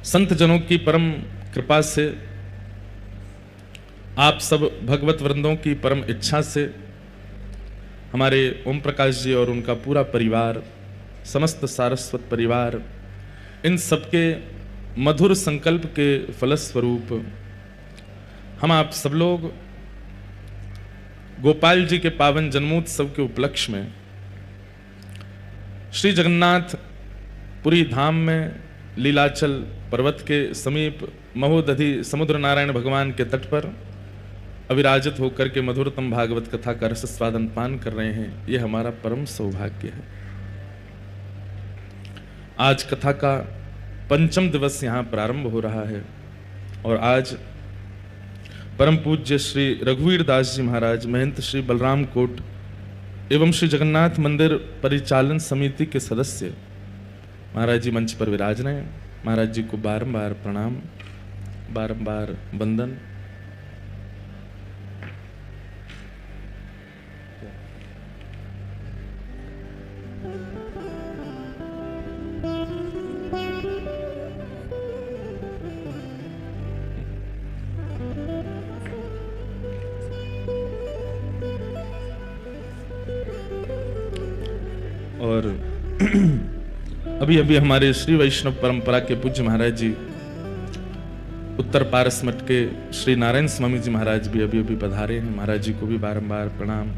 संत जनों की परम कृपा से, आप सब भगवत वृंदों की परम इच्छा से हमारे ओम प्रकाश जी और उनका पूरा परिवार, समस्त सारस्वत परिवार, इन सबके मधुर संकल्प के फलस्वरूप हम आप सब लोग गोपाल जी के पावन जन्मोत्सव के उपलक्ष्य में श्री जगन्नाथ पुरी धाम में लीलाचल पर्वत के समीप महोदधि समुद्र नारायण भगवान के तट पर अविराजित होकर के मधुरतम भागवत कथा का रस स्वादन पान कर रहे हैं। ये हमारा परम सौभाग्य है। आज कथा का पंचम दिवस यहाँ प्रारंभ हो रहा है और आज परम पूज्य श्री रघुवीर दास जी महाराज, महंत श्री बलराम कोट एवं श्री जगन्नाथ मंदिर परिचालन समिति के सदस्य महाराज जी मंच पर विराज रहे हैं। महाराज जी को बारंबार प्रणाम, बारंबार वंदन। और अभी अभी हमारे श्री वैष्णव परंपरा के पूज्य महाराज जी उत्तर पारस मठ के श्री नारायण स्वामी जी महाराज भी अभी अभी पधारे हैं। महाराज जी को भी बारंबार प्रणाम।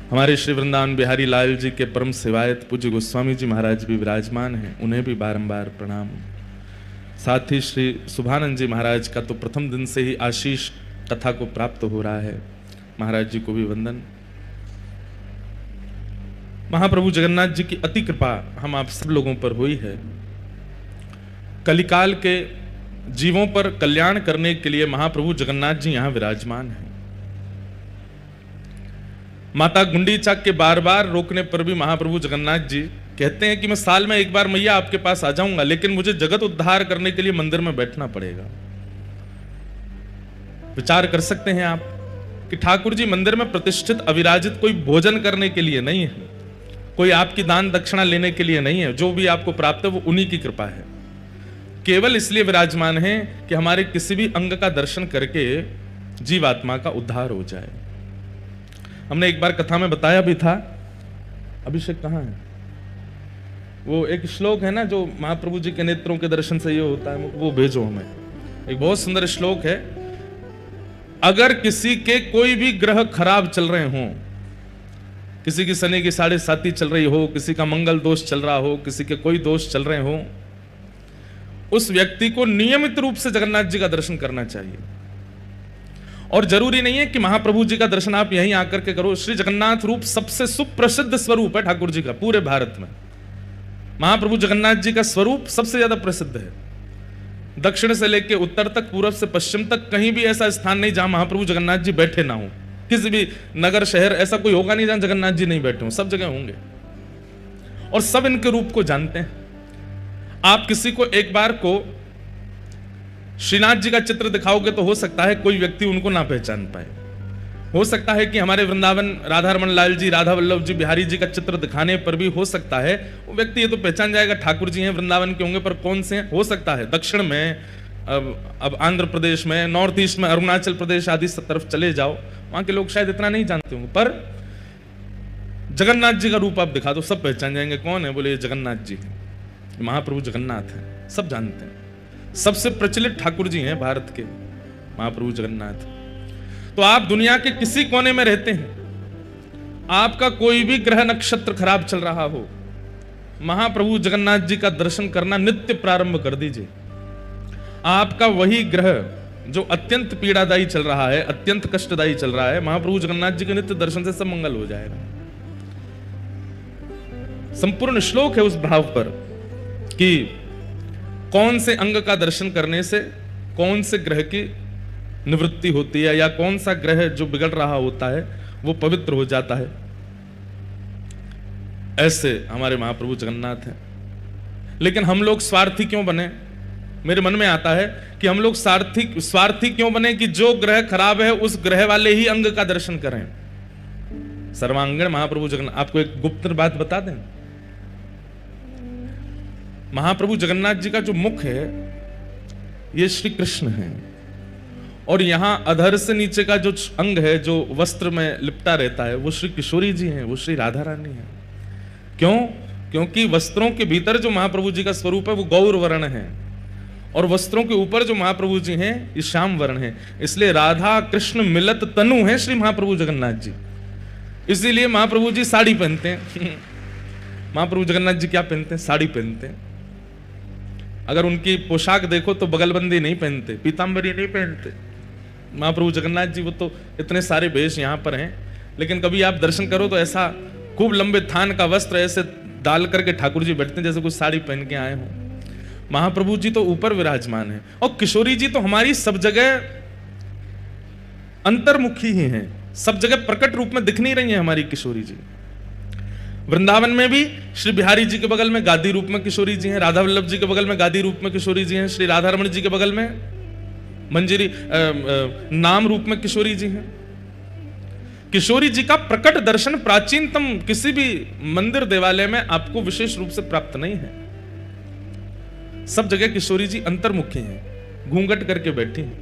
हमारे श्री वृंदावन बिहारी लाल जी के परम सेवायत पूज्य गोस्वामी जी महाराज भी विराजमान हैं, उन्हें भी बारंबार प्रणाम। साथ ही श्री शुभानंद जी महाराज का तो प्रथम दिन से ही आशीष कथा को प्राप्त हो रहा है, महाराज जी को भी वंदन। महाप्रभु जगन्नाथ जी की अति कृपा हम आप सब लोगों पर हुई है। कलिकाल के जीवों पर कल्याण करने के लिए महाप्रभु जगन्नाथ जी यहां विराजमान हैं। माता गुंडीचा के बार बार रोकने पर भी महाप्रभु जगन्नाथ जी कहते हैं कि मैं साल में एक बार मैया आपके पास आ जाऊंगा, लेकिन मुझे जगत उद्धार करने के लिए मंदिर में बैठना पड़ेगा। विचार कर सकते हैं आप कि ठाकुर जी मंदिर में प्रतिष्ठित अविराजित कोई भोजन करने के लिए नहीं है, कोई आपकी दान दक्षिणा लेने के लिए नहीं है। जो भी आपको प्राप्त है वो उन्हीं की कृपा है। केवल इसलिए विराजमान है कि हमारे किसी भी अंग का दर्शन करके जीवात्मा का उद्धार हो जाए। हमने एक बार कथा में बताया भी था। अभिषेक कहाँ है? वो एक श्लोक है ना जो महाप्रभु जी के नेत्रों के दर्शन से ये होता है, वो भेजो हमें। एक बहुत सुंदर श्लोक है। अगर किसी के कोई भी ग्रह खराब चल रहे हों, किसी की शनि की 7.5 चल रही हो, किसी का मंगल दोष चल रहा हो, किसी के कोई दोष चल रहे हो, उस व्यक्ति को नियमित रूप से जगन्नाथ जी का दर्शन करना चाहिए। और जरूरी नहीं है कि महाप्रभु जी का दर्शन आप यहीं आकर के करो। श्री जगन्नाथ रूप सबसे सुप्रसिद्ध स्वरूप है ठाकुर जी का पूरे भारत में। महाप्रभु जगन्नाथ जी का स्वरूप सबसे ज्यादा प्रसिद्ध है। दक्षिण से लेकर उत्तर तक, पूर्व से पश्चिम तक कहीं भी ऐसा स्थान नहीं जहां महाप्रभु जगन्नाथ जी बैठे ना हो। किसी भी नगर शहर ऐसा कोई होगा नहीं जहां जगन्नाथ जी नहीं बैठे हों, सब जगह होंगे और सब इनके रूप को जानते हैं। आप किसी को एक बार को श्रीनाथ जी का चित्र दिखाओगे तो हो सकता है कोई व्यक्ति उनको ना पहचान पाए। हो सकता है कि हमारे वृंदावन राधा रमन लाल जी, राधा वल्लभ जी, बिहारी जी का चित्र दिखाने पर भी हो सकता है वो व्यक्ति ये तो पहचान जाएगा ठाकुर जी हैं, वृंदावन के होंगे, पर कौन से हैं हो सकता है दक्षिण में, अब आंध्र प्रदेश में, नॉर्थ ईस्ट में, अरुणाचल प्रदेश आदि तरफ चले जाओ, वहां के लोग शायद इतना नहीं जानते होंगे, पर जगन्नाथ जी का रूप आप दिखा दो सब पहचान जाएंगे। कौन है? बोले जगन्नाथ जी हैं, महाप्रभु जगन्नाथ हैं, सब जानते हैं। सबसे प्रचलित ठाकुर जी हैं भारत के महाप्रभु जगन्नाथ। तो आप दुनिया के किसी कोने में रहते हैं, आपका कोई भी ग्रह नक्षत्र खराब चल रहा हो, महाप्रभु जगन्नाथ जी का दर्शन करना नित्य प्रारंभ कर दीजिए। आपका वही ग्रह जो अत्यंत पीड़ादायी चल रहा है, अत्यंत कष्टदायी चल रहा है, महाप्रभु जगन्नाथ जी के नित्य दर्शन से सब मंगल हो जाएगा। संपूर्ण श्लोक है उस भाव पर कि कौन से अंग का दर्शन करने से कौन से ग्रह की निवृत्ति होती है, या कौन सा ग्रह जो बिगड़ रहा होता है वो पवित्र हो जाता है। ऐसे हमारे महाप्रभु जगन्नाथ हैं। लेकिन हम लोग स्वार्थी क्यों बने? मेरे मन में आता है कि हम लोग स्वार्थी क्यों बने कि जो ग्रह खराब है उस ग्रह वाले ही अंग का दर्शन करें। सर्वांगण महाप्रभु जगन्नाथ। आपको एक गुप्त बात बता दें, महाप्रभु जगन्नाथ जी का जो मुख है ये श्री कृष्ण है, और यहां अधर से नीचे का जो अंग है जो वस्त्र में लिपटा रहता है वो श्री किशोरी जी हैं, वो श्री राधा रानी है। क्यों? क्योंकि वस्त्रों के भीतर जो महाप्रभु जी का स्वरूप है वो गौर वर्ण है, और वस्त्रों के ऊपर जो महाप्रभु जी हैं ये श्याम वर्ण है। इसलिए राधा कृष्ण मिलत तनु है श्री महाप्रभु जगन्नाथ जी। इसीलिए महाप्रभु जी साड़ी पहनते हैं। महाप्रभु जगन्नाथ जी क्या पहनते हैं? साड़ी पहनते हैं। अगर उनकी पोशाक देखो तो बगलबंदी नहीं पहनते, पीतांबरी नहीं पहनते। महाप्रभु जगन्नाथ जी वो तो इतने सारे वेश यहाँ पर हैं, लेकिन कभी आप दर्शन करो तो ऐसा खूब लंबे थान का वस्त्र ऐसे डाल करके ठाकुर जी बैठते हैं जैसे कुछ साड़ी पहन के आए हों। महाप्रभु जी तो ऊपर विराजमान है, और किशोरी जी तो हमारी सब जगह अंतर्मुखी ही हैं, सब जगह प्रकट रूप में दिख नहीं रही है हमारी किशोरी जी। वृंदावन में भी श्री बिहारी जी के बगल में गादी रूप में किशोरी जी हैं, राधा वल्लभ जी के बगल में गादी रूप में किशोरी जी हैं, श्री राधा रमण जी के बगल में मंजरी नाम रूप में किशोरी जी हैं। किशोरी जी का प्रकट दर्शन प्राचीनतम किसी भी मंदिर देवालय में आपको विशेष रूप से प्राप्त नहीं है। सब जगह किशोरी जी अंतर्मुखी हैं, घूंघट करके बैठी हैं।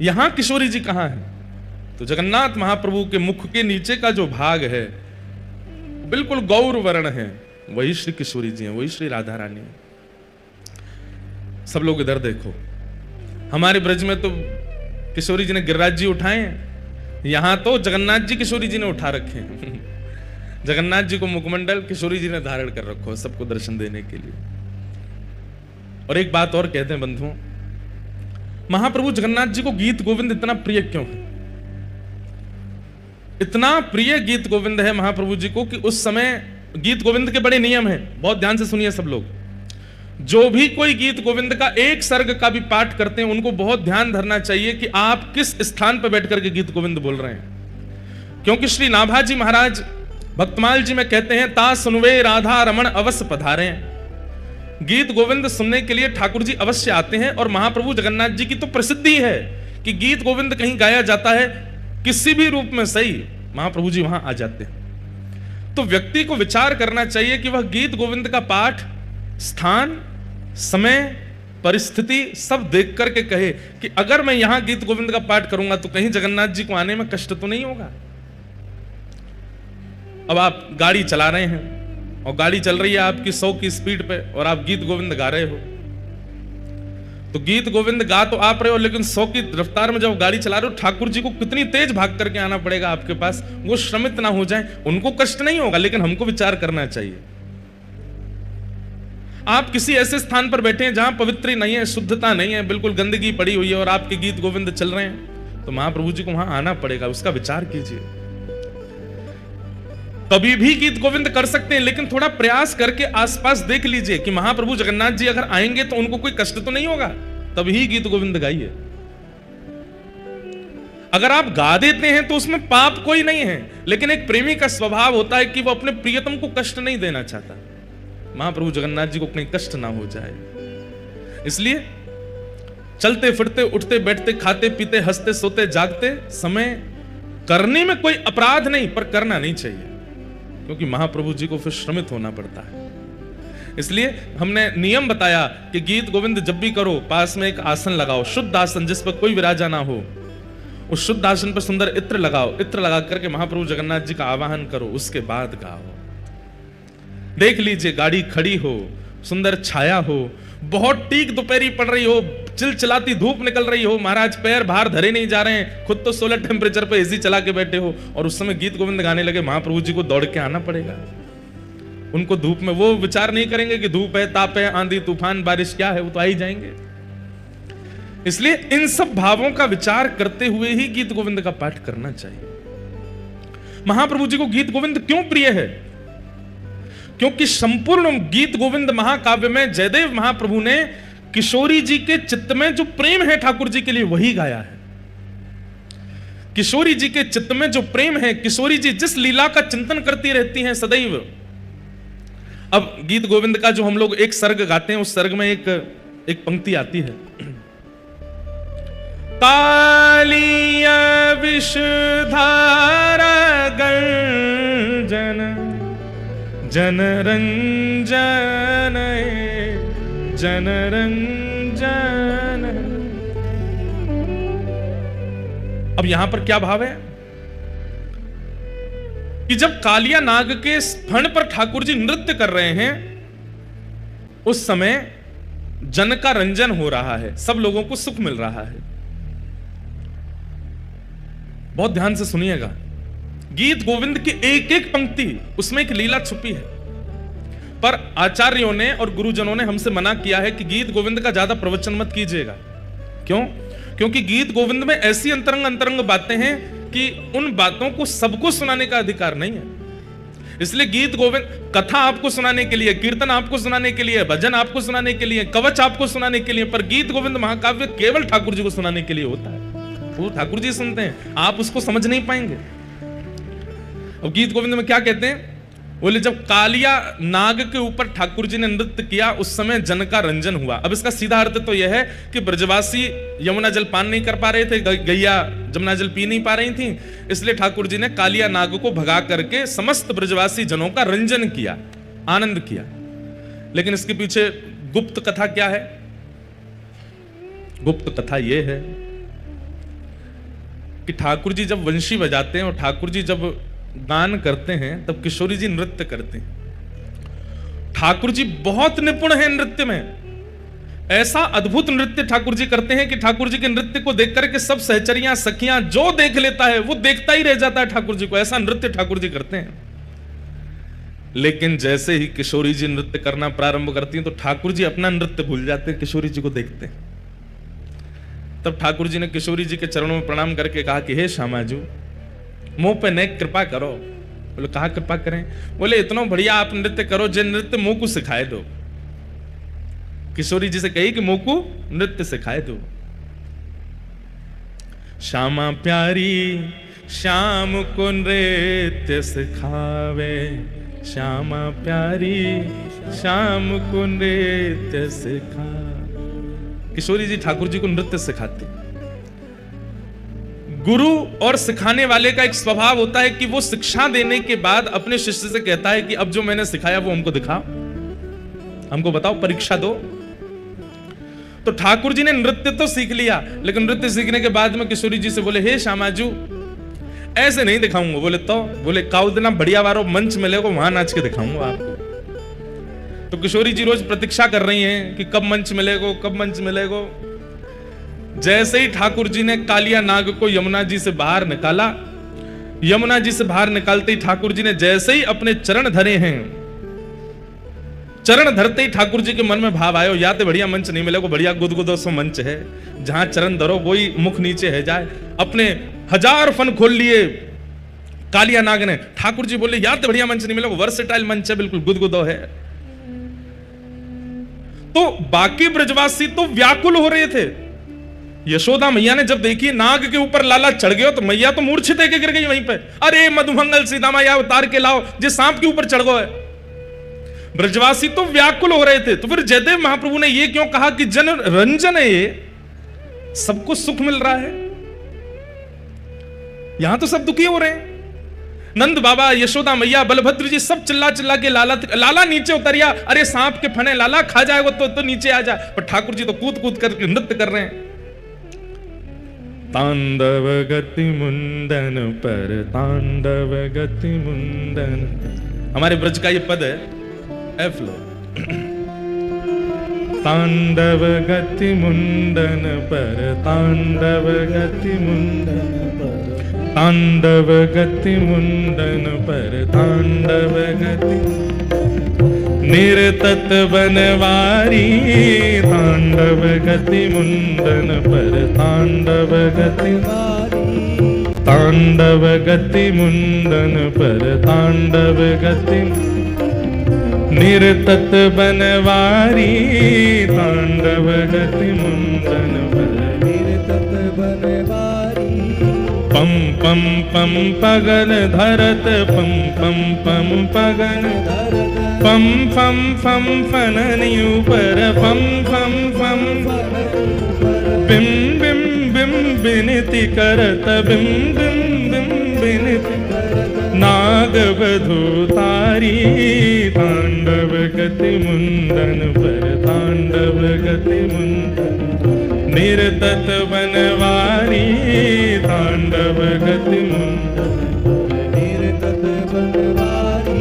यहां किशोरी जी कहां है? तो जगन्नाथ महाप्रभु के मुख के नीचे का जो भाग है बिल्कुल गौर वर्ण है, वही श्री किशोरी जी हैं, वही श्री राधा रानी है। सब लोग इधर देखो, हमारे ब्रज में तो किशोरी जी ने गिरिराज जी उठाए हैं, यहां तो जगन्नाथ जी किशोरी जी ने उठा रखे हैं। जगन्नाथ जी को मुखमंडल किशोरी जी ने धारण कर रखो सबको दर्शन देने के लिए। और एक बात और कहते हैं बंधुओं, महाप्रभु जगन्नाथ जी को गीत गोविंद इतना प्रिय क्यों है? इतना प्रिय गीत गोविंद है महाप्रभु जी को कि उस समय गीत गोविंद के बड़े नियम हैं, बहुत ध्यान से सुनिए सब लोग। जो भी कोई गीत गोविंद का एक सर्ग का भी पाठ करते हैं उनको बहुत ध्यान धरना चाहिए कि आप किस स्थान पर बैठकर के गीत गोविंद बोल रहे हैं। क्योंकि श्री नाभाजी महाराज भक्तमाल जी में कहते हैं, ता सुनवे राधा रमण अवश्य पधारे। गीत गोविंद सुनने के लिए ठाकुर जी अवश्य आते हैं, और महाप्रभु जगन्नाथ जी की तो प्रसिद्धि है कि गीत गोविंद कहीं गाया जाता है किसी भी रूप में सही, महाप्रभु जी वहां आ जाते हैं। तो व्यक्ति को विचार करना चाहिए कि वह गीत गोविंद का पाठ स्थान, समय, परिस्थिति सब देख करके कहे कि अगर मैं यहां गीत गोविंद का पाठ करूंगा तो कहीं जगन्नाथ जी को आने में कष्ट तो नहीं होगा। अब आप गाड़ी चला रहे हैं और गाड़ी चल रही है आपकी 100 की स्पीड पे और आप गीत गोविंद गा रहे हो, तो गीत गोविंद गा तो आप रहे हो, लेकिन 100 की रफ्तार में जब गाड़ी चला रहे हो ठाकुर जी को कितनी तेज भाग करके आना पड़ेगा आपके पास, वो श्रमित ना हो जाए। उनको कष्ट नहीं होगा, लेकिन हमको विचार करना चाहिए। आप किसी ऐसे स्थान पर बैठे हैं जहां पवित्र नहीं है, शुद्धता नहीं है, बिल्कुल गंदगी पड़ी हुई है और आपके गीत गोविंद चल रहे हैं, तो महाप्रभु जी को वहां आना पड़ेगा, उसका विचार कीजिए। कभी भी गीत गोविंद कर सकते हैं, लेकिन थोड़ा प्रयास करके आसपास देख लीजिए कि महाप्रभु जगन्नाथ जी अगर आएंगे तो उनको कोई कष्ट तो नहीं होगा, तभी गीत गोविंद गाइए। अगर आप गा देते हैं तो उसमें पाप कोई नहीं है, लेकिन एक प्रेमी का स्वभाव होता है कि वो अपने प्रियतम को कष्ट नहीं देना चाहता, महाप्रभु जगन्नाथ जी को कहीं कष्ट ना हो जाए। इसलिए चलते फिरते, उठते बैठते, खाते पीते, हंसते सोते जागते समय करने में कोई अपराध नहीं, पर करना नहीं चाहिए, क्योंकि महाप्रभु जी को फिर श्रमित होना पड़ता है। इसलिए हमने नियम बताया कि गीत गोविंद जब भी करो पास में एक आसन लगाओ, शुद्ध आसन जिस पर कोई विराजा ना हो, उस शुद्ध आसन पर सुंदर इत्र लगाओ, इत्र लगा करके महाप्रभु जगन्नाथ जी का आवाहन करो, उसके बाद गाओ। देख लीजिए गाड़ी खड़ी हो, सुंदर छाया हो, बहुत टीक दोपहरी पड़ रही हो, चिलचिलाती धूप निकल रही हो, महाराज पैर बाहर धरे नहीं जा रहे हैं, खुद तो 16 टेम्परेचर पे एसी चला के बैठे हो, और उस समय गीत गोविंद गाने लगे, महाप्रभु जी को दौड़ के आना पड़ेगा। उनको धूप में वो विचार नहीं करेंगे कि धूप है, ताप है, आंधी तूफान बारिश क्या है, वो तो आ ही जाएंगे। इसलिए इन सब भावों का विचार करते हुए ही गीत गोविंद का पाठ करना चाहिए। महाप्रभु जी को गीत गोविंद क्यों प्रिय है? क्योंकि संपूर्ण गीत गोविंद महाकाव्य में जयदेव महाप्रभु ने किशोरी जी के चित्त में जो प्रेम है ठाकुर जी के लिए वही गाया है। किशोरी जी के चित्त में जो प्रेम है, किशोरी जी जिस लीला का चिंतन करती रहती हैं सदैव। अब गीत गोविंद का जो हम लोग एक सर्ग गाते हैं, उस सर्ग में एक पंक्ति आती है, कालिया विषधारा गर्जन जनरंजन जनरंजन। अब यहां पर क्या भाव है कि जब कालिया नाग के फण पर ठाकुर जी नृत्य कर रहे हैं, उस समय जन का रंजन हो रहा है, सब लोगों को सुख मिल रहा है। बहुत ध्यान से सुनिएगा, गीत गोविंद की एक एक पंक्ति उसमें एक लीला छुपी है। पर आचार्यों ने और गुरुजनों ने हमसे मना किया है कि गीत गोविंद का ज्यादा प्रवचन मत कीजिएगा। क्यों? क्योंकि गीत गोविंद में ऐसी अंतरंग अंतरंग बातें हैं कि उन बातों को सबको सुनाने का अधिकार नहीं है। इसलिए गीत गोविंद कथा आपको सुनाने के लिए, कीर्तन आपको सुनाने के लिए, भजन आपको सुनाने के लिए, कवच आपको सुनाने के लिए, पर गीत गोविंद महाकाव्य केवल ठाकुर जी को सुनाने के लिए होता है। वो ठाकुर जी सुनते हैं, आप उसको समझ नहीं पाएंगे। अब गीत गोविंद में क्या कहते हैं? बोले जब कालिया नाग के ऊपर ठाकुर जी ने नृत्य किया, उस समय जन का रंजन हुआ। अब इसका सीधा अर्थ तो यह है कि ब्रजवासी यमुना जल पान नहीं कर पा रहे थे, गैया जमुना जल पी नहीं पा रही थी, इसलिए ठाकुर जी ने कालिया नाग को भगा करके समस्त ब्रजवासी जनों का रंजन किया, आनंद किया। लेकिन इसके पीछे गुप्त कथा क्या है? गुप्त कथा यह है कि ठाकुर जी जब वंशी बजाते हैं और ठाकुर जी जब गान करते हैं, तब किशोरी जी नृत्य करते हैं। ठाकुर जी बहुत निपुण हैं नृत्य में। ऐसा अद्भुत नृत्य ठाकुर जी करते हैं कि ठाकुर जी के नृत्य को देख करके सब सहचरियां सखियां जो देख लेता है वो देखता ही रह जाता है ठाकुर जी को। ऐसा नृत्य ठाकुर जी करते हैं। लेकिन जैसे ही किशोरी जी नृत्य करना प्रारंभ करती हैं, तो ठाकुर जी अपना नृत्य भूल जाते हैं, किशोरी जी को देखते हैं। तब ठाकुर जी ने किशोरी जी के चरणों में प्रणाम करके कहा कि हे श्यामाजू, मुंह पे नेक कृपा करो। बोले कहा कृपा करें? बोले इतना बढ़िया आप नृत्य करो, जो नृत्य मुंह को सिखाए दो। किशोरी जी से कही कि मुंह को नृत्य सिखाए दो। श्यामा प्यारी श्याम को नृत्य सिखावे, श्यामा प्यारी श्याम को नृत्य सिखा। किशोरी जी ठाकुर जी को नृत्य सिखाती। गुरु और सिखाने वाले का एक स्वभाव होता है कि वो शिक्षा देने के बाद अपने शिष्य से कहता है कि अब जो मैंने सिखाया वो हमको दिखाओ, हमको बताओ, परीक्षा दो। तो ठाकुर जी ने नृत्य तो सीख लिया, लेकिन नृत्य सीखने के बाद में किशोरी जी से बोले हे श्यामाजू ऐसे नहीं दिखाऊंगा। बोले काउ देना बढ़िया वारो मंच मिलेगा वहां नाच के दिखाऊंगा आपको। तो किशोरी जी रोज प्रतीक्षा कर रही हैं कि कब मंच मिलेगा, कब मंच मिलेगा। जैसे ही ठाकुर जी ने कालिया नाग को यमुना जी से बाहर निकाला, यमुना जी से बाहर निकालते ही ठाकुर जी ने जैसे ही अपने चरण धरे हैं, चरण धरते ही ठाकुर जी के मन में भाव आयो, या तो बढ़िया मंच नहीं मिलेगा, बढ़िया गुदगुदो सो मंच है, जहां चरण धरो वही मुख नीचे है जाए। अपने 1000 फन खोल लिए कालिया नाग ने। ठाकुर जी बोले या तो बढ़िया मंच नहीं मिलेगा, वर्सेटाइल मंच है, बिल्कुल गुदगुदो है। तो बाकी ब्रजवासी तो व्याकुल हो रहे थे। यशोदा मैया ने जब देखी नाग के ऊपर लाला चढ़ गया, तो मैया तो मूर्छित है, गिर गई वहीं पे। अरे मधुमंगल सीता मैया उतार के लाओ, जिस सांप के ऊपर चढ़ गए। ब्रजवासी तो व्याकुल हो रहे थे। तो फिर जयदेव महाप्रभु ने ये क्यों कहा कि जन रंजन है, ये सबको सुख मिल रहा है, यहां तो सब दुखी हो रहे हैं। नंद बाबा, यशोदा मैया, बलभद्र जी सब चिल्ला चिल्ला के लाला नीचे उतरिया। अरे सांप के फने लाला खा जाएगा तो नीचे आ जा। पर ठाकुर जी तो कूद कूद करके नृत्य कर रहे हैं। तांडव गति मुंडन पर तांडव गति मुंडन, हमारे ब्रज का ये पद है, एफ लो। तांडव गति मुंडन पर तांडव गति मुंडन पर तांडव गति मुंडन पर तांडव गति निर्तत बनवारी, तांडव गति मुंडन पर तांडव गति, तांडव गति मुंडन पर तांडव गति निर्तत बनवारी, तांडव गति मुंडन पर निर्तत बनवारी। पम पम पम पगन धरत पम पम पम पगन धरत, पम फम फम फननि ऊपर पम फम फम बिम बिम बिम बिनती करत, बिम बिम बिम बिनती करत नाग बधू तारी, गति मुंदन पर तांडव गति मुंदन निरतत बनवारी तांडव गति मुंदन निरतत बनवारी।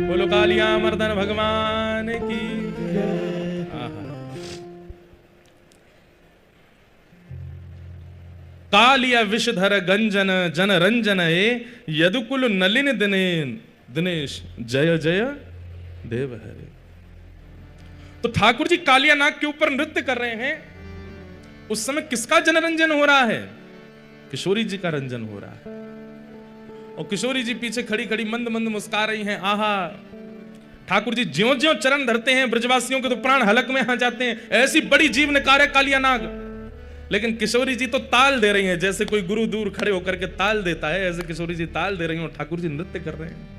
बोलो कालिया मर्दन भगवान की। कालिया विषधर गंजन जन रंजन यदुकुल नलिन दिनेश जय जय देव हरे। तो ठाकुर जी कालिया नाग के ऊपर नृत्य कर रहे हैं। उस समय किसका जनरंजन हो रहा है? किशोरी जी का रंजन हो रहा है। और किशोरी जी पीछे खड़ी खड़ी मंद मंद मुस्कुरा रही हैं। आहा, ठाकुर जी ज्यों ज्यों चरण धरते हैं ब्रजवासियों के तो प्राण हलक में आ जाते हैं। ऐसी बड़ी जीवनकार है कालिया नाग। लेकिन किशोरी जी तो ताल दे रही हैं, जैसे कोई गुरु दूर खड़े होकर के ताल देता है, ऐसे किशोरी जी ताल दे रही हैं और ठाकुर जी नृत्य कर रहे हैं।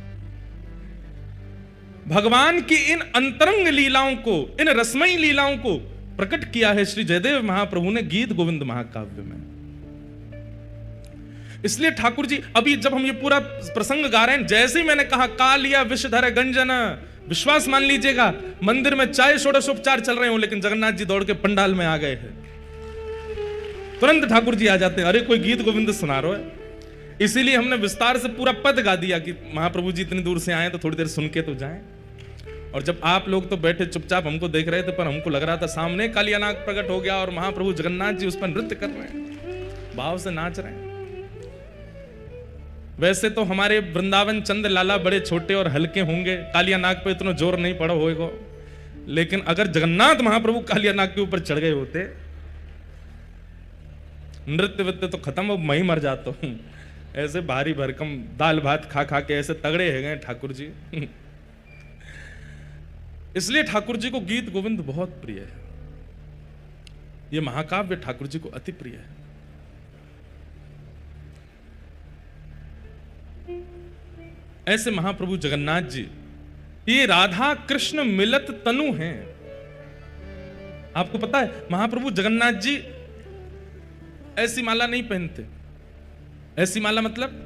भगवान की इन अंतरंग लीलाओं को, इन रसमयी लीलाओं को प्रकट किया है श्री जयदेव महाप्रभु ने गीत गोविंद महाकाव्य में। इसलिए ठाकुर जी, अभी जब हम ये पूरा प्रसंग गा रहे हैं, जैसे ही मैंने कहा कालिया विषधर गंजन, विश्वास मान लीजिएगा मंदिर में चाहे षोडशोपचार चल रहे हो लेकिन जगन्नाथ जी दौड़ के पंडाल में आ गए हैं। तुरंत ठाकुर जी आ जाते हैं, अरे कोई गीत गोविंद सुना रहा है। इसीलिए हमने विस्तार से पूरा पद गा दिया कि महाप्रभु जी इतनी दूर से आए तो थोड़ी देर सुन के तो जाएं। और जब आप लोग तो बैठे चुपचाप हमको देख रहे थे, पर हमको लग रहा था सामने कालिया नाग प्रकट हो गया और महाप्रभु जगन्नाथ जी उस पर नृत्य कर रहे हैं, भाव से नाच रहे हैं। वैसे तो हमारे वृंदावन चंद लाला बड़े छोटे और हल्के होंगे, कालिया नाग पे इतना जोर नहीं पड़ा होगा। लेकिन अगर जगन्नाथ महाप्रभु कालिया नाग के ऊपर चढ़ गए होते, नृत्य वृत्य तो खत्म, अब मैं ही मर जाता हूं। ऐसे भारी भरकम दाल भात खा खा के ऐसे तगड़े है गए ठाकुर जी। इसलिए ठाकुर जी को गीत गोविंद बहुत प्रिय है। यह महाकाव्य ठाकुर जी को अति प्रिय है। ऐसे महाप्रभु जगन्नाथ जी ये राधा कृष्ण मिलत तनु हैं। आपको पता है महाप्रभु जगन्नाथ जी ऐसी माला नहीं पहनते। ऐसी माला मतलब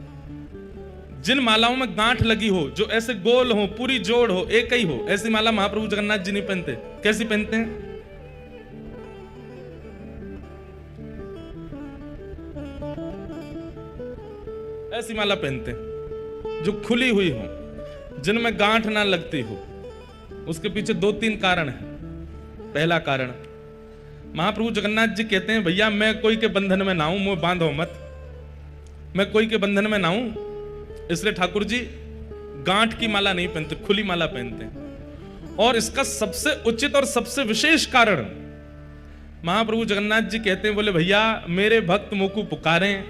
जिन मालाओं में गांठ लगी हो, जो ऐसे गोल हो, पूरी जोड़ हो, एक ही हो, ऐसी माला महाप्रभु जगन्नाथ जी नहीं पहनते। कैसी पहनते हैं? ऐसी माला पहनते हैं जो खुली हुई हो, जिनमें गांठ ना लगती हो। उसके पीछे दो तीन कारण है। पहला कारण, महाप्रभु जगन्नाथ जी कहते हैं भैया मैं कोई के बंधन में ना हूं, मुझे बांधो मत, मैं कोई के बंधन में ना हूं। इसलिए ठाकुर जी गांठ की माला नहीं पहनते, खुली माला पहनते हैं। और इसका सबसे उचित और सबसे विशेष कारण महाप्रभु जगन्नाथ जी कहते हैं, बोले भैया मेरे भक्त मोकू पुकारें,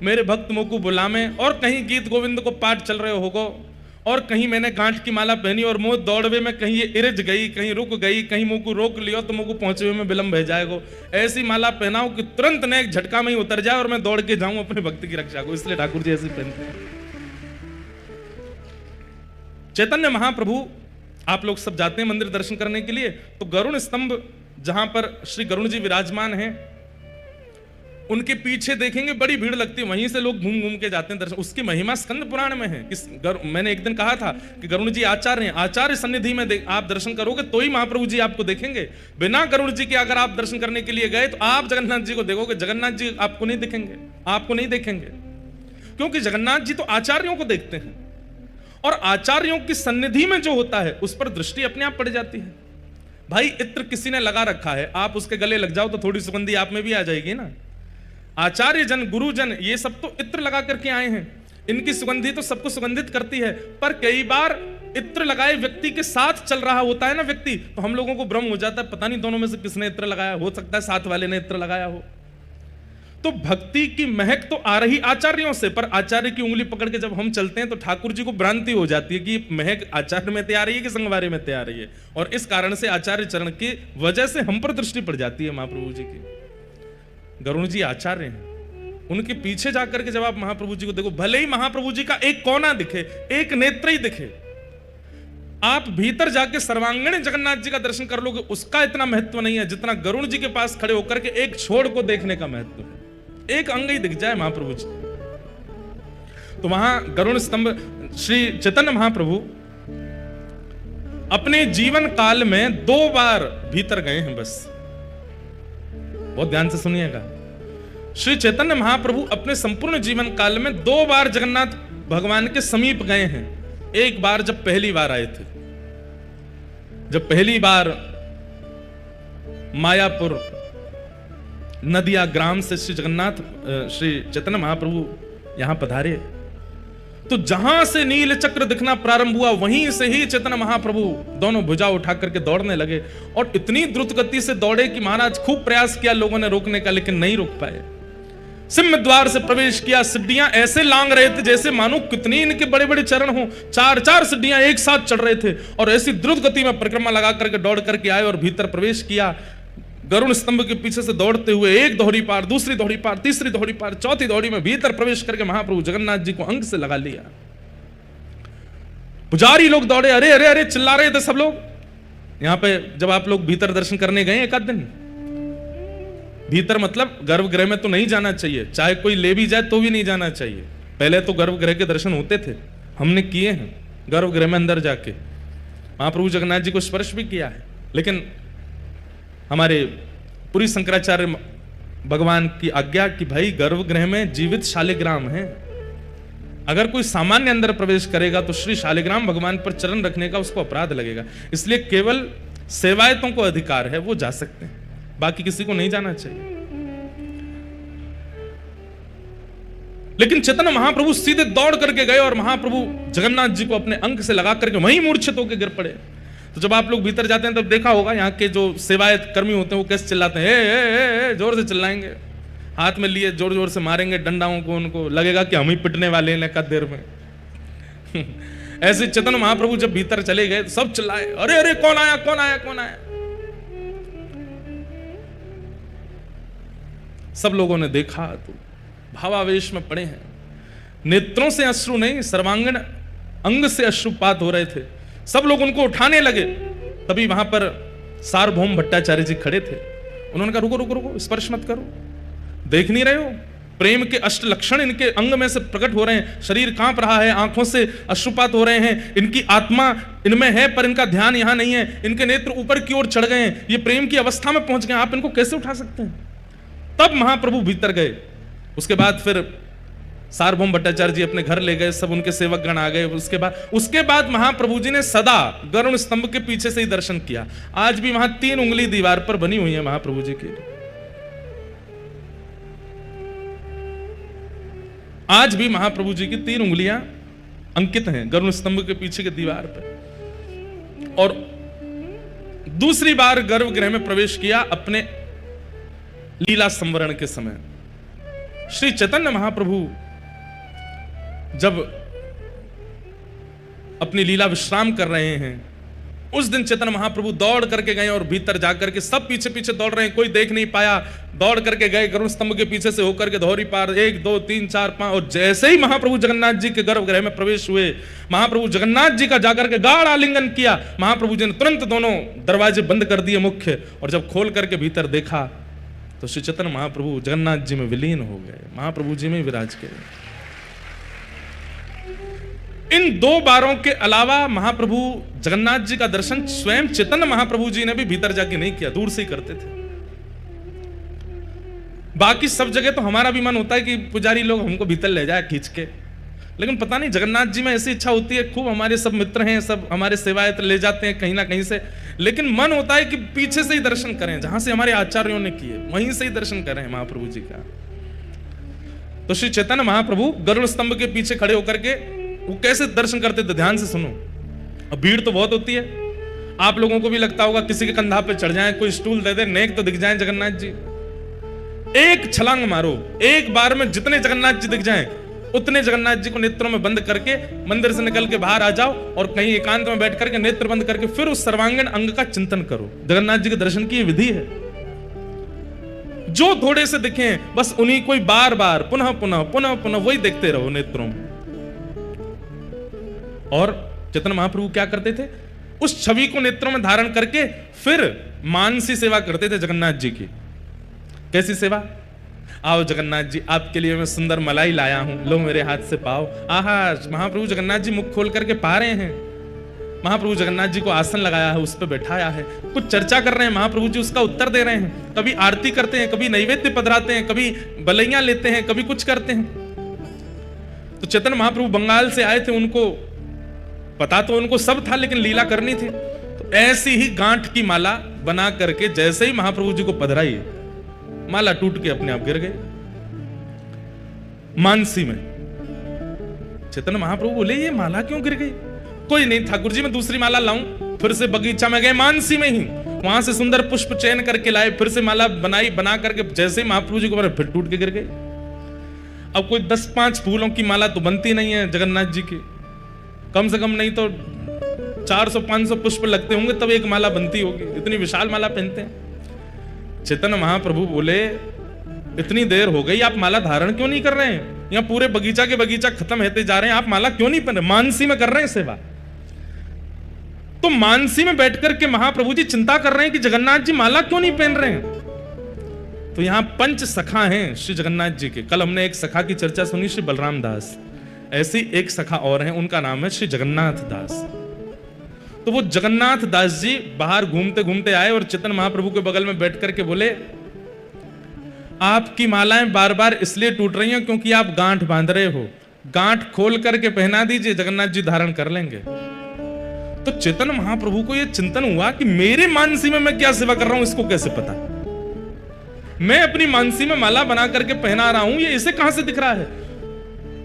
मेरे भक्त मोकू बुलावें, और कहीं गीत गोविंद को पाठ चल रहे होगो और कहीं मैंने गांठ की माला पहनी और मुंह दौड़वे में कहीं ये इरज गई, कहीं रुक गई, कहीं मुंह को रोक लियो तो मुंह को पहुंचे में विलंब हो जाएगा। ऐसी माला पहनाओ कि तुरंत ने एक झटका में ही उतर जाए और मैं दौड़ के जाऊं अपने भक्त की रक्षा को। इसलिए ठाकुर जी ऐसे पहनते हैं। चैतन्य महाप्रभु, आप लोग सब जाते हैं मंदिर दर्शन करने के लिए, तो गरुण स्तंभ जहां पर श्री गरुण जी विराजमान हैं, उनके पीछे देखेंगे बड़ी भीड़ लगती है, वहीं से लोग घूम घूम के जाते हैं दर्शन। उसकी महिमा स्कंद पुराण में है। मैंने एक दिन कहा था कि गरुण जी आचार्य हैं, आचार्य सन्निधि में आप दर्शन करोगे तो ही महाप्रभु जी आपको देखेंगे। बिना गरुण जी के अगर आप दर्शन करने के लिए गए तो आप जगन्नाथ जी को देखोगे, जगन्नाथ जी आपको नहीं दिखेंगे, आपको नहीं देखेंगे, क्योंकि जगन्नाथ जी तो आचार्यों को देखते हैं और आचार्यों की सन्निधि में जो होता है उस पर दृष्टि अपने आप पड़ जाती है। भाई इत्र किसी ने लगा रखा है, आप उसके गले लग जाओ तो थोड़ी सुगंधी आप में भी आ जाएगी ना। आचार्य जन, गुरुजन, ये सब तो इत्र लगा करके आए हैं, इनकी सुगंधी तो सबको सुगंधित करती है। पर कई बार इत्र लगाए व्यक्ति के साथ चल रहा होता है ना व्यक्ति, तो हम लोगों को भ्रम हो जाता है, पता नहीं दोनों में से किसने इत्र लगाया। हो सकता है साथ वाले ने इत्र लगाया हो। तो भक्ति की महक तो आ रही आचार्यों से, पर आचार्य की उंगली पकड़ के जब हम चलते हैं तो ठाकुर जी को भ्रांति हो जाती है कि महक आचार्य में तैयार रही है कि संगवारी में तैयार रही है, और इस कारण से आचार्य चरण की वजह से हम पर दृष्टि पड़ जाती है महाप्रभु जी की। गरुण जी आचार्य हैं, उनके पीछे जाकर के जब आप महाप्रभु जी को देखो, भले ही महाप्रभु जी का एक कोना दिखे, एक नेत्र ही दिखे, आप भीतर जाके सर्वांगीण जगन्नाथ जी का दर्शन कर लोगे, उसका इतना महत्व नहीं है जितना गरुण जी के पास खड़े होकर के एक छोड़ को देखने का महत्व है। एक अंग ही दिख जाए महाप्रभु जी, तो वहां गरुण स्तंभ श्री चैतन्य महाप्रभु अपने जीवन काल में 2 बार भीतर गए हैं बस। बहुत ध्यान से सुनिएगा। श्री चैतन्य महाप्रभु अपने संपूर्ण जीवन काल में 2 बार जगन्नाथ भगवान के समीप गए हैं। एक बार जब पहली बार आए थे, जब पहली बार मायापुर नदिया ग्राम से श्री चैतन्य महाप्रभु यहां पधारे, तो जहां से नील चक्र दिखना प्रारंभ हुआ वहीं से ही चैतन्य महाप्रभु दोनों भुजा उठा करके दौड़ने लगे। और इतनी द्रुत गति से दौड़े कि महाराज खूब प्रयास किया लोगों ने रोकने का, लेकिन नहीं रोक पाए। सिंह द्वार से प्रवेश किया, सिड्डियां ऐसे लांग रहे थे जैसे मानो कितनी इनके बड़े बड़े चरण हो, 4-4 सिड्डियां एक साथ चढ़ रहे थे। और ऐसी द्रुत गति में परिक्रमा लगा करके दौड़ करके आए और भीतर प्रवेश किया। गरुड़ स्तंभ के पीछे से दौड़ते हुए एक दौड़ी पार, दूसरी दौड़ी पार, तीसरी दौड़ी पार, चौथी दौड़ी में भीतर प्रवेश करके महाप्रभु जगन्नाथ जी को अंग से लगा लिया। पुजारी लोग दौड़े, अरे अरे अरे चिल्ला रहे थे सब लोग। यहां पे जब आप लोग भीतर दर्शन करने गए एक आध दिन, भीतर मतलब गर्भगृह में तो नहीं जाना चाहिए, चाहे कोई ले भी जाए तो भी नहीं जाना चाहिए। पहले तो गर्भगृह के दर्शन होते थे, हमने किए हैं गर्भगृह में अंदर जाके, महाप्रभु जगन्नाथ जी को स्पर्श भी किया है। लेकिन हमारे पुरी शंकराचार्य भगवान की आज्ञा कि भाई गर्भगृह में जीवित शालिग्राम है, अगर कोई सामान्य अंदर प्रवेश करेगा तो श्री शालिग्राम भगवान पर चरण रखने का उसको अपराध लगेगा। इसलिए केवल सेवायतों को अधिकार है, वो जा सकते हैं, बाकी किसी को नहीं जाना चाहिए। लेकिन चैतन्य महाप्रभु सीधे दौड़ करके गए और महाप्रभु जगन्नाथ जी को अपने अंक से लगा करके वहीं मूर्छित होकर गिर पड़े। तो जब आप लोग भीतर जाते हैं तब देखा होगा यहाँ के जो सेवायत कर्मी होते हैं वो कैसे चिल्लाते हैं, ए, जोर से चिल्लाएंगे, हाथ में लिए जोर जोर से मारेंगे डंडाओं को, उनको लगेगा कि हम ही पिटने वाले हैं कद देर में। ऐसे चैतन्य महाप्रभु जब भीतर चले गए सब चिल्लाए, अरे अरे कौन आया कौन आया कौन आया। सब लोगों ने देखा तो भावावेश में पड़े हैं, नेत्रों से अश्रु नहीं सर्वांगण अंग से अश्रुपात हो रहे थे। सब लोग उनको उठाने लगे, तभी वहां पर सार्वभौम भट्टाचार्य जी खड़े थे। उन्होंने कहा रुको रुको रुको, स्पर्श मत करो, देख नहीं रहे हो प्रेम के अष्ट लक्षण इनके अंग में से प्रकट हो रहे हैं, शरीर कांप रहा है, आंखों से अश्रुपात हो रहे हैं, इनकी आत्मा इनमें है पर इनका ध्यान यहां नहीं है, इनके नेत्र ऊपर की ओर चढ़ गए हैं, ये प्रेम की अवस्था में पहुंच गए, आप इनको कैसे उठा सकते हैं। तब महाप्रभु भीतर गए। उसके बाद फिर सार्वभौम भट्टाचार्य जी अपने घर ले गए, सब उनके सेवक गण आ गए। उसके बाद महाप्रभु जी ने सदा गरुड़ स्तंभ के पीछे से ही दर्शन किया। आज भी वहां 3 उंगली दीवार पर बनी हुई है महाप्रभु जी की, आज भी महाप्रभु जी की 3 उंगलियां अंकित हैं गरुड़ स्तंभ के पीछे की दीवार पर। और दूसरी बार गर्भगृह में प्रवेश किया अपने लीला संवरण के समय। श्री चैतन्य महाप्रभु जब अपनी लीला विश्राम कर रहे हैं, उस दिन चैतन्य महाप्रभु दौड़ करके गए और भीतर जाकर के सब पीछे पीछे दौड़ रहे हैं, कोई देख नहीं पाया, दौड़ करके गए गरुड़ स्तंभ के पीछे से होकर के धौरी पार 1 2 3 4 5। और जैसे ही महाप्रभु जगन्नाथ जी के गर्भगृह में प्रवेश हुए, महाप्रभु जगन्नाथ जी का जाकर के गाढ़ आलिंगन किया। महाप्रभु जी ने तुरंत दोनों दरवाजे बंद कर दिए मुख्य, और जब खोल करके भीतर देखा तो श्री चैतन्य महाप्रभु जगन्नाथ जी में विलीन हो गए, महाप्रभु जी में विराज के। इन 2 बारों के अलावा महाप्रभु जगन्नाथ जी का दर्शन स्वयं चैतन्य महाप्रभु जी ने भी भीतर जाके नहीं किया, दूर से ही करते थे। बाकी सब जगह तो हमारा भी मन होता है कि पुजारी लोग हमको भीतर ले जाए खींच के, लेकिन पता नहीं जगन्नाथ जी में ऐसी इच्छा होती है। खूब हमारे सब मित्र हैं, सब हमारे सेवायत ले जाते हैं कहीं ना कहीं से, लेकिन मन होता है कि पीछे से ही दर्शन करें, जहां से हमारे आचार्यों ने किए वहीं से ही दर्शन करें महाप्रभु जी का। तो श्री चैतन्य महाप्रभु गरुड़ स्तंभ के पीछे खड़े होकर के वो कैसे दर्शन करते थे, ध्यान से सुनो। अब भीड़ तो बहुत होती है, आप लोगों को भी लगता होगा किसी के कंधा पे चढ़ जाए, कोई स्टूल दे दे, नेक तो दिख जाए जगन्नाथ जी। एक छलांग मारो, एक बार में जितने जगन्नाथ जी दिख जाएं उतने जगन्नाथ जी को नेत्रों में बंद करके मंदिर से निकल के बाहर आ जाओ और कहीं एकांत में बैठ करके नेत्र बंद करके फिर उस सर्वांगीण अंग का चिंतन करो। जगन्नाथ जी के दर्शन की विधि है, जो थोड़े से दिखे बस उन्हीं को बार बार पुनः पुनः पुनः पुनः वही देखते रहो नेत्रों में। और चैतन्य महाप्रभु क्या करते थे, उस छवि को नेत्रों में धारण करके फिर मानसी सेवा करते थे जगन्नाथ जी की। कैसी सेवा, आओ जगन्नाथ जी आपके लिए मैं सुंदर मलाई लाया हूं, लो मेरे हाथ से पाओ। आहा, महाप्रभु जगन्नाथ जी मुख खोल करके पा रहे हैं, महाप्रभु जगन्नाथ जी को आसन लगाया है, उस पर बैठाया है, कुछ चर्चा कर रहे हैं, महाप्रभु जी उसका उत्तर दे रहे हैं, कभी आरती करते हैं, कभी नैवेद्य पधराते हैं, कभी बलैया लेते हैं, कभी कुछ करते हैं। तो चैतन्य महाप्रभु बंगाल से आए थे, उनको पता तो उनको सब था, लेकिन लीला करनी थी। तो ऐसी ही गांठ की माला बना करके जैसे ही महाप्रभु जी को पधराई, माला टूट के अपने आप गिर गए मानसी में। चैतन्य महाप्रभु बोले ये माला क्यों गिर गई? कोई नहीं ठाकुर जी, मैं दूसरी माला लाऊं। फिर से बगीचा में गए, मानसी में ही, वहां से सुंदर पुष्प चयन करके लाए, फिर से माला बनाई, बना करके जैसे ही महाप्रभु जी को फिर टूट के गिर गई। अब कोई 10-5 फूलों की माला तो बनती नहीं है जगन्नाथ जी की, कम से कम नहीं तो 400-500 पुष्प लगते होंगे तब एक माला बनती होगी, इतनी विशाल माला पहनते हैं। चैतन्य महाप्रभु बोले इतनी देर हो गई, आप माला धारण क्यों नहीं कर रहे हैं? यहाँ पूरे बगीचा के बगीचा खत्म होते जा रहे हैं, आप माला क्यों नहीं पहन रहे? मानसी में कर रहे हैं सेवा। तो मानसी में बैठकर के महाप्रभु जी चिंता कर रहे हैं कि जगन्नाथ जी माला क्यों नहीं पहन रहे हैं। तो यहां 5 सखा हैं श्री जगन्नाथ जी के। कल हमने एक सखा की चर्चा सुनी, श्री बलराम दास। ऐसी एक सखा और है, उनका नाम है श्री जगन्नाथ दास। तो वो जगन्नाथ दास जी बाहर घूमते घूमते आए और चैतन्य महाप्रभु के बगल में बैठ करके बोले, आपकी मालाएं बार बार इसलिए टूट रही हैं क्योंकि आप गांठ बांध रहे हो, गांठ खोल करके पहना दीजिए, जगन्नाथ जी धारण कर लेंगे। तो चैतन्य महाप्रभु को यह चिंतन हुआ कि मेरे मानसी में मैं क्या सेवा कर रहा हूं, इसको कैसे पता? मैं अपनी मानसी में माला बना करके पहना रहा हूं, ये इसे कहां से दिख रहा है?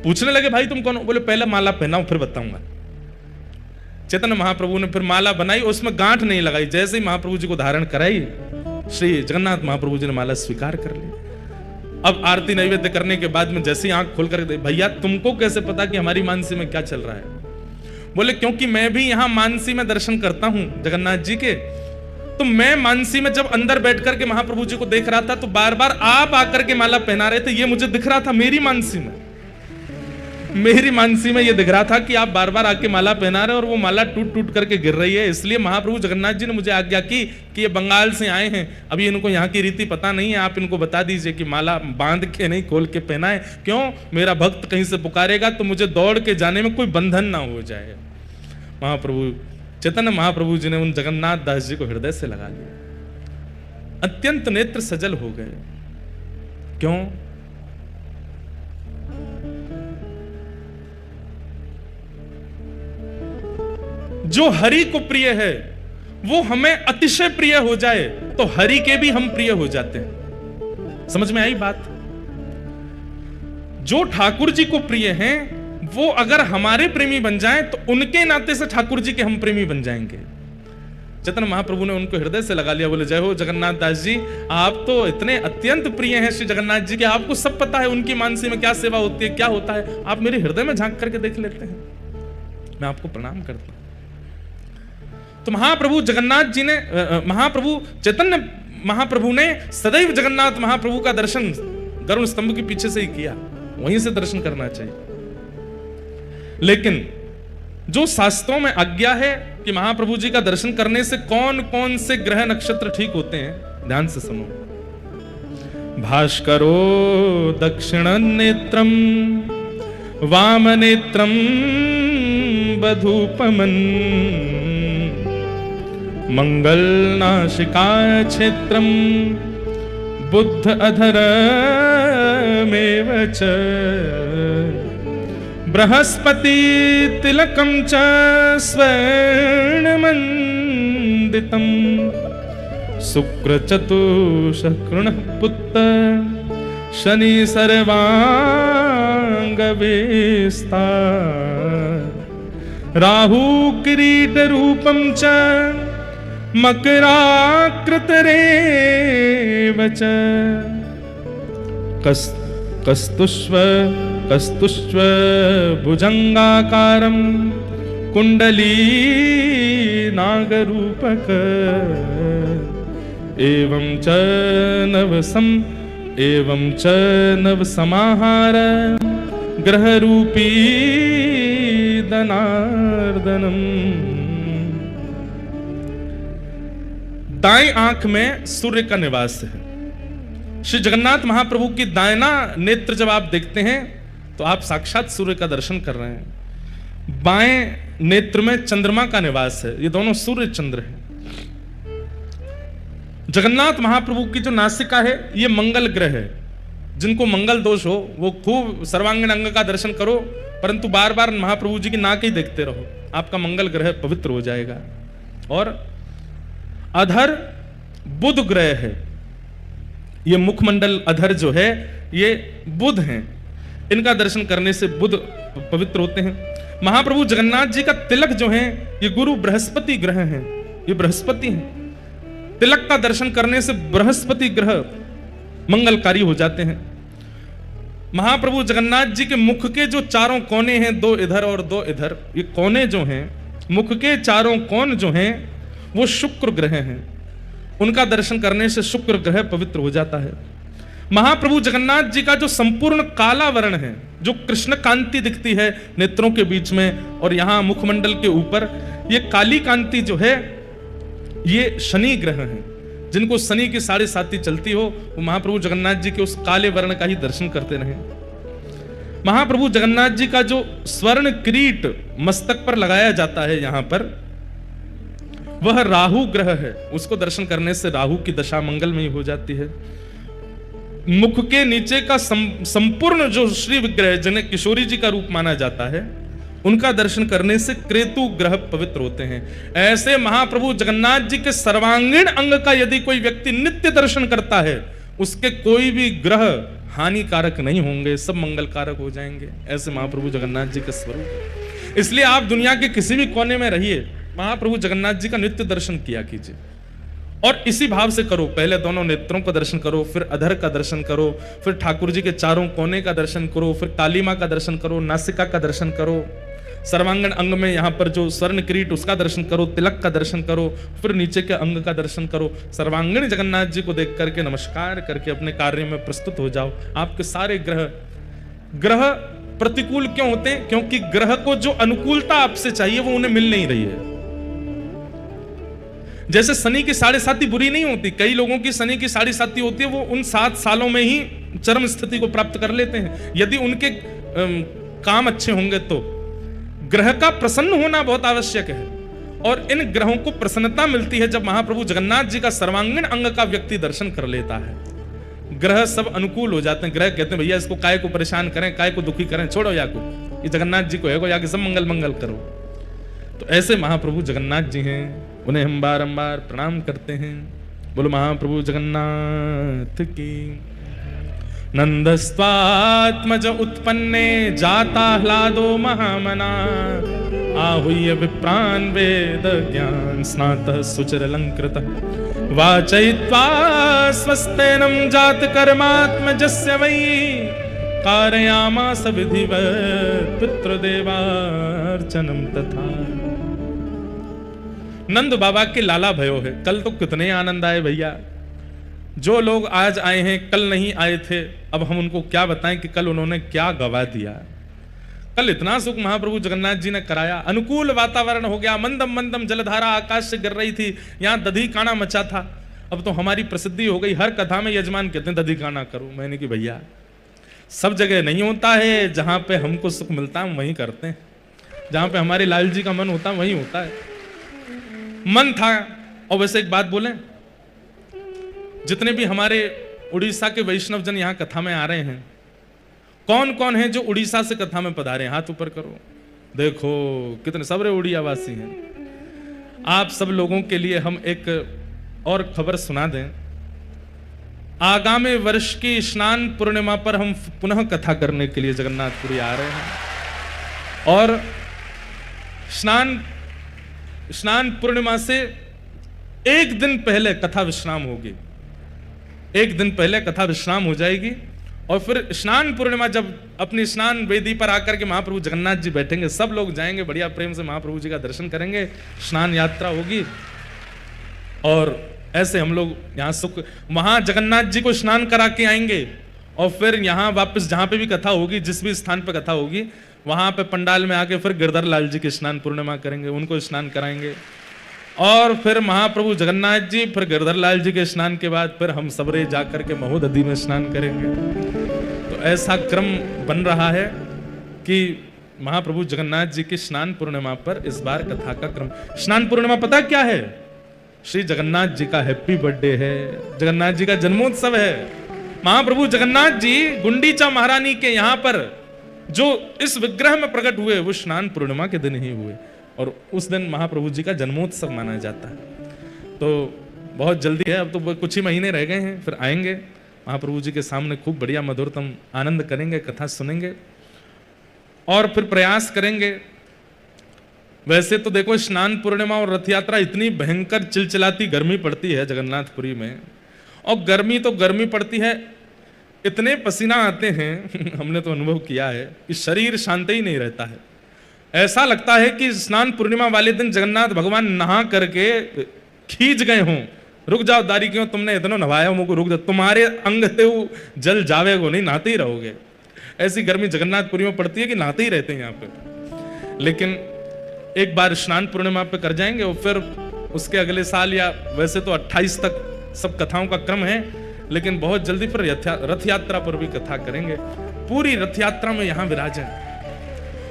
पूछने लगे, भाई तुम कौन हो? बोले पहले माला पहनाओ फिर बताऊंगा। चैतन्य महाप्रभु ने फिर माला बनाई, उसमें गांठ नहीं लगाई। जैसे ही महाप्रभु जी को धारण कराई, श्री जगन्नाथ महाप्रभु जी ने माला स्वीकार कर ली। अब आरती नैवेद्य करने के बाद में जैसे ही आंख खोल कर, भैया तुमको कैसे पता कि हमारी मानसी में क्या चल रहा है? बोले क्योंकि मैं भी यहां मानसी में दर्शन करता हूं जगन्नाथ जी के। तो मैं मानसी में जब अंदर बैठ करके महाप्रभु जी को देख रहा था, तो बार बार आप आकर के माला पहना रहे थे, ये मुझे दिख रहा था। मेरी मानसी में ये दिख रहा था कि आप बार बार आके माला पहना रहे और वो माला टूट टूट करके गिर रही है। इसलिए महाप्रभु जगन्नाथ जी ने मुझे आज्ञा की कि ये बंगाल से आए हैं, अभी इनको यहाँ की रीति पता नहीं है, आप इनको बता दीजिए कि माला बांध के नहीं खोल के पहनाए। क्यों? मेरा भक्त कहीं से पुकारेगा तो मुझे दौड़ के जाने में कोई बंधन ना हो जाए। महाप्रभु चैतन्य महाप्रभु जी ने उन जगन्नाथ दास जी को हृदय से लगा लिया, अत्यंत नेत्र सजल हो गए। क्यों? जो हरि को प्रिय है वो हमें अतिशय प्रिय हो जाए तो हरि के भी हम प्रिय हो जाते हैं। समझ में आई बात? जो ठाकुर जी को प्रिय हैं वो अगर हमारे प्रेमी बन जाएं तो उनके नाते से ठाकुर जी के हम प्रेमी बन जाएंगे। चैतन्य महाप्रभु ने उनको हृदय से लगा लिया। बोले जय हो जगन्नाथ दास जी, आप तो इतने अत्यंत प्रिय हैं श्री जगन्नाथ जी के, आपको सब पता है उनकी मानसी में क्या सेवा होती है, क्या होता है। आप मेरे हृदय में झांक करके देख लेते हैं, मैं आपको प्रणाम करता हूं। तो महाप्रभु जगन्नाथ जी ने, महाप्रभु चैतन्य महाप्रभु ने सदैव जगन्नाथ महाप्रभु का दर्शन गरुड़ स्तंभ के पीछे से ही किया, वहीं से दर्शन करना चाहिए। लेकिन जो शास्त्रों में आज्ञा है कि महाप्रभु जी का दर्शन करने से कौन कौन से ग्रह नक्षत्र ठीक होते हैं, ध्यान से सुनो। भास्करो दक्षिण नेत्रम वाम नेत्रम बधूपमन मंगल नाशिका क्षेत्रम बुद्ध अधरमेव च बृहस्पति तिलकम च स्वर्णमंडितम शुक्र चतुष्कृणः पुत्र शनि सर्वांगवेस्ता राहु किरीट रूपम च मकराकृतरेव च कस्तुष्व भुजंगाकारं कुंडली नागरूपक एवं च नवसमाहार ग्रहरूपी दनार्दनम। दाएं आंख में सूर्य का निवास है। श्री जगन्नाथ महाप्रभु की दाहिना नेत्र जब आप देखते हैं तो आप साक्षात सूर्य का दर्शन कर रहे हैं। बाएं नेत्र में चंद्रमा का निवास है, ये दोनों सूर्य चंद्र है। जगन्नाथ महाप्रभु की जो नासिका है ये मंगल ग्रह है। जिनको मंगल दोष हो वो खूब सर्वांगीण अंग का दर्शन करो, परंतु बार बार महाप्रभु जी की नाक ही देखते रहो, आपका मंगल ग्रह पवित्र हो जाएगा। और अधर बुध ग्रह है, ये मुखमंडल अधर जो है ये बुध हैं, इनका दर्शन करने से बुध पवित्र होते हैं। महाप्रभु जगन्नाथ जी का तिलक जो है ये गुरु बृहस्पति ग्रह हैं, ये बृहस्पति हैं। तिलक का दर्शन करने से बृहस्पति ग्रह मंगलकारी हो जाते हैं। महाप्रभु जगन्नाथ जी के मुख के जो चारों कोने हैं, दो इधर और दो इधर, ये कोने जो हैं, मुख के चारों कोण जो हैं वो शुक्र ग्रह हैं, उनका दर्शन करने से शुक्र ग्रह पवित्र हो जाता है। महाप्रभु जगन्नाथ जी का जो संपूर्ण काला वर्ण है, जो कृष्ण कांति दिखती है नेत्रों के बीच में और यहां मुखमंडल के ऊपर, ये काली कांति जो है ये शनि ग्रह है। जिनको शनि की 7.5 चलती हो वो महाप्रभु जगन्नाथ जी के उस काले वर्ण का ही दर्शन करते रहे। महाप्रभु जगन्नाथ जी का जो स्वर्ण किरीट मस्तक पर लगाया जाता है यहां पर, वह राहु ग्रह है, उसको दर्शन करने से राहु की दशा मंगलमयी हो जाती है। मुख के नीचे का संपूर्ण जो श्री विग्रह जिन्हें किशोरी जी का रूप माना जाता है, उनका दर्शन करने से केतु ग्रह पवित्र होते हैं। ऐसे महाप्रभु जगन्नाथ जी के सर्वांगीण अंग का यदि कोई व्यक्ति नित्य दर्शन करता है, उसके कोई भी ग्रह हानिकारक नहीं होंगे, सब मंगलकारक हो जाएंगे। ऐसे महाप्रभु जगन्नाथ जी का स्वरूप। इसलिए आप दुनिया के किसी भी कोने में रहिए, महाप्रभु जगन्नाथ जी का नित्य दर्शन किया कीजिए और इसी भाव से करो। पहले दोनों नेत्रों का दर्शन करो, फिर अधर का दर्शन करो, फिर ठाकुर जी के चारों कोने का दर्शन करो, फिर काली मां का दर्शन करो, नासिका का दर्शन करो, सर्वांगण अंग में यहां पर जो स्वर्ण किरीट उसका दर्शन करो, तिलक का दर्शन करो, फिर नीचे के अंग का दर्शन करो। सर्वांगण जगन्नाथ जी को देख करके नमस्कार करके अपने कार्य में प्रस्तुत हो जाओ। आपके सारे ग्रह प्रतिकूल क्यों होते हैं? क्योंकि ग्रह को जो अनुकूलता आपसे चाहिए वो उन्हें मिल नहीं रही है। जैसे शनि की 7.5 बुरी नहीं होती, कई लोगों की शनि की 7.5 होती है, वो उन 7 सालों में ही चरम स्थिति को प्राप्त कर लेते हैं, यदि उनके काम अच्छे होंगे तो। ग्रह का प्रसन्न होना बहुत आवश्यक है और इन ग्रहों को प्रसन्नता मिलती है जब महाप्रभु जगन्नाथ जी का सर्वांगीण अंग का व्यक्ति दर्शन कर लेता है। ग्रह सब अनुकूल हो जाते हैं। ग्रह कहते हैं भैया इसको काय को परेशान करें, काय को दुखी करें, छोड़ो या को, ये जगन्नाथ जी को है, या सब मंगल मंगल करो। तो ऐसे महाप्रभु जगन्नाथ जी हैं, उन्हें हम बारंबार प्रणाम करते हैं। बोलो महाप्रभु जगन्नाथ की। नंदस्त्वात्मज उत्पन्ने जाता ह्लादो महामना, आहूय विप्रान् वेद ज्ञान स्नातः सुचिरलंकृतः, वाचयित्वा स्वस्तेनं जात कर्मात्मजस्य वै, कारयामास विधिवत् पितृदेवार्चनं तथा। नंद बाबा के लाला भयो है। कल तो कितने आनंद आए भैया। जो लोग आज आए हैं कल नहीं आए थे, अब हम उनको क्या बताएं कि कल उन्होंने क्या गवा दिया। कल इतना सुख महाप्रभु जगन्नाथ जी ने कराया, अनुकूल वातावरण हो गया, मंदम मंदम जलधारा आकाश से गिर रही थी, यहाँ दधी काना मचा था। अब तो हमारी प्रसिद्धि हो गई, हर कथा में यजमान कहते हैं दधी काना करो। मैंने कि भैया सब जगह नहीं होता है, जहां पे हमको सुख मिलता है हम वहीं करते हैं, जहां पे हमारे लाल जी का मन होता है वहीं होता है। मन था। और वैसे एक बात बोलें, जितने भी हमारे उड़ीसा के वैष्णव जन यहाँ कथा में आ रहे हैं, कौन कौन है जो उड़ीसा से कथा में पधारे? हाथ ऊपर करो। देखो कितने सबरे उड़ियावासी हैं। आप सब लोगों के लिए हम एक और खबर सुना दें। आगामी वर्ष की स्नान पूर्णिमा पर हम पुनः कथा करने के लिए जगन्नाथपुरी आ रहे हैं और स्नान पूर्णिमा से एक दिन पहले कथा विश्राम होगी। एक दिन पहले कथा विश्राम हो जाएगी और फिर स्नान पूर्णिमा जब अपनी स्नान वेदी पर आकर के महाप्रभु जगन्नाथ जी बैठेंगे, सब लोग जाएंगे, बढ़िया प्रेम से महाप्रभु जी का दर्शन करेंगे, स्नान यात्रा होगी और ऐसे हम लोग यहाँ सुख, वहां जगन्नाथ जी को स्नान करा के आएंगे और फिर यहाँ वापस जहां पे भी कथा होगी, जिस भी स्थान पे कथा होगी, वहां पे पंडाल में आके फिर गिरधर लाल जी की स्नान पूर्णिमा करेंगे, उनको स्नान कराएंगे और फिर महाप्रभु जगन्नाथ जी, फिर गिरधर लाल जी के स्नान के बाद फिर हम सबरे जाकर के महोदधि में स्नान करेंगे। तो ऐसा क्रम बन रहा है कि महाप्रभु जगन्नाथ जी की स्नान पूर्णिमा पर इस बार कथा का क्रम। स्नान पूर्णिमा पता क्या है? श्री जगन्नाथ जी का हैप्पी बर्थडे है, जगन्नाथ जी का जन्मोत्सव है। महाप्रभु जगन्नाथ जी गुंडीचा महारानी के यहाँ पर जो इस विग्रह में प्रकट हुए वो स्नान पूर्णिमा के दिन ही हुए, और उस दिन महाप्रभु जी का जन्मोत्सव माना जाता है। तो बहुत जल्दी है, अब तो कुछ ही महीने रह गए हैं, फिर आएंगे महाप्रभु जी के सामने, खूब बढ़िया मधुरतम आनंद करेंगे, कथा सुनेंगे और फिर प्रयास करेंगे। वैसे तो देखो स्नान पूर्णिमा और रथ यात्रा इतनी भयंकर चिलचिलाती गर्मी पड़ती है जगन्नाथपुरी में, और गर्मी तो गर्मी पड़ती है, इतने पसीना आते हैं हमने तो अनुभव किया है कि शरीर शांत ही नहीं रहता है। ऐसा लगता है कि स्नान पूर्णिमा वाले दिन जगन्नाथ भगवान नहा करके खींच गए हों, रुक जाओ दारी क्यों तुमने इतना नहाया मुझको, रुक जाओ, तुम्हारे अंग से वो जल जावेगो नहीं, नहाते ही रहोगे। ऐसी गर्मी जगन्नाथपुरी में पड़ती है कि नहाते ही रहते हैं यहाँ पे। लेकिन एक बार स्नान पूर्णिमा पे कर जाएंगे और फिर उसके अगले साल, या वैसे तो 28 तक सब कथाओं का क्रम है, लेकिन बहुत जल्दी फिर रथ यात्रा पर भी कथा करेंगे। पूरी रथ यात्रा में यहां विराजें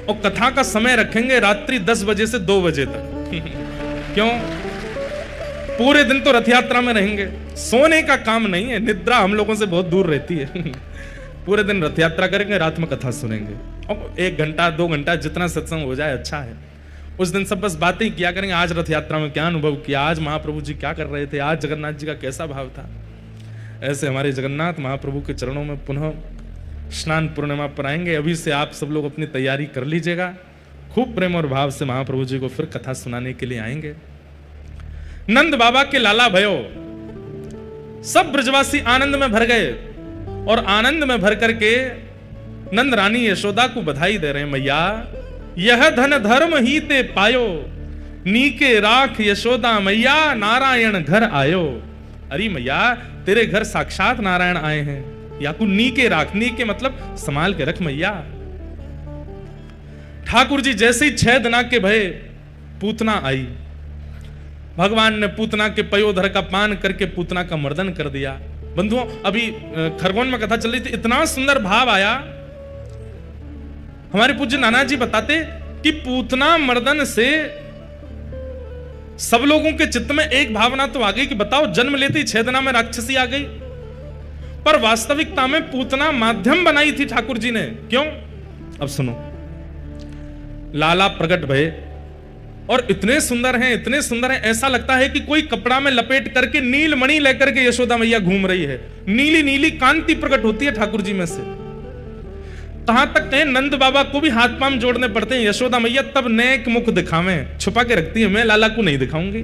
और कथा का समय रखेंगे रात्रि 10 बजे से 2 बजे तक क्यों? पूरे दिन तो रथ यात्रा में रहेंगे, सोने का काम नहीं है, निद्रा हम लोगों से बहुत दूर रहती है पूरे दिन रथ यात्रा करेंगे, रात में कथा सुनेंगे, और 1 घंटा 2 घंटा जितना सत्संग हो जाए अच्छा है। उस दिन सब बस बातें ही किया करेंगे, आज रथ यात्रा में क्या अनुभव किया, आज महाप्रभु जी क्या कर रहे थे, आज जगन्नाथ जी का कैसा भाव था। ऐसे हमारे जगन्नाथ महाप्रभु के चरणों में पुनः स्नान पूर्णिमा पर आएंगे। अभी से आप सब लोग अपनी तैयारी कर लीजिएगा, खूब प्रेम और भाव से महाप्रभु जी को फिर कथा सुनाने के लिए आएंगे। नंद बाबा के लाला भयो, सब ब्रजवासी आनंद में भर गए, और आनंद में भर करके नंद रानी यशोदा को बधाई दे रहे हैं, मैया यह धन धर्म ही ते पायो, नीके राख यशोदा मैया नारायण घर आयो। अरे मैया तेरे घर साक्षात नारायण आए हैं, या को नीके राख, नीके मतलब संभाल के रख मैया। ठाकुर जी जैसे ही 6 दिना के भय पूतना आई, भगवान ने पूतना के पयोधर का पान करके पूतना का मर्दन कर दिया। बंधुओं अभी खरगोन में कथा चल रही थी, इतना सुंदर भाव आया। हमारे पूज्य नाना जी बताते कि पूतना मर्दन से सब लोगों के चित्त में एक भावना तो आ गई कि बताओ जन्म लेते ही 6 दिना में राक्षसी आ गई, पर वास्तविकता में पूतना माध्यम बनाई थी ठाकुर जी ने। क्यों? अब सुनो, लाला प्रकट भये और इतने सुंदर हैं, इतने सुंदर हैं, ऐसा लगता है कि कोई कपड़ा में लपेट करके नील मणि लेकर के यशोदा मैया घूम रही है, नीली नीली कांति प्रकट होती है ठाकुर जी में से। कहां तक कहें नंद बाबा को भी हाथ पांव जोड़ने पड़ते हैं, यशोदा मैया तब नेक मुख दिखावें, छुपा के रखती है, मैं लाला को नहीं दिखाऊंगी।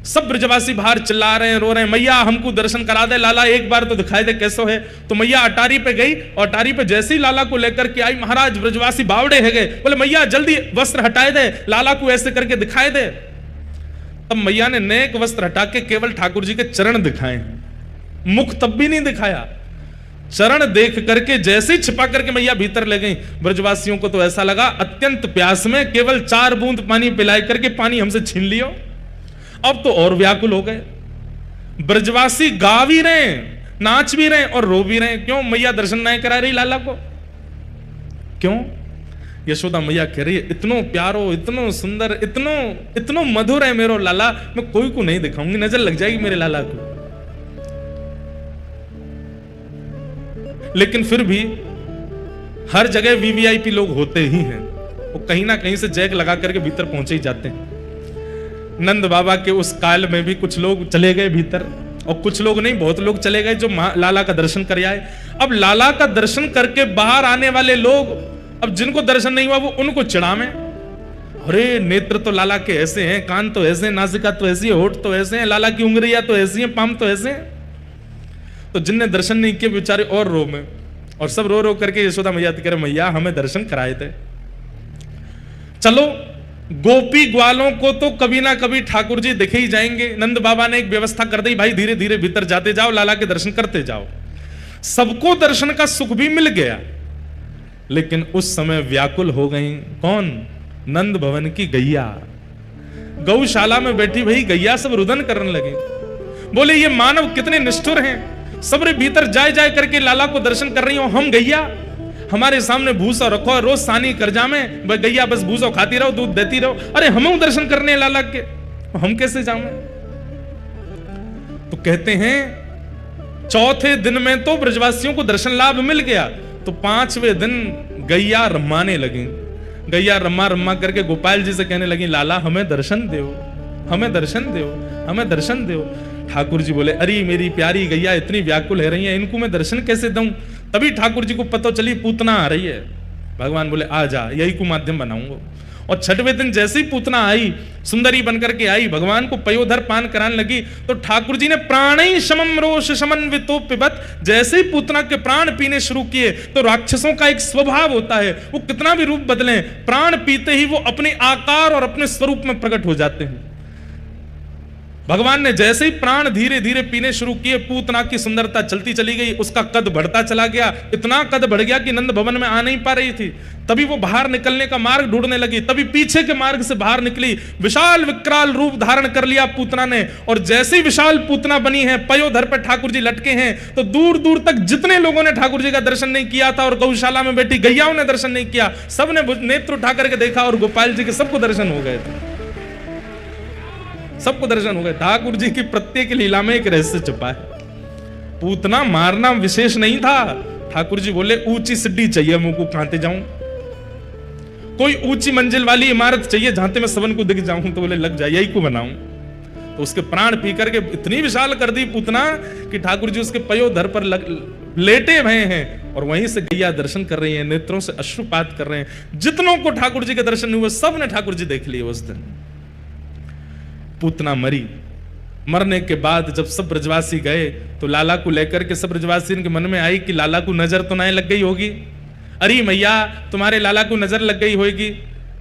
सब ब्रजवासी बाहर चिल्ला रहे हैं, रो रहे हैं, मैया हमको दर्शन करा दे, लाला एक बार तो दिखाई दे कैसो है। तो मैया अटारी पे गई, और अटारी पे जैसे ही लाला को लेकर के आई, महाराज ब्रजवासी बावड़े है गए, बोले मैया जल्दी वस्त्र हटाए दे, लाला को ऐसे करके दिखाई दे। तब मैया ने नेक वस्त्र हटा के केवल ठाकुर जी के चरण दिखाए, मुख तब भी नहीं दिखाया। चरण देख करके जैसे ही छिपा करके मैया भीतर ले गई, ब्रजवासियों को तो ऐसा लगा अत्यंत प्यास में केवल 4 बूंद पानी पिलाई करके पानी हमसे छीन लियो। अब तो और व्याकुल हो गए, ब्रजवासी गा भी रहे, नाच भी रहे और रो भी रहे। क्यों? मैया दर्शन नहीं करा रही लाला को। क्यों? यशोदा मैया कह रही है इतनो प्यारो, इतनो सुंदर, इतनो मधुर है मेरो लाला, मैं कोई को नहीं दिखाऊंगी, नजर लग जाएगी मेरे लाला को। लेकिन फिर भी हर जगह वीवीआईपी लोग होते ही हैं, वो कहीं ना कहीं से जैक लगा करके भीतर पहुंचे ही जाते हैं। नंद बाबा के उस काल में भी कुछ लोग चले गए भीतर, और कुछ लोग नहीं, बहुत लोग चले गए जो लाला का दर्शन कर आए। अब लाला का दर्शन करके बाहर आने वाले लोग, अब जिनको दर्शन नहीं हुआ वो उनको चिढ़ावे, अरे नेत्र तो लाला के ऐसे हैं, कान तो ऐसे हैं, नासिका तो ऐसी है, होठ तो ऐसे हैं, लाला की उंगलियां तो ऐसी हैं, पाम तो ऐसे हैं। तो जिनने दर्शन नहीं किए बेचारे और रो में, और सब रो रो करके यशोदा मैया कह रहे मैया हमें दर्शन कराए थे। चलो गोपी ग्वालों को तो कभी ना कभी ठाकुर जी दिखे ही जाएंगे। नंद बाबा ने एक व्यवस्था कर दी, भाई धीरे धीरे भीतर जाते जाओ, लाला के दर्शन करते जाओ। सबको दर्शन का सुख भी मिल गया, लेकिन उस समय व्याकुल हो गई कौन? नंद भवन की गैया। गौशाला में बैठी भाई गैया सब रुदन करने लगे, बोले ये मानव कितने निष्ठुर हैं, सबरे भीतर जाए जाए करके लाला को दर्शन कर रही हो, हम गैया हमारे सामने भूसा रखो, रोज सानी कर जामे, गैया बस भूसा खाती रहो, दूध देती रहो। अरे हम दर्शन करने लाला के, हम कैसे जामे? तो कहते हैं चौथे दिन में तो ब्रजवासियों को दर्शन लाभ मिल गया, तो 5वें दिन गैया रमाने लगी। गैया रम्मा रम्मा करके गोपाल जी से कहने लगी, लाला हमें दर्शन दो, हमें दर्शन दो, हमें दर्शन दो। ठाकुर जी बोले, अरे मेरी प्यारी गैया इतनी व्याकुल है रही है, इनको मैं दर्शन कैसे दूं? तभी ठाकुर जी को पता चली पूतना आ रही है। भगवान बोले, आ जा, यही को माध्यम बनाऊंगा। और 6वें दिन जैसे ही पूतना आई, सुंदरी बनकर के आई, भगवान को पयोधर पान कराने लगी, तो ठाकुर जी ने प्राणै समम रोष समन्वितो पिबत, जैसे ही पूतना के प्राण पीने शुरू किए, तो राक्षसों का एक स्वभाव होता है, वो कितना भी रूप बदलें, प्राण पीते ही वो अपने आकार और अपने स्वरूप में प्रकट हो जाते हैं। भगवान ने जैसे ही प्राण धीरे धीरे पीने शुरू किए, पूतना की सुंदरता चलती चली गई, उसका कद बढ़ता चला गया, इतना कद बढ़ गया कि नंद भवन में आ नहीं पा रही थी। तभी वो बाहर निकलने का मार्ग ढूंढने लगी, तभी पीछे के मार्ग से बाहर निकली, विशाल विकराल रूप धारण कर लिया पूतना ने। और जैसे ही विशाल पूतना बनी है, पयोधर पर ठाकुर जी लटके हैं, तो दूर दूर तक जितने लोगों ने ठाकुर जी का दर्शन नहीं किया था और गौशाला में बैठी गैयाओं ने दर्शन नहीं किया, सबने नेत्र उठा करके देखा और गोपाल जी के सबको दर्शन हो गए थे, सबको दर्शन हो गए। ठाकुर जी की प्रत्येक लीला में एक रहस्य छुपा है। पूतना मारना विशेष नहीं था। ठाकुर जी बोले, ऊंची सिड्डी चाहिए मुझको, कहां जाऊं? कोई ऊंची मंजिल वाली इमारत चाहिए जहां मैं सबन को दिख जाऊं। तो बोले, लग जाए, यही को बनाऊं। तो उसके प्राण पी करके इतनी विशाल कर दी पूतना कि ठाकुर जी उसके पयोधर पर लेटे हुए हैं और वहीं से गैया दर्शन कर रही है, नेत्रों से अश्रुपात कर रहे हैं। जितनों को ठाकुर जी के दर्शन हुए, सब ने ठाकुर जी देख लिए उस दिन। पूतना मरी। मरने के बाद जब सब ब्रजवासी गए, तो लाला को लेकर के सब ब्रजवासी के मन में आई कि लाला को नजर तो नहीं लग गई होगी? अरे मैया, तुम्हारे लाला को नजर लग गई होगी।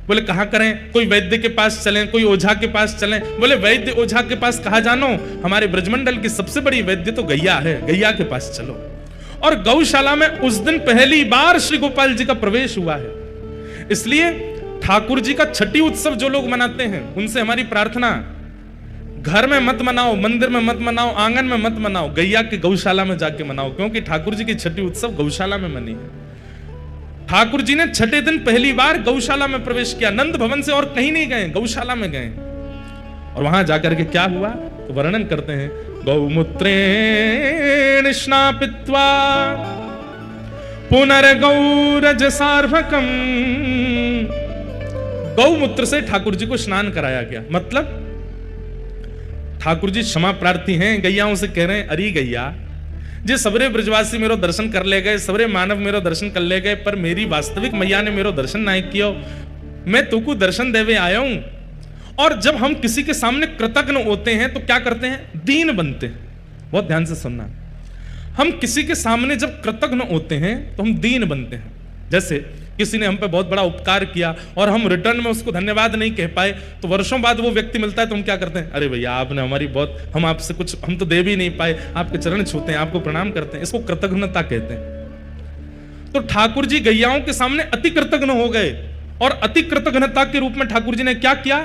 बोले, कहां करें? कोई वैद्य के पास चलें, कोई ओझा के पास चलें। बोले, वैद्य ओझा के पास कहा जानो, हमारे ब्रजमंडल की सबसे बड़ी वैद्य तो गैया है, गैया के पास चलो। और गौशाला में उस दिन पहली बार श्री गोपाल जी का प्रवेश हुआ है। इसलिए ठाकुर जी का छठी उत्सव जो लोग मनाते हैं, उनसे हमारी प्रार्थना, घर में मत मनाओ, मंदिर में मत मनाओ, आंगन में मत मनाओ, गैया के गौशाला में जाके मनाओ, क्योंकि ठाकुर जी की छठी उत्सव गौशाला में मनी है। ठाकुर जी ने 6ठे दिन पहली बार गौशाला में प्रवेश किया, नंद भवन से और कहीं नहीं गए, गौशाला में गए। और वहां जाकर के क्या हुआ तो वर्णन करते हैं, गौमूत्रेण स्नापित्वा पुनर्गौरज सार्वकम। गौमूत्र से ठाकुर जी को स्नान कराया गया। मतलब ठाकुर जी क्षमा प्रार्थी हैं, गैयाओं से कह रहे हैं, अरे गैया जे सबरे ब्रजवासी मेरो दर्शन कर ले गए, सबरे मानव मेरो दर्शन कर ले गए, पर मेरी वास्तविक मैया ने मेरो दर्शन नहीं किया। मैं तुमको दर्शन देवे आया हूं। और जब हम किसी के सामने कृतज्ञ होते हैं तो क्या करते हैं? दीन बनते हैं। बहुत ध्यान से सुनना, हम किसी के सामने जब कृतज्ञ होते हैं तो हम दीन बनते हैं। जैसे किसी ने हम पे बहुत बड़ा उपकार किया और हम रिटर्न में उसको धन्यवाद नहीं कह पाए, तो वर्षों बाद वो व्यक्ति मिलता है तो हम क्या करते हैं? अरे भैया, आपने हमारी बहुत, हम आपसे कुछ, हम तो दे भी नहीं पाए, आपके चरण छूते हैं, आपको प्रणाम करते हैं। इसको कृतज्ञता कहते हैं। तो ठाकुर जी गैयाओं के सामने अति कृतज्ञ हो गए, और अति कृतज्ञता के रूप में ठाकुर जी ने क्या किया?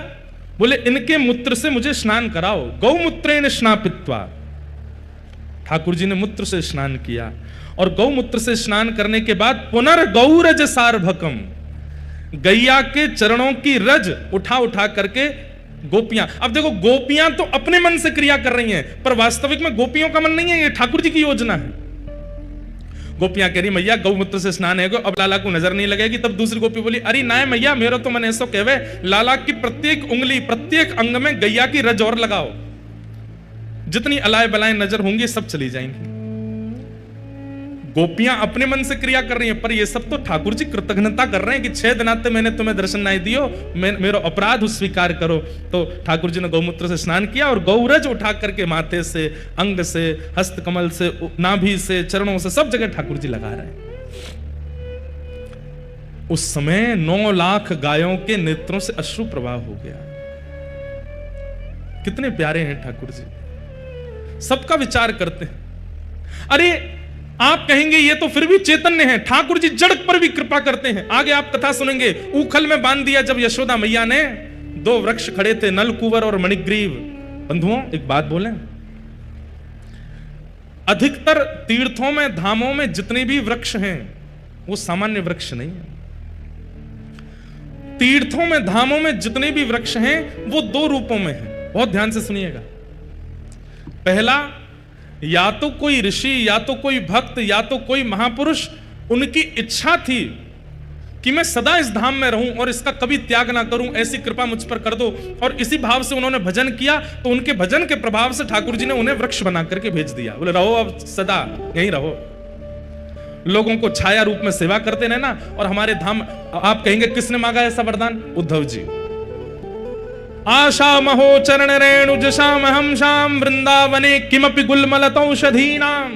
बोले, इनके मूत्र से मुझे स्नान कराओ। गौमूत्रेण स्नापित्वा, ठाकुर जी ने मूत्र से स्नान किया। और गौमूत्र से स्नान करने के बाद पुनर्गौरज सार्वकम, गैया के चरणों की रज उठा उठा करके गोपियां, अब देखो गोपियां तो अपने मन से क्रिया कर रही हैं, पर वास्तविक में गोपियों का मन नहीं है, ये ठाकुर जी की योजना है। गोपियां कह रही, मैया गौमूत्र से स्नान है, अब लाला को नजर नहीं लगेगी। तब दूसरी गोपी बोली, अरे ना मैया, मेरा तो मन ऐसा कहवे, लाला की प्रत्येक उंगली, प्रत्येक अंग में गैया की रज और लगाओ, जितनी अलाय बलाएं नजर होंगी सब चली जाएंगी। गोपियां अपने मन से क्रिया कर रही हैं, पर ये सब तो ठाकुर जी कृतज्ञता कर रहे हैं कि 6 दिनाते मैंने तुम्हें दर्शन नहीं दियो, मेरा अपराध स्वीकार करो। तो ठाकुर जी ने गौमूत्र से स्नान किया और गौरज उठा करके माथे से, अंग से, हस्त कमल से, नाभि से, चरणों से, सब जगह ठाकुर जी लगा रहे हैं। उस समय 9 लाख गायों के नेत्रों से अश्रु प्रवाह हो गया। कितने प्यारे हैं ठाकुर जी, सबका विचार करते हैं। अरे आप कहेंगे ये तो फिर भी चैतन्य है, ठाकुर जी जड़ पर भी कृपा करते हैं। आगे आप कथा सुनेंगे, ऊखल में बांध दिया जब यशोदा मैया ने, 2 वृक्ष खड़े थे, नलकुवर और मणिग्रीव। बंधुओं, एक बात बोलें, अधिकतर तीर्थों में, धामों में जितने भी वृक्ष हैं, वो सामान्य वृक्ष नहीं है। तीर्थों में, धामों में जितने भी वृक्ष हैं वो दो रूपों में हैं। बहुत ध्यान से सुनिएगा। पहला, या तो कोई ऋषि, या तो कोई भक्त, या तो कोई महापुरुष, उनकी इच्छा थी कि मैं सदा इस धाम में रहूं और इसका कभी त्याग ना करूं, ऐसी कृपा मुझ पर कर दो। और इसी भाव से उन्होंने भजन किया, तो उनके भजन के प्रभाव से ठाकुर जी ने उन्हें वृक्ष बना करके भेज दिया। बोले रहो, अब सदा यहीं रहो, लोगों को छाया रूप में सेवा करते रहना। और हमारे धाम, आप कहेंगे किसने मांगा ऐसा वरदान? उद्धव जी। आशा महो चरण रेणु जशाम हम शाम वृंदावने किमपि गुलमलतौषधीनाम।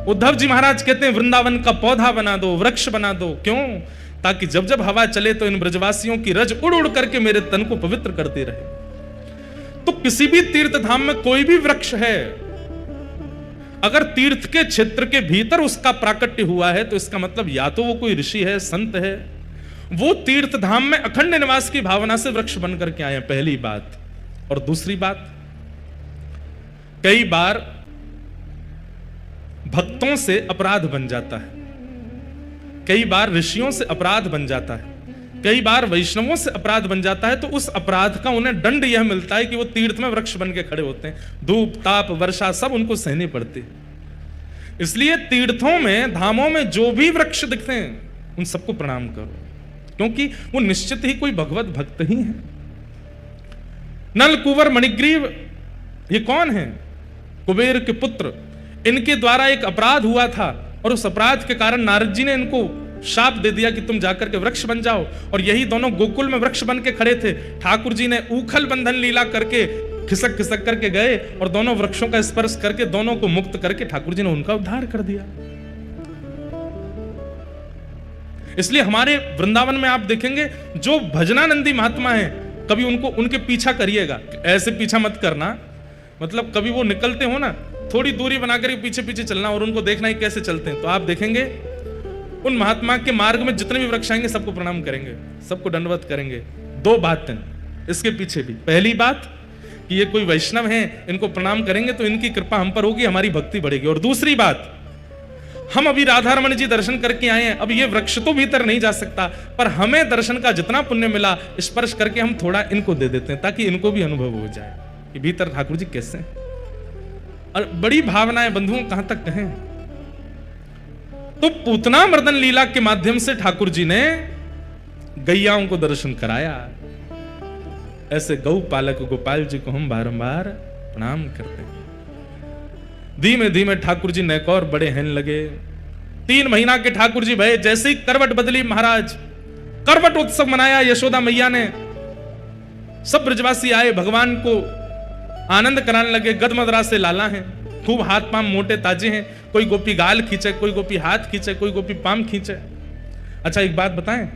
उद्धव जी महाराज कहते हैं वृंदावन का पौधा बना दो, वृक्ष बना दो। क्यों? ताकि जब जब हवा चले तो इन ब्रजवासियों की रज उड़ उड़ करके मेरे तन को पवित्र करते रहे। तो किसी भी तीर्थ धाम में कोई भी वृक्ष है, अगर तीर्थ के क्षेत्र के भीतर उसका प्राकट्य हुआ है तो इसका मतलब या तो वो कोई ऋषि है, संत है, वो तीर्थ धाम में अखंड निवास की भावना से वृक्ष बन करके आए हैं। पहली बात। और दूसरी बात, कई बार भक्तों से अपराध बन जाता है, कई बार ऋषियों से अपराध बन जाता है, कई बार वैष्णवों से अपराध बन जाता है। तो उस अपराध का उन्हें दंड यह मिलता है कि वो तीर्थ में वृक्ष बन के खड़े होते हैं। धूप, ताप, वर्षा सब उनको सहनी पड़ती है। इसलिए तीर्थों में, धामों में जो भी वृक्ष दिखते हैं उन सबको प्रणाम करो, क्योंकि वो निश्चित ही कोई भगवत भक्त ही है। नल, कुंवर, मणिग्रीव, ये कौन है? कुबेर के पुत्र। इनके द्वारा एक अपराध हुआ था और उस अपराध के कारण नारद जी ने इनको शाप दे दिया कि तुम जाकर के वृक्ष बन जाओ। और यही दोनों गोकुल में वृक्ष बन के खड़े थे। ठाकुर जी ने ऊखल बंधन लीला करके खिसक खिसक करके गए और दोनों वृक्षों का स्पर्श करके दोनों को मुक्त करके ठाकुर जी ने उनका उद्धार कर दिया। इसलिए हमारे वृंदावन में आप देखेंगे जो भजनानंदी महात्मा हैं, कभी उनको उनके पीछा करिएगा। ऐसे पीछा मत करना, मतलब कभी वो निकलते हो ना, थोड़ी दूरी बनाकर पीछे पीछे चलना और उनको देखना ही कैसे चलते हैं। तो आप देखेंगे उन महात्मा के मार्ग में जितने भी वृक्ष आएंगे सबको प्रणाम करेंगे, सबको दंडवत करेंगे। दो बातें इसके पीछे भी। पहली बात कि ये कोई वैष्णव हैं, इनको प्रणाम करेंगे तो इनकी कृपा हम पर होगी, हमारी भक्ति बढ़ेगी। और दूसरी बात, हम अभी राधा रमन जी दर्शन करके आए हैं, अब ये वृक्ष तो भीतर नहीं जा सकता, पर हमें दर्शन का जितना पुण्य मिला स्पर्श करके हम थोड़ा इनको दे देते हैं, ताकि इनको भी अनुभव हो जाए कि भीतर ठाकुर जी कैसे हैं। और बड़ी भावनाएं बंधुओं कहां तक कहें। तो पूतना मर्दन लीला के माध्यम से ठाकुर जी ने गैयाओं को दर्शन कराया। ऐसे गौ पालक गोपाल जी को हम बारंबार प्रणाम करते हैं। धीमे धीमे ठाकुर जी नैकौर बड़े हैन लगे। 3 महीना के ठाकुर जी भये, जैसे ही करवट बदली महाराज, करवट उत्सव मनाया यशोदा मैया ने, सब ब्रजवासी आए, भगवान को आनंद कराने लगे। गदमदरा से लाला हैं, खूब हाथ पांव मोटे ताजे हैं, कोई गोपी गाल खींचे, कोई गोपी हाथ खींचे, कोई गोपी पाम खींचे। अच्छा एक बात बताएं,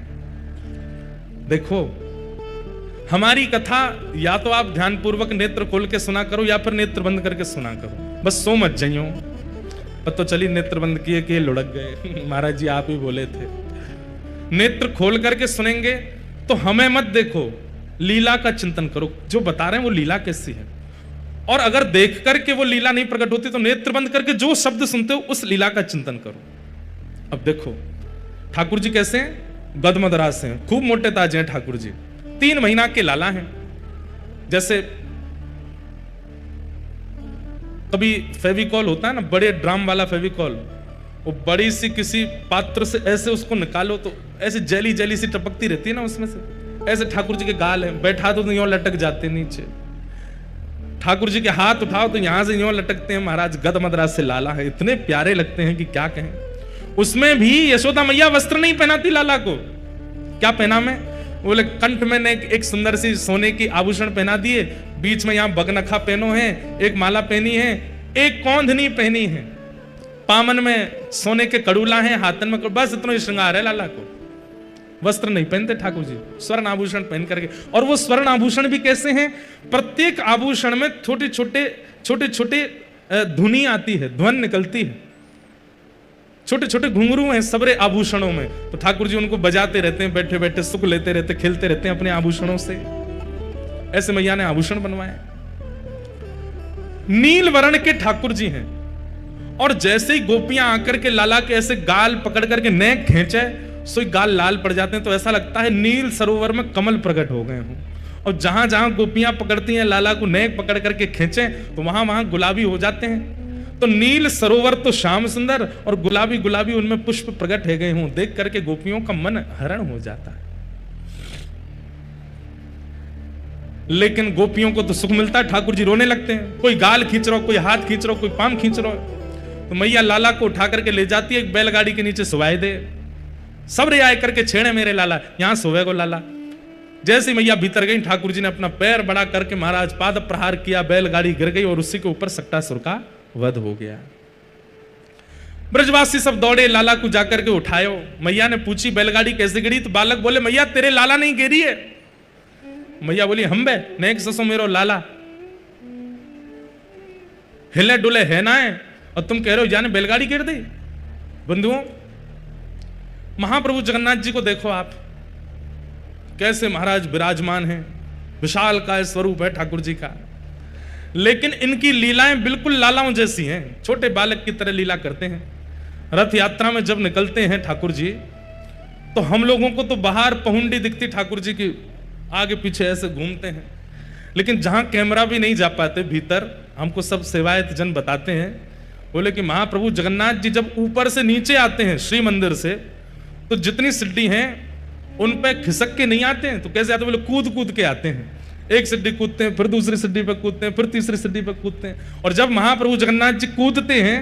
देखो हमारी कथा या तो आप ध्यान पूर्वक नेत्र खोल के सुना करो या फिर नेत्र बंद करके सुना करो, बस सो मत जाइयो। पता तो चली नेत्र बंद किए कि लुढ़क गए। महाराज जी आप ही बोले थे। नेत्र खोल करके सुनेंगे तो हमें मत देखो, लीला का चिंतन करो, जो बता रहे हैं वो लीला कैसी है। और अगर देख करके वो लीला नहीं प्रकट होती तो नेत्र बंद करके जो शब्द सुनते हो उस लीला का चिंतन करो। अब देखो ठाकुर जी कैसे हैं, गदमदरा से हैं, खूब मोटे ताजे हैं ठाकुर जी, 3 महीना के लाला हैं। जैसे कभी फेविकॉल होता है ना, बड़े ड्राम वाला फेविकॉल, वो बड़ी सी किसी पात्र से ऐसे उसको निकालो तो ऐसे जेली जेली सी टपकती रहती है ना उसमें से, ऐसे ठाकुर जी के गाल हैं, बैठा दो तो यूं लटक जाते नीचे। ठाकुर जी के हाथ उठाओ तो यहां से यूं लटकते हैं। महाराज गदमदरा से लाला है, इतने प्यारे लगते हैं कि क्या कहें। उसमें भी यशोदा मैया वस्त्र नहीं पहनाती लाला को। क्या पहना में? बोले कंठ में ने एक सुंदर सी सोने की आभूषण पहना दिए, बीच में यहां बगनखा पहनो है, एक माला पहनी है, एक कौंधनी पहनी है, पामन में सोने के कड़ूला है, हाथन में बस इतना ही श्रृंगार है लाला को। वस्त्र नहीं पहनते ठाकुर जी, स्वर्ण आभूषण पहन करके। और वो स्वर्ण आभूषण भी कैसे हैं, प्रत्येक आभूषण में छोटे छोटे धुनी आती है, ध्वन निकलती है, छोटे छोटे घुंघरू हैं सबरे आभूषणों में। तो ठाकुर जी उनको बजाते रहते हैं, बैठे बैठे सुख लेते रहते, खेलते रहते हैं अपने आभूषणों से। ऐसे मैया ने आभूषण बनवाए। नील वर्ण के ठाकुर जी हैं और जैसे ही गोपियां आकर के लाला के ऐसे गाल पकड़ करके नेक खींचे, सो गाल लाल पड़ जाते हैं, तो ऐसा लगता है नील सरोवर में कमल प्रकट हो गए हों। और जहां जहां गोपियां पकड़ती हैं लाला को नेक पकड़ करके खींचे, तो वहां वहां गुलाबी हो जाते हैं। तो नील सरोवर तो श्याम सुंदर और गुलाबी गुलाबी उनमें पुष्प प्रकट हो गए हों, देख करके गोपियों का मन हरण हो जाता है। लेकिन गोपियों को तो सुख मिलता है, ठाकुर जी रोने लगते हैं। कोई गाल खींच रहा हो, कोई हाथ खींच रहा हो, कोई पाम खींच रहा हो, तो मैया लाला को उठा करके ले जाती है, एक बैलगाड़ी के नीचे सुवाए दे, सब रे आए करके छेड़े मेरे लाला, यहां सोवे को लाला। जैसे मैया भीतर गई, ठाकुर जी ने अपना पैर बड़ा करके महाराज पाद प्रहार किया, बैलगाड़ी गिर गई और उसी के ऊपर सक्टासुर का वध हो गया। ब्रजवासी सब दौड़े, लाला को जाकर के उठायो। मैया ने पूछी बैलगाड़ी कैसे गिरी, तो बालक बोले मैया तेरे लाला नहीं गिरी है। मैया बोली हम बे नेक ससो मेरो लाला हिले डुले है ना है, और तुम कह रहे हो जाने बैलगाड़ी गिर दी। बंधुओं, महाप्रभु जगन्नाथ जी को देखो आप, कैसे महाराज विराजमान हैं, विशाल का स्वरूप है ठाकुर जी का, लेकिन इनकी लीलाएं बिल्कुल लालाओं जैसी हैं, छोटे बालक की तरह लीला करते हैं। रथ यात्रा में जब निकलते हैं ठाकुर जी, तो हम लोगों को तो बाहर पहुंडी दिखती ठाकुर जी की, आगे पीछे ऐसे घूमते हैं, लेकिन जहां कैमरा भी नहीं जा पाते भीतर, हमको सब सेवायत जन बताते हैं, बोले कि महाप्रभु जगन्नाथ जी जब ऊपर से नीचे आते हैं श्री मंदिर से, तो जितनी सीढ़ी हैं उन पे खिसक के नहीं आते हैं, तो कैसे आते हैं, बोले कूद कूद के आते हैं। एक सीढ़ी कूदते हैं, फिर दूसरी सीढ़ी पे कूदते हैं, फिर तीसरी सीढ़ी पे कूदते हैं, और जब महाप्रभु जगन्नाथ जी कूदते हैं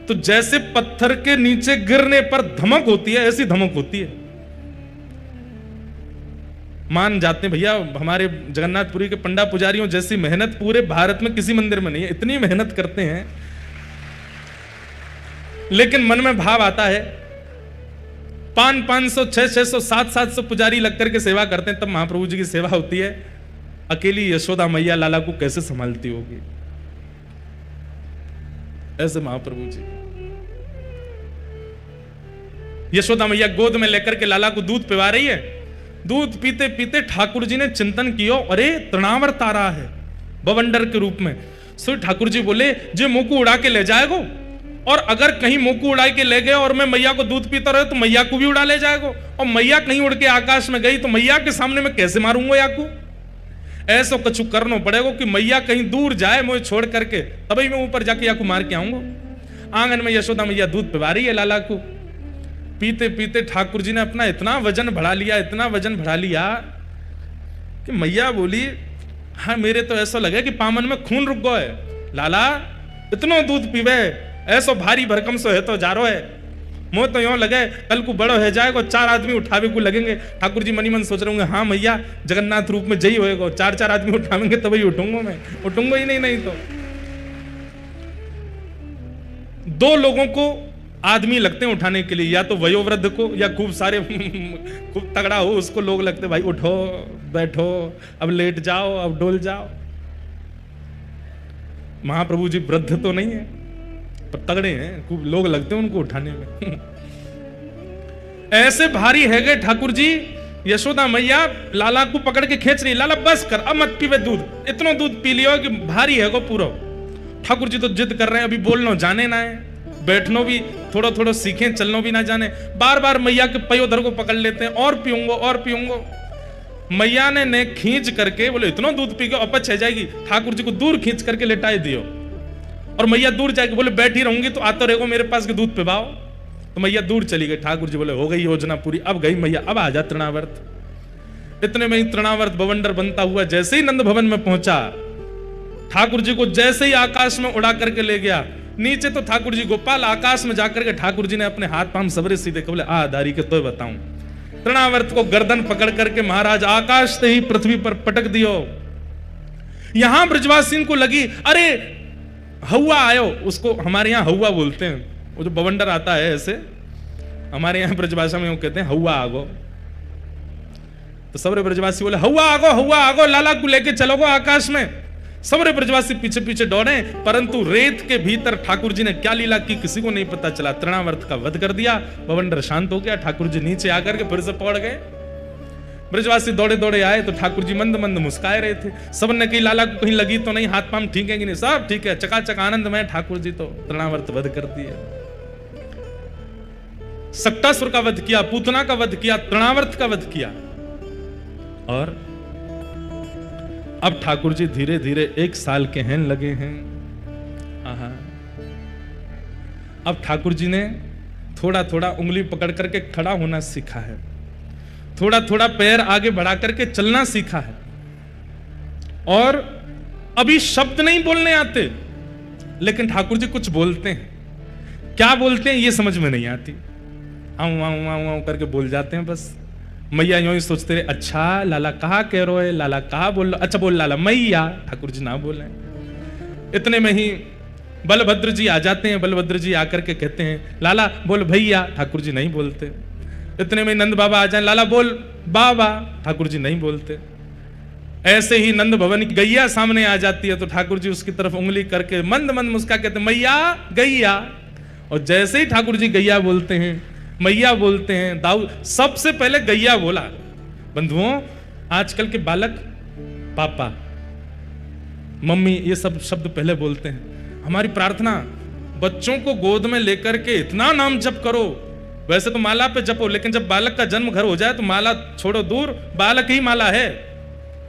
तो जैसे पत्थर के नीचे गिरने पर धमक होती है, ऐसी धमक होती है। मान जाते हैं भैया, हमारे जगन्नाथपुरी के पंडा पुजारियों जैसी मेहनत पूरे भारत में किसी मंदिर में नहीं है, इतनी मेहनत करते हैं, लेकिन मन में भाव आता है 500 600 700 पुजारी लग करके सेवा करते हैं, तब महाप्रभु जी की सेवा होती है। अकेली यशोदा मैया लाला को कैसे संभालती होगी, ऐसे महाप्रभु जी। यशोदा मैया गोद में लेकर के लाला को दूध पिला रही है, दूध पीते पीते ठाकुर जी ने चिंतन किया, अरे तृणावर्त आ रहा है बवंडर के रूप में। सो ठाकुर जी बोले जे मुंह को उड़ा के ले जाएगो, और अगर कहीं मुंह को उड़ा के ले गए और मैं मैया को दूध पीता रहे तो मैया को भी उड़ा ले जाएगो, और मैया कहीं उड़ के आकाश में गई तो मैया के सामने मैं कैसे मारूंगा याकू। ऐसा कछु करना पड़ेगा कि मैया कहीं दूर जाए मुझे छोड़ करके, तभी मैं ऊपर जाके याकू मार के आऊंगा। आंगन में यशोदा मैया दूध पिला रही है लाला को, पीते पीते ठाकुर जी ने अपना इतना वजन बढ़ा लिया, इतना वजन बढ़ा लिया कि मैया बोली हाँ मेरे तो ऐसा लगे कि पामन में खून रुक गया है, लाला इतना दूध पीवे ऐसो भारी भरकम सो है तो जारो है, मुझे तो यूं लगे कल को बड़ो है जाएगा, 4 आदमी उठावे को लगेंगे। ठाकुर जी मनी मन सोच रहे होंगे हाँ मैया जगन्नाथ रूप में जई होएगा, 4 आदमी उठावेंगे तभी उठूंगा, मैं उठूंगा ही नहीं तो 2 लोगों को आदमी लगते हैं उठाने के लिए, या तो वयोवृद्ध को या खूब सारे खूब तगड़ा हो उसको लोग लगते भाई उठो बैठो अब लेट जाओ अब डोल जाओ। महाप्रभु जी वृद्ध तो नहीं है पर तगड़े हैं, खूब लोग लगते हैं उनको उठाने में। ऐसे भारी है गए ठाकुर जी, यशोदा मैया लाला को पकड़ के खींच रही, लाला बस कर अब मत पीवे दूध, इतना दूध पी लियो कि भारी है गो पूरा। ठाकुर जी तो जिद कर रहे हैं, अभी बोलना जाने ना है, बैठनो भी थोड़ा थोड़ा सीखें, चलनो भी ना जाने, बार बार मैया के पयोधर को पकड़ लेते हैं, और पीऊंगो और पीऊंगो। मैया ने खींच करके बोले इतना दूध पी के अपच है जाएगी, ठाकुर जी को दूर खींच करके लेटाए दियो, और मैया दूर जाके बोले बैठी रहूंगी तो आते रहेगो मेरे पास के दूध पिवाओ। तो मैया दूर चली गई, ठाकुर जी बोले हो गई योजना पूरी, अब गई मैया, अब आ जा तृणावर्त। इतने में ही तृणावर्त बवंडर बनता हुआ जैसे ही नंद भवन में पहुंचा, ठाकुर जी को जैसे ही आकाश में उड़ा करके ले गया, नीचे तो ठाकुर जी गोपाल, आकाश में जाकर के ठाकुर जी ने अपने हाथ पांव सबरे सीधे बोले आ दारी के तो बताऊं। तृणावर्त को गर्दन पकड़ करके महाराज आकाश से ही पृथ्वी पर पटक दियो। यहां ब्रजवासी को लगी अरे हवा आयो, उसको हमारे यहां हवा बोलते हैं, वो जो बवंडर आता है ऐसे हमारे यहां ब्रजभाषा में वो कहते हैं हवा आगो। तो सबरे ब्रजवासी बोले हवा आगो लाला को लेके चलोगो आकाश में। सबरे ब्रजवासी पीछे पीछे दौड़े, परंतु रेत के भीतर ठाकुर जी ने क्या लीला की किसी को नहीं पता चला। तृणावर्त का वध कर दिया, बवंडर शांत हो गया, ठाकुर जी नीचे आकर के फिर से पड़ गए। ब्रजवासी दौड़े दौड़े आए तो ठाकुर जी मंद मंद मुस्काए रहे थे। सबने कही लाला को कहीं लगी तो नहीं, हाथ पांव ठीक है कि नहीं? सब ठीक है, चकाचक आनंद में। ठाकुर जी तो तृणावर्त वध कर दिया, सक्टासुर का वध किया, पूतना का वध किया, तृणावर्त का वध किया। और अब ठाकुर जी धीरे धीरे 1 साल के हैं लगे हैं। आहा, अब ठाकुर जी ने थोड़ा थोड़ा उंगली पकड़ करके खड़ा होना सीखा है, थोड़ा थोड़ा पैर आगे बढ़ा करके चलना सीखा है। और अभी शब्द नहीं बोलने आते, लेकिन ठाकुर जी कुछ बोलते हैं। क्या बोलते हैं ये समझ में नहीं आती, आऊं आऊं आऊं आऊं करके बोल जाते हैं बस। मैया यूं ही सोचते रहे, अच्छा लाला कहा कह रहे हो, लाला कहा बोल लो, अच्छा बोल लाला मैया। ठाकुर जी ना बोले। इतने में ही बलभद्र जी आ जाते हैं। बलभद्र जी आकर के कहते हैं लाला बोल भैया। ठाकुर जी नहीं बोलते। इतने में नंद बाबा आ जाए, लाला बोल बाबा। ठाकुर जी नहीं बोलते। ऐसे ही नंद भवन की गैया सामने आ जाती है तो ठाकुर जी उसकी तरफ उंगली करके मंद मंद मुस्का कहते मैया गैया। और जैसे ही ठाकुर जी गैया बोलते हैं, मैया बोलते हैं, दाऊ सबसे पहले गैया बोला। बंधुओं, आजकल के बालक पापा मम्मी ये सब शब्द पहले बोलते हैं। हमारी प्रार्थना, बच्चों को गोद में लेकर के इतना नाम जप करो। वैसे तो माला पे जपो, लेकिन जब बालक का जन्म घर हो जाए तो माला छोड़ो दूर, बालक ही माला है।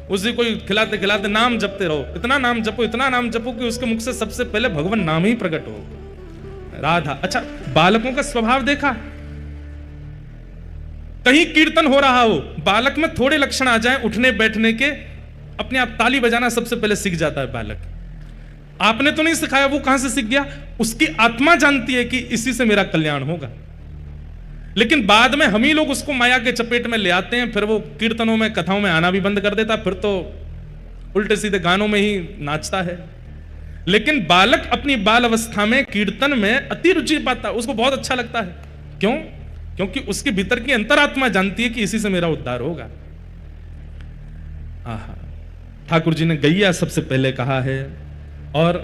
उसी को खिलाते खिलाते नाम जपते रहो। इतना नाम जपो, इतना नाम जपो कि उसके मुख से सबसे पहले भगवान नाम ही प्रकट हो, राधा। अच्छा, बालकों का स्वभाव देखा, कहीं कीर्तन हो रहा हो, बालक में थोड़े लक्षण आ जाए उठने बैठने के, अपने आप ताली बजाना सबसे पहले सीख जाता है बालक। आपने तो नहीं सिखाया, वो कहां से सीख गया? उसकी आत्मा जानती है कि इसी से मेरा कल्याण होगा। लेकिन बाद में हम ही लोग उसको माया के चपेट में ले आते हैं, फिर वो कीर्तनों में कथाओं में आना भी बंद कर देता, फिर तो उल्टे सीधे गानों में ही नाचता है। लेकिन बालक अपनी बाल अवस्था में कीर्तन में अति रुचि पाता है, उसको बहुत अच्छा लगता है। क्यों? क्योंकि उसके भीतर की अंतरात्मा जानती है कि इसी से मेरा उद्धार होगा। आहा, ठाकुर जी ने गैया सबसे पहले कहा है। और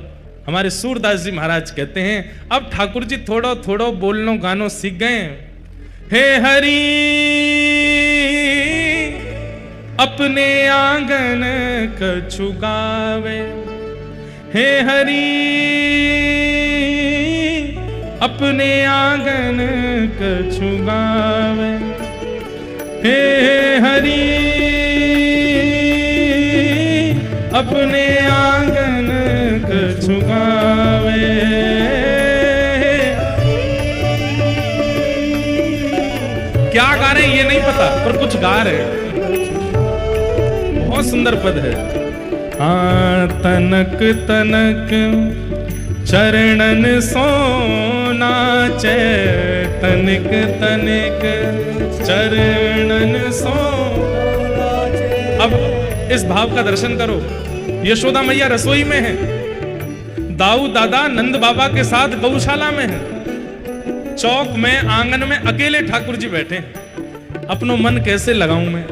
हमारे सूरदास जी महाराज कहते हैं अब ठाकुर जी थोड़ो थोड़ो बोलनो गानो सीख गए। हे हरि अपने आंगन कछु गावे, हे हरि अपने आंगन कछु गावे, हे हरि अपने आंगन कछु गावे। क्या गा रहे हैं ये नहीं पता, पर कुछ गा रहे हैं। बहुत सुंदर पद है। हाँ, तनक तनक चरणन सो नाचे, तनिक तनिक चरणन सो। अब इस भाव का दर्शन करो। यशोदा मैया रसोई में है, दाऊ दादा नंद बाबा के साथ गौशाला में है, चौक में आंगन में अकेले ठाकुर जी बैठे हैं। अपनो मन कैसे लगाऊं मैं?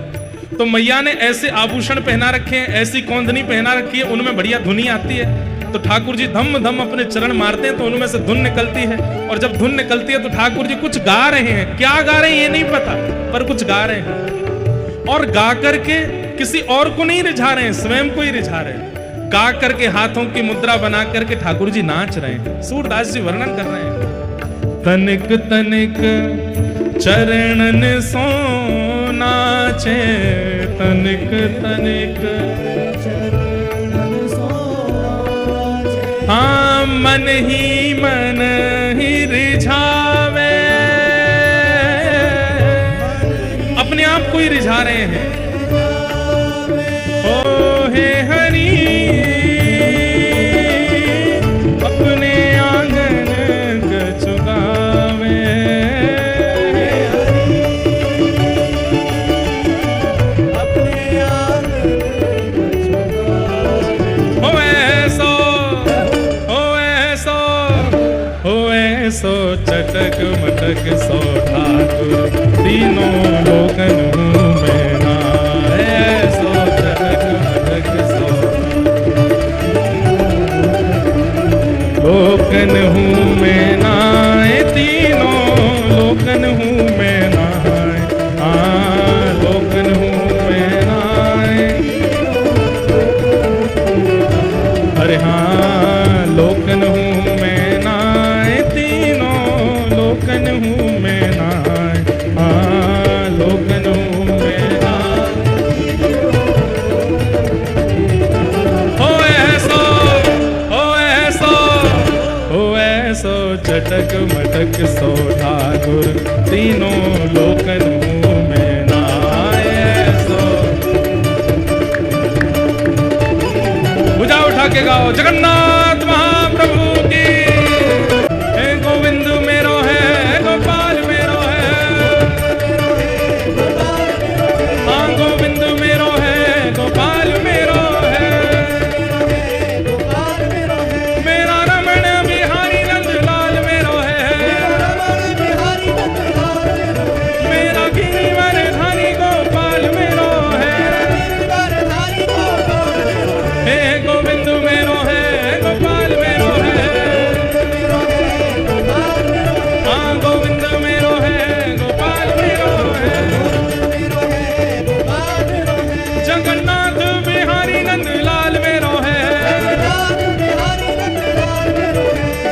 तो मैया ने ऐसे आभूषण पहना रखे हैं, ऐसी कौंधनी पहना रखी है, उनमें बढ़िया धुनी आती है। तो ठाकुर जी धम धम अपने चरण मारते हैं तो उनमें से धुन निकलती है। और जब धुन निकलती है तो ठाकुर जी कुछ गा रहे हैं। क्या गा रहे हैं ये नहीं पता, पर कुछ गा रहे हैं। और गा करके किसी और को नहीं रिझा रहे हैं, स्वयं को ही रिझा रहे हैं। गा करके हाथों की मुद्रा बना करके ठाकुर जी नाच रहे हैं। सूरदास जी वर्णन कर रहे हैं। तनिक तनिक चरणन सो नाचे, तनिक तनिक हाँ मन ही रिझावे। अपने आप को ही रिझा रहे हैं। ओ हे हरि अपने आंगन कछु गावे, अपने आंगन कछु गावे। हो ऐसो चटक मटक सो ठाकुर तीनों लोकन में ना। ऐसो चटक मटक सो लोकन हूँ मैं नाए, तीनों लोकन हूँ मैं नाए। हाँ लोकन हूँ सो चटक मटक सो ठाकुर तीनों लोकन में नाए सो। भुजा उठा के गाओ जगन्नाथ महाप्रभु की। हे गोविंद मेरो है, गोपाल मेरो है, हाँ गोविंद मेरो है, गोपाल मेरो है, मेरा रमण बिहारी नंदलाल मेरो है, मेरा गिरिवरधारी गोपाल मेरो है। हे गोविंद मेरो है, गोपाल मेरो है, हाँ गोविंद मेरो है, गोपाल मेरो है, जगन्नाथ बिहारी नंदलाल मेरो है,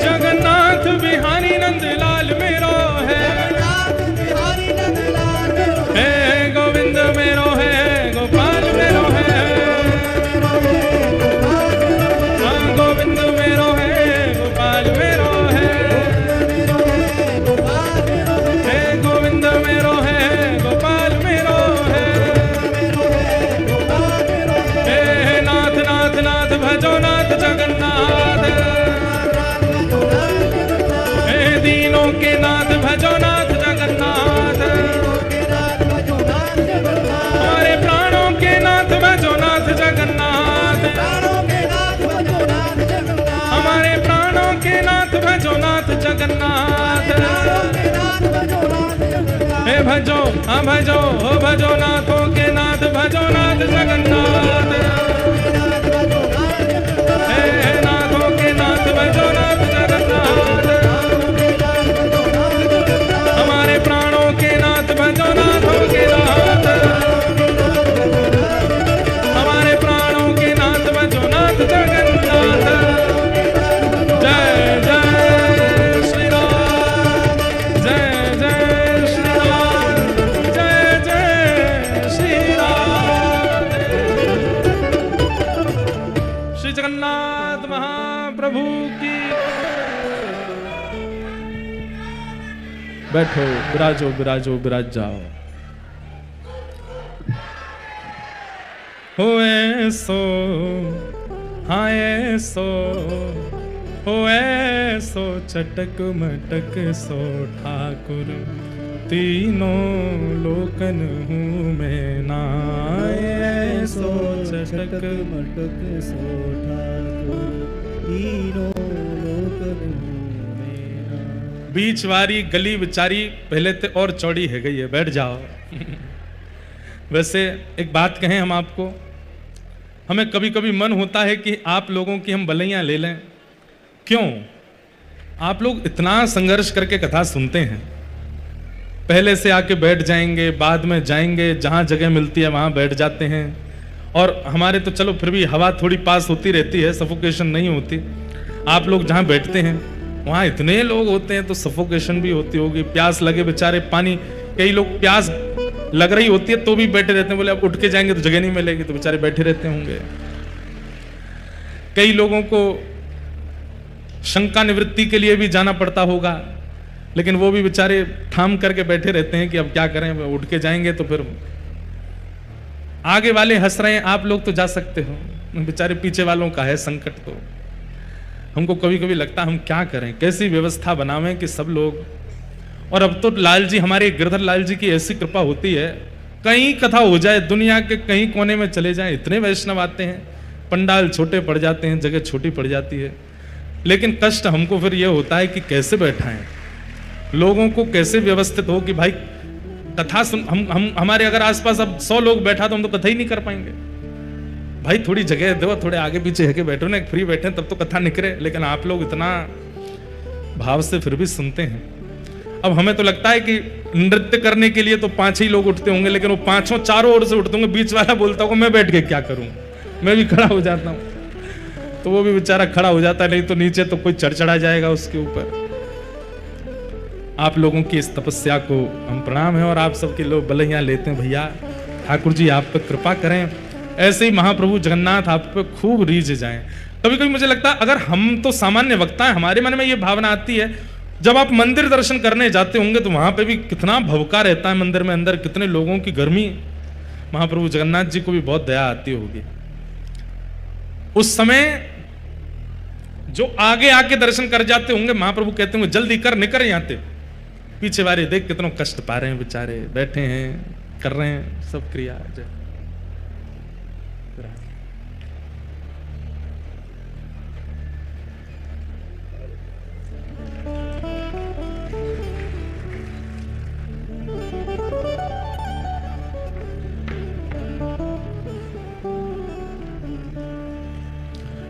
जगन्नाथ बिहारी नंदलाल मेरो है। हे गोविंद मेरो है, गोपाल मेरो है, हाँ गोविंद मेरो है, गोपाल मेरो है, हे गोविंद मेरो है, गोपाल मेरो है। हे नाथ नाथ नाथ भजो नाथ जगन्नाथ, हे दीनों के नाथ भजो नाथ जगन्नाथ, हमारे प्राणों के नाथ भजो नाथ जगन्नाथ, हमारे प्राणों के नाथ भजो नाथ जगन्नाथ। हे भजो हाँ भजो हो भजो नाथों के नाथ भजो नाथ जगन्नाथ, हे नाथों के नाथ भजो नाथ जगन्नाथ, हमारे प्राणों के नाथ भजो नाथों के नाथ, हमारे प्राणों के नाथ भजो नाथ जगन्नाथ। जय जय श्री राम, जय जय श्री राम, जय जय श्री राम। श्री जगन्नाथ महाप्रभु की। बैठो विराजो विराजो विराज जाओ। हो ऐसो हाँ ऐसो, हो ऐसो चटक मटक सो ठाकुर तीनों लोकन हूँ मैं नाए। ऐसो चटक मटक सो ठाकुर तीनों लोकन हूँ मेरा। बीच वाली गली बेचारी पहले तो और चौड़ी है गई है, बैठ जाओ। वैसे एक बात कहें हम आपको, हमें कभी कभी मन होता है कि आप लोगों की हम बलैयां ले लें। क्यों? आप लोग इतना संघर्ष करके कथा सुनते हैं, पहले से आके बैठ जाएंगे, बाद में जाएंगे, जहां जगह मिलती है वहां बैठ जाते हैं। और हमारे तो चलो फिर भी हवा थोड़ी पास होती रहती है, सफोकेशन नहीं होती। आप लोग जहां बैठते हैं वहां इतने लोग होते हैं तो सफोकेशन भी होती होगी। प्यास लगे बेचारे, पानी, कई लोग प्यास लग रही होती है तो भी बैठे रहते हैं, बोले अब उठ के जाएंगे तो जगह नहीं मिलेगी, तो बेचारे बैठे रहते होंगे। कई लोगों को शंका निवृत्ति के लिए भी जाना पड़ता होगा, लेकिन वो भी बेचारे ठाम करके बैठे रहते हैं कि अब क्या करें, उठ के जाएंगे तो फिर आगे वाले हंस रहे हैं, आप लोग तो जा सकते हो, बेचारे पीछे वालों का है संकट। तो हमको कभी कभी लगता है हम क्या करें, कैसी व्यवस्था बनावें कि सब लोग। और अब तो लाल जी, हमारे गिरधर लाल जी की ऐसी कृपा होती है, कहीं कथा हो जाए, दुनिया के कहीं कोने में चले जाएं, इतने वैष्णव आते हैं, पंडाल छोटे पड़ जाते हैं, जगह छोटी पड़ जाती है। लेकिन कष्ट हमको फिर यह होता है कि कैसे बैठाएं लोगों को, कैसे व्यवस्थित हो कि भाई कथा सुन। हम हमारे अगर आसपास अब 100 लोग बैठा तो हम तो कथा ही नहीं कर पाएंगे। भाई थोड़ी जगह दो, थोड़े आगे पीछे है के बैठो ना, फ्री बैठे तब तो कथा निकले। लेकिन आप लोग इतना भाव से फिर भी सुनते हैं। अब हमें तो लगता है कि नृत्य करने के लिए तो 5 ही लोग उठते होंगे, लेकिन वो 5 चारों ओर से उठते होंगे, बीच वाला बोलता होगा मैं बैठ के क्या करूं, मैं भी खड़ा हो जाता हूं, तो वो भी बेचारा खड़ा हो जाता है, नहीं तो नीचे तो कोई चढ़ जाएगा उसके ऊपर। आप लोगों की इस तपस्या को हम प्रणाम है, और आप सबके लोग बलैया लेते हैं। भैया ठाकुर जी आप पर कृपा करें, ऐसे ही महाप्रभु जगन्नाथ आप पे खूब रीझ जाएं। कभी कभी मुझे लगता है अगर हम तो सामान्य वक्ता हैं, हमारे मन में ये भावना आती है, जब आप मंदिर दर्शन करने जाते होंगे तो वहां पे भी कितना भवका रहता है मंदिर में अंदर, कितने लोगों की गर्मी, महाप्रभु जगन्नाथ जी को भी बहुत दया आती होगी। उस समय जो आगे आके दर्शन कर जाते होंगे, महाप्रभु कहते होंगे जल्दी कर, निकल यहाँ से, पीछे वाले देख कितना कष्ट पा रहे हैं बेचारे, बैठे हैं, कर रहे हैं सब क्रिया।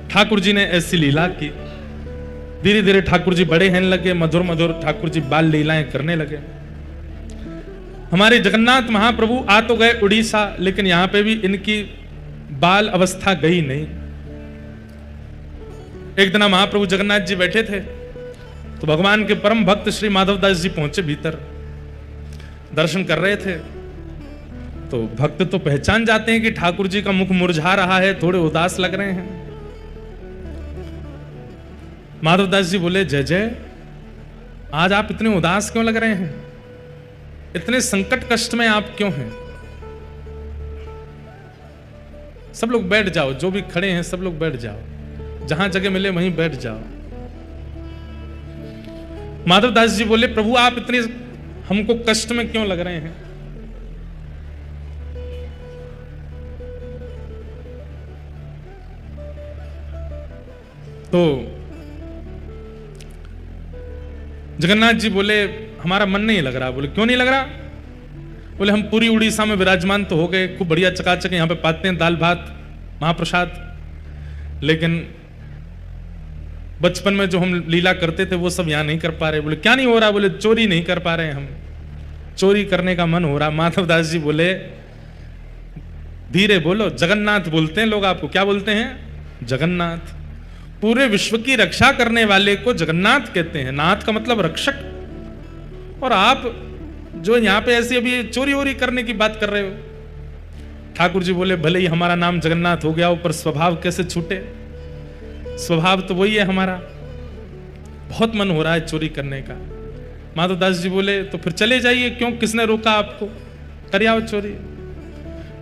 ठाकुर जी ने ऐसी लीला की, धीरे धीरे ठाकुर जी बड़े होने लगे, मधुर मधुर ठाकुर जी बाल लीलाएं करने लगे। हमारे जगन्नाथ महाप्रभु आ तो गए उड़ीसा, लेकिन यहां पे भी इनकी बाल अवस्था गई नहीं। एक दिन महाप्रभु जगन्नाथ जी बैठे थे तो भगवान के परम भक्त श्री माधवदास जी पहुंचे भीतर, दर्शन कर रहे थे। तो भक्त तो पहचान जाते हैं कि ठाकुर जी का मुख मुरझा रहा है, थोड़े उदास लग रहे हैं। माधवदास जी बोले, जय जय, आज आप इतने उदास क्यों लग रहे हैं, इतने संकट कष्ट में आप क्यों हैं? सब लोग बैठ जाओ, जो भी खड़े हैं सब लोग बैठ जाओ, जहां जगह मिले वहीं बैठ जाओ। माधवदास जी बोले, प्रभु आप इतने हमको कष्ट में क्यों लग रहे हैं? तो जगन्नाथ जी बोले, हमारा मन नहीं लग रहा। बोले, क्यों नहीं लग रहा? बोले, हम पूरी उड़ीसा में विराजमान तो हो गए, खूब बढ़िया चकाचक यहाँ पे पाते हैं दाल भात महाप्रसाद, लेकिन बचपन में जो हम लीला करते थे वो सब यहाँ नहीं कर पा रहे। बोले, क्या नहीं हो रहा? बोले, चोरी नहीं कर पा रहे हम, चोरी करने का मन हो रहा। माधवदास जी बोले, धीरे बोलो, जगन्नाथ बोलते हैं लोग आपको। क्या बोलते हैं? जगन्नाथ। पूरे विश्व की रक्षा करने वाले को जगन्नाथ कहते हैं। नाथ का मतलब रक्षक। और आप जो यहाँ पे ऐसी अभी चोरी वोरी करने की बात कर रहे हो। ठाकुर जी बोले, भले ही हमारा नाम जगन्नाथ हो गया, ऊपर स्वभाव कैसे छूटे? स्वभाव तो वही है हमारा, बहुत मन हो रहा है चोरी करने का। माधवदास जी बोले, तो फिर चले जाइए, क्यों, किसने रोका आपको? कर आओ चोरी।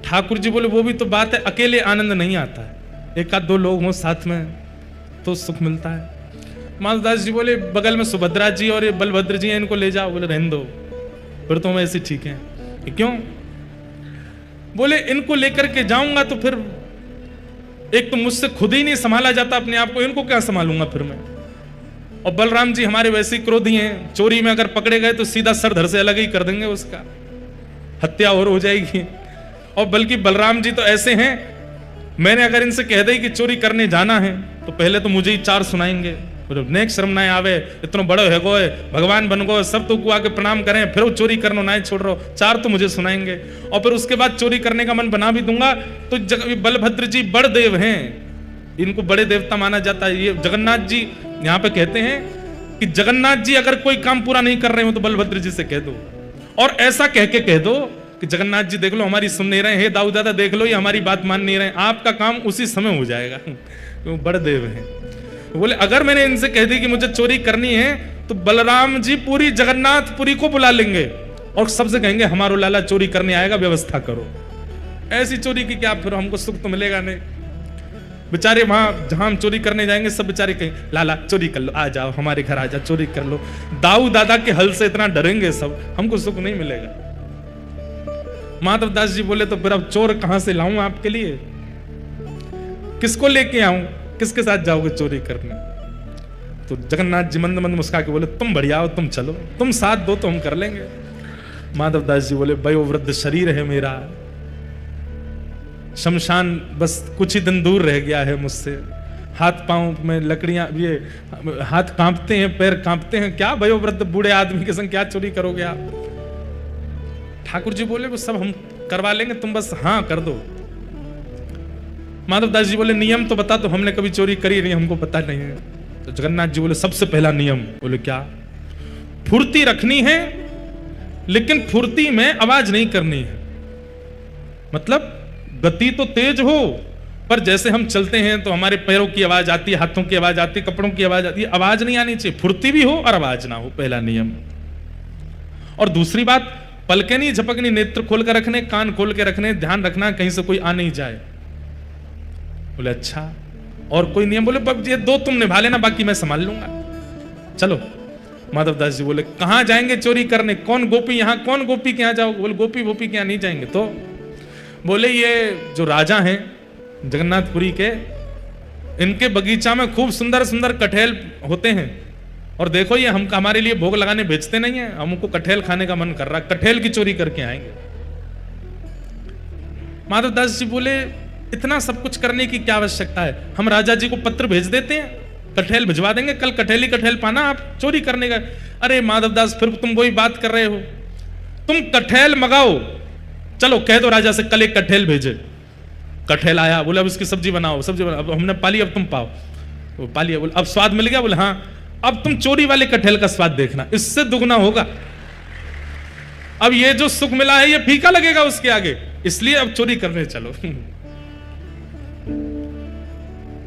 ठाकुर जी बोले, वो भी तो बात है, अकेले आनंद नहीं आता है, एक आध दो लोग हों साथ में तो सुख मिलता है। माधवदास जी बोले, बगल में सुभद्रा जी और ये बलभद्र जी हैं, इनको ले जाओ। बोले, रहने दो, फिर तो हम ऐसे ठीक हैं। क्यों? बोले, इनको लेकर के जाऊंगा तो फिर एक तो मुझसे खुद ही नहीं संभाला जाता अपने आप को, इनको क्या संभालूंगा फिर मैं? और बलराम जी हमारे वैसे ही क्रोधी हैं, चोरी में अगर पकड़े गए तो सीधा सर धड़ से अलग ही कर देंगे, उसका हत्या और हो जाएगी। और बल्कि बलराम जी तो ऐसे हैं, मैंने अगर इनसे कह दे कि चोरी करने जाना है तो पहले तो मुझे ही चार सुनाएंगे। नेक शर्म ना आवे, इतना बड़ो है गोए, भगवान बन गो, सब तो आके प्रणाम करें, फिर वो चोरी करना ना छोड़ रहा, चार तो मुझे सुनाएंगे। और फिर उसके बाद चोरी करने का मन बना भी दूंगा तो बलभद्र जी बड़ देव हैं, इनको बड़े देवता माना जाता है। ये जगन्नाथ जी यहाँ पे कहते हैं कि जगन्नाथ जी अगर कोई काम पूरा नहीं कर रहे हो तो बलभद्र जी से कह दो, और ऐसा कह के कह दो कि जगन्नाथ जी देख लो हमारी सुन नहीं रहे, हे दाऊ दादा देख लो ये हमारी बात मान नहीं रहे, आपका काम उसी समय हो जाएगा। वो बड़े देव हैं। बोले, अगर मैंने इनसे कह दी कि मुझे चोरी करनी है तो बलराम जी पूरी जगन्नाथपुरी को बुला लेंगे और सबसे कहेंगे हमारो लाला चोरी करने आएगा, व्यवस्था करो। ऐसी चोरी की क्या फिर हमको सुख तो मिलेगा नहीं। बेचारे वहां जहां हम चोरी करने जाएंगे सब बेचारे कहें, लाला चोरी कर लो, आ जाओ हमारे घर आ जाओ, चोरी कर लो। दाऊ दादा के हल से इतना डरेंगे सब, हमको सुख नहीं मिलेगा। माधवदास जी बोले, तो फिर अब चोर कहां से लाऊं आपके लिए? किसको लेके आऊं? किसके साथ जाओगे चोरी करने? तो जगन्नाथ जी मंद मंद मुस्का के बोले, तुम बढ़िया हो, तुम चलो, तुम साथ दो तो हम कर लेंगे। माधवदास जी बोले, वयोवृद्ध शरीर है मेरा, शमशान बस कुछ ही दिन दूर रह गया है मुझसे, हाथ पांव में लकड़ियां, ये हाथ कांपते हैं, पैर कांपते हैं, क्या वयोवृद्ध बूढ़े आदमी के संग क्या चोरी करोगे आप? ठाकुर जी बोले, वो सब हम करवा लेंगे, तुम बस हाँ कर दो। माधवदास जी बोले, नियम तो बता, तो हमने कभी चोरी करी नहीं, हमको पता नहीं है। तो जगन्नाथ जी बोले, सबसे पहला नियम। बोले, क्या? फुर्ती रखनी है, लेकिन फुर्ती में आवाज नहीं करनी है। मतलब गति तो तेज हो पर जैसे हम चलते हैं तो हमारे पैरों की आवाज आती है, हाथों की आवाज आती है, कपड़ों की आवाज आती है, आवाज नहीं आनी चाहिए, फुर्ती भी हो और आवाज ना हो, पहला नियम। और दूसरी बात, पलके नहीं झपकनी, नेत्र खोल कर रखने, कान खोल के रखने, ध्यान रखना कहीं से कोई आ नहीं जाए। बोले अच्छा, और कोई नियम? बोले ये दो तुम निभा लेना, बाकी मैं संभाल लूंगा। चलो। माधवदास जी बोले कहां जाएंगे चोरी करने? कौन गोपी, यहां कौन गोपी के यहां जाओगे? बोले गोपी वोपी के यहां नहीं जाएंगे। तो बोले ये जो राजा हैं जगन्नाथपुरी के, इनके बगीचा में खूब सुंदर सुंदर कटहल होते हैं, और देखो ये हम हमारे लिए भोग लगाने भेजते नहीं है, हमको कटहल खाने का मन कर रहा, कटहल की चोरी करके आएंगे। माधवदास जी बोले इतना सब कुछ करने की क्या आवश्यकता है? हम राजा जी को पत्र भेज देते हैं, कटहल भिजवा देंगे, कल कटहल ही कटहल पाना, आप चोरी करने का। अरे माधवदास फिर तुम वही बात कर रहे हो, तुम कटहल मंगाओ, चलो कह दो राजा से कल एक कटहल भेजे। कटहल आया, बोले अब इसकी सब्जी बनाओ, सब्जी बनाओ, अब हमने पाली, अब तुम पाओ। वो पाली, बोले अब स्वाद मिल गया? बोले हाँ, अब तुम चोरी वाले कटहल का स्वाद देखना, इससे दुगना होगा। अब ये जो सुख मिला है ये फीका लगेगा उसके आगे, इसलिए अब चोरी करने चलो।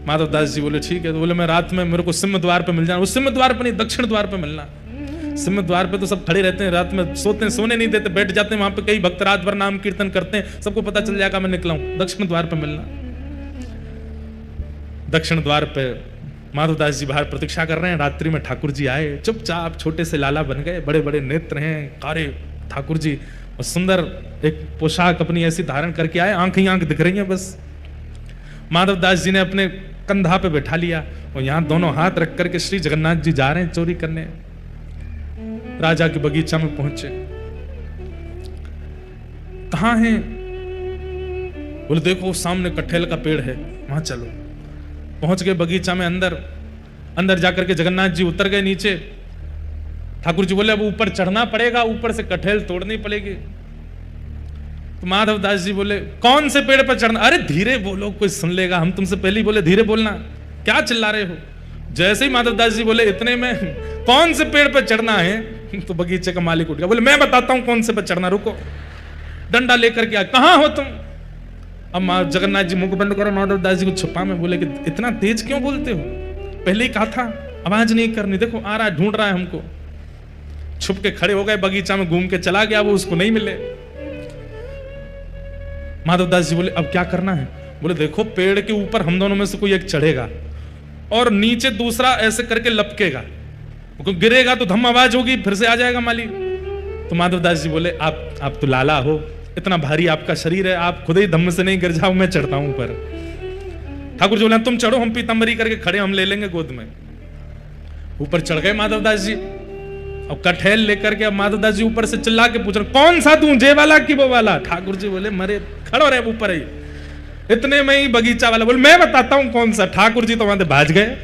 माधवदास जी बोले ठीक है। तो बोले मैं रात में मेरे को सिंह द्वार पे मिल जाना। उस सिंह द्वार पे नहीं, दक्षिण द्वार पे मिलना। सिंह द्वार पे तो सब खड़े रहते हैं, रात में सोते हैं, सोने नहीं देते, बैठ जाते हैं वहां पे, कई भक्त रात भर नाम कीर्तन करते हैं, सबको पता चल जाएगा मैं निकला हूं। दक्षिण द्वार पे मिलना। दक्षिण द्वार पे माधवदास जी बाहर प्रतीक्षा कर रहे हैं। रात्रि में ठाकुर जी आए, चुपचाप छोटे से लाला बन गए, बड़े बड़े नेत्र हैं, कारे ठाकुर जी, और सुंदर एक पोशाक अपनी ऐसी धारण करके आए, आंख ही आंख दिख रही है बस। माधवदास जी ने अपने कंधा पे बैठा लिया और यहां दोनों हाथ रख करके श्री जगन्नाथ जी जा रहे हैं चोरी करने। राजा के बगीचा में पहुंचे। कहां हैं? बोले देखो सामने कटहल का पेड़ है, वहां चलो। पहुंच गए बगीचा में, अंदर जाकर के जगन्नाथ जी उतर गए नीचे। ठाकुर जी बोले अब ऊपर चढ़ना पड़ेगा, ऊपर से कटहल तोड़नी पड़ेगी। तो माधवदास जी बोले कौन से पेड़ पर चढ़ना? अरे धीरे बोलो, कोई सुन लेगा, हम तुमसे पहले ही बोले धीरे बोलना, क्या चिल्ला रहे हो? जैसे ही माधवदास जी बोले इतने में कौन से पेड़ पर चढ़ना है, तो बगीचे का मालिक उठ गया, बोले मैं बताता हूं कौन से पर चढ़ना, रुको। डंडा लेकर के आ, कहां हो तुम? अब जगन्नाथ जी मुख बंद करो, माधवदास जी को छुपा में बोले कि इतना तेज क्यों बोलते हो? पहले ही कहा था आवाज नहीं करनी, देखो आ रहा है, ढूंढ रहा है हमको। छुप के खड़े हो गए, बगीचा में घूम के चला गया, वो उसको नहीं मिले। माधवदास जी बोले अब क्या करना है? बोले देखो पेड़ के ऊपर हम दोनों में से कोई एक चढ़ेगा और नीचे दूसरा ऐसे करके लपकेगा, गिरेगा तो धम आवाज होगी, फिर से आ जाएगा माली। तो माधवदास जी बोले आप तो लाला हो, इतना भारी आपका शरीर है, आप खुद ही धम्म से नहीं गिर जाओ, मैं चढ़ता हूं ऊपर। ठाकुर जी बोले तुम चढ़ो, हम पीतांबरी करके खड़े, हम ले लेंगे गोद में। ऊपर चढ़ गए माधवदास जी, अब कटहल लेकर के। अब माधवदास जी ऊपर से चिल्ला के पूछ रहे कौन सा तू, जे वाला कि वो वाला? ठाकुर जी बोले मरे खड़ो रहे ऊपर ही। इतने में ही बगीचा वाला बोले मैं बताता हूं कौन सा। ठाकुर जी तो वहां से भाज गए।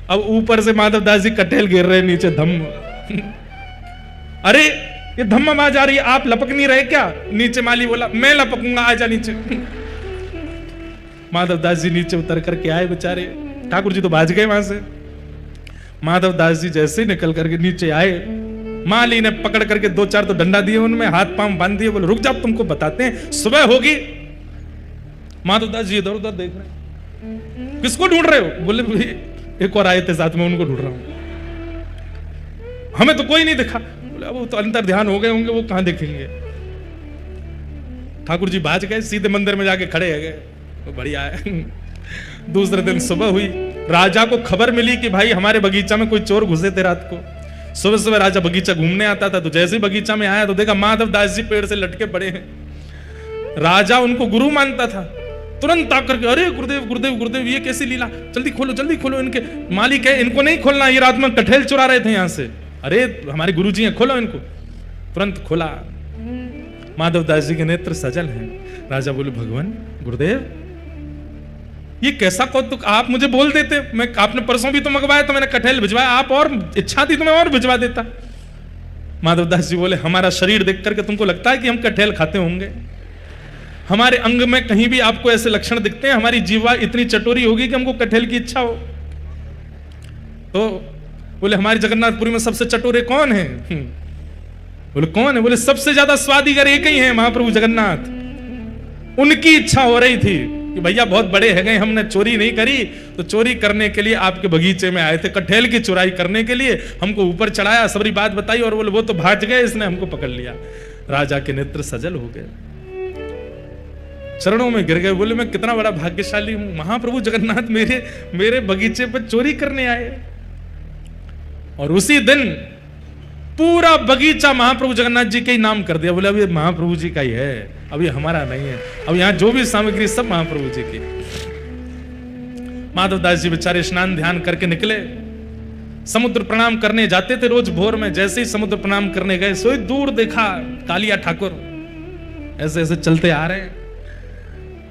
अब ऊपर से माधवदास जी कटहल गिर रहे नीचे, धम्म। अरे ये धम्म आवाज आ रही है, आप लपक नहीं रहे क्या? नीचे माली बोला मैं लपकूंगा, आजा नीचे। माधवदास जी नीचे उतर करके आए बेचारे, ठाकुर जी तो भाज गए वहां से। माधवदास जी जैसे ही निकल करके नीचे आए, माली ने पकड़ करके दो चार तो डंडा दिए, उनमें हाथ पांव बांध दिए, बोले रुक जाओ तुमको बताते हैं, सुबह होगी। माधवदास जी इधर उधर देख रहे हैं, किसको ढूंढ रहे हो? बोले एक और आए थे साथ में, उनको ढूंढ रहा हूं, हमें तो कोई नहीं दिखा। बोले वो तो अंतर ध्यान हो गए होंगे, वो कहां देखेंगे। ठाकुर जी भाज गए, सीधे मंदिर में जाके खड़े है गए, तो बढ़िया है। दूसरे दिन सुबह हुई, राजा को खबर मिली कि भाई हमारे बगीचा में कोई चोर घुसे थे रात को। सुबह सुबह राजा बगीचा घूमने आता था, तो जैसे ही बगीचा में आया तो देखा माधवदास जी पेड़ से लटके पड़े हैं। राजा उनको गुरु मानता था, तुरंत आकर के अरे गुरुदेव गुरुदेव गुरुदेव, ये कैसी लीला, जल्दी खोलो इनके। मालिक है इनको नहीं खोलना, ये रात में कटहल चुरा रहे थे यहां से। अरे हमारे गुरु जी हैं, खोलो इनको। तुरंत खोला, माधवदास जी के नेत्र सजल हैं। राजा बोले भगवान गुरुदेव ये कैसा कौतुक, आप मुझे बोल देते, मैं आपने परसों भी तो मंगवाया तो मैंने कटहल भिजवाया, आप और इच्छा थी तो मैं और भिजवा देता। माधवदास जी बोले हमारा शरीर देख करके तुमको लगता है कि हम कटहल खाते होंगे? हमारे अंग में कहीं भी आपको ऐसे लक्षण दिखते हैं? हमारी जीवा इतनी चटोरी होगी कि हमको कटहल की इच्छा हो? तो बोले हमारी जगन्नाथपुरी में सबसे चटोरे कौन है? बोले कौन है? बोले सबसे ज्यादा स्वादिगर एक ही है, महाप्रभु जगन्नाथ। उनकी इच्छा हो रही थी कि भैया बहुत बड़े है गए, हमने चोरी नहीं करी, तो चोरी करने के लिए आपके बगीचे में आए थे, कटहल की चुराई करने के लिए हमको ऊपर चढ़ाया, सबरी बात बताई और बोले वो तो भाग गए, इसने हमको पकड़ लिया। राजा के नेत्र सजल हो गए, चरणों में गिर गए, बोले मैं कितना बड़ा भाग्यशाली हूं, महाप्रभु जगन्नाथ मेरे बगीचे पर चोरी करने आए। और उसी दिन पूरा बगीचा महाप्रभु जगन्नाथ जी के ही नाम कर दिया, बोले अब ये महाप्रभु जी का ही है, अब ये हमारा नहीं है, अब यहां जो भी सामग्री सब महाप्रभु जी की। माधवदास जी बेचारे स्नान ध्यान करके निकले, समुद्र प्रणाम करने जाते थे रोज भोर में, जैसे ही समुद्र प्रणाम करने गए सोई दूर देखा कालिया ठाकुर ऐसे ऐसे चलते आ रहे हैं।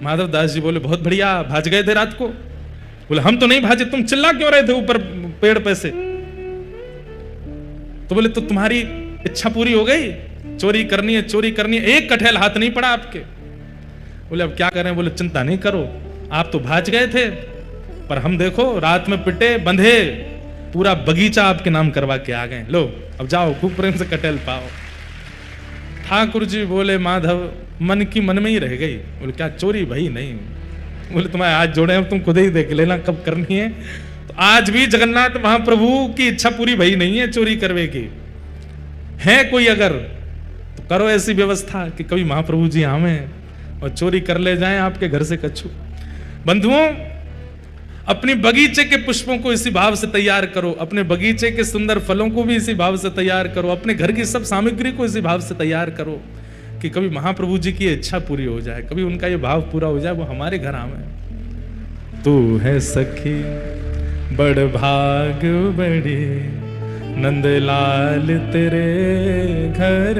माधवदास जी बोले बहुत बढ़िया, भाज गए थे रात को? बोले हम तो नहीं भाजे, तुम चिल्ला क्यों रहे थे ऊपर पेड़ पे से? तो बोले तो तुम्हारी इच्छा पूरी हो गई, चोरी करनी है, चोरी करनी है, एक कटहल हाथ नहीं पड़ा आपके। बोले अब क्या करें? बोले चिंता नहीं करो, आप तो भाज गए थे, पर हम देखो रात में पिटे बंधे पूरा बगीचा आपके नाम करवा के आ गए, लो अब जाओ खूब प्रेम से कटहल पाओ। ठाकुर जी बोले माधव मन की मन में ही रह गई। बोले क्या चोरी? भाई नहीं। बोले तुम्हारे हाथ जोड़े हैं, तुम खुद ही देख लेना कब करनी है। तो आज भी जगन्नाथ महाप्रभु की इच्छा पूरी भई नहीं है चोरी करवे की। है कोई अगर तो करो ऐसी व्यवस्था कि कभी महाप्रभु जी आवे और चोरी कर ले जाएं आपके घर से कछु। बंधुओं, अपने बगीचे के पुष्पों को इसी भाव से तैयार करो, अपने बगीचे के सुंदर फलों को भी इसी भाव से तैयार करो, अपने घर की सब सामग्री को इसी भाव से तैयार करो कि कभी महाप्रभु जी की इच्छा पूरी हो जाए, कभी उनका ये भाव पूरा हो जाए, वो हमारे घर आवे। तू है सखी बड़ भाग बड़ी, नंदलाल तेरे घर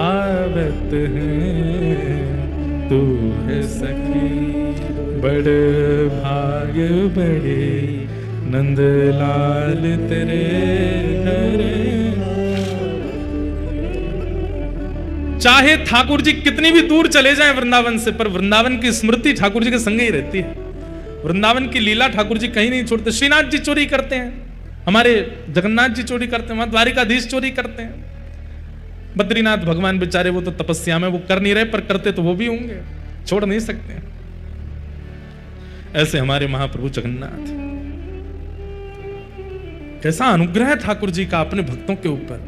आवत है। तू है सखी बड़ भाग बड़ी, नंदलाल तेरे घर। चाहे ठाकुर जी कितनी भी दूर चले जाएं वृंदावन से, पर वृंदावन की स्मृति ठाकुर जी के संग ही रहती है। वृंदावन की लीला ठाकुर जी कहीं नहीं छोड़ते। श्रीनाथ जी चोरी करते हैं, हमारे जगन्नाथ जी चोरी करते हैं, वहां द्वारिकाधीश चोरी करते हैं। बद्रीनाथ भगवान बेचारे वो तो तपस्या में वो कर नहीं रहे, पर करते तो वो भी होंगे, छोड़ नहीं सकते। ऐसे हमारे महाप्रभु जगन्नाथ, कैसा अनुग्रह है ठाकुर जी का अपने भक्तों के ऊपर।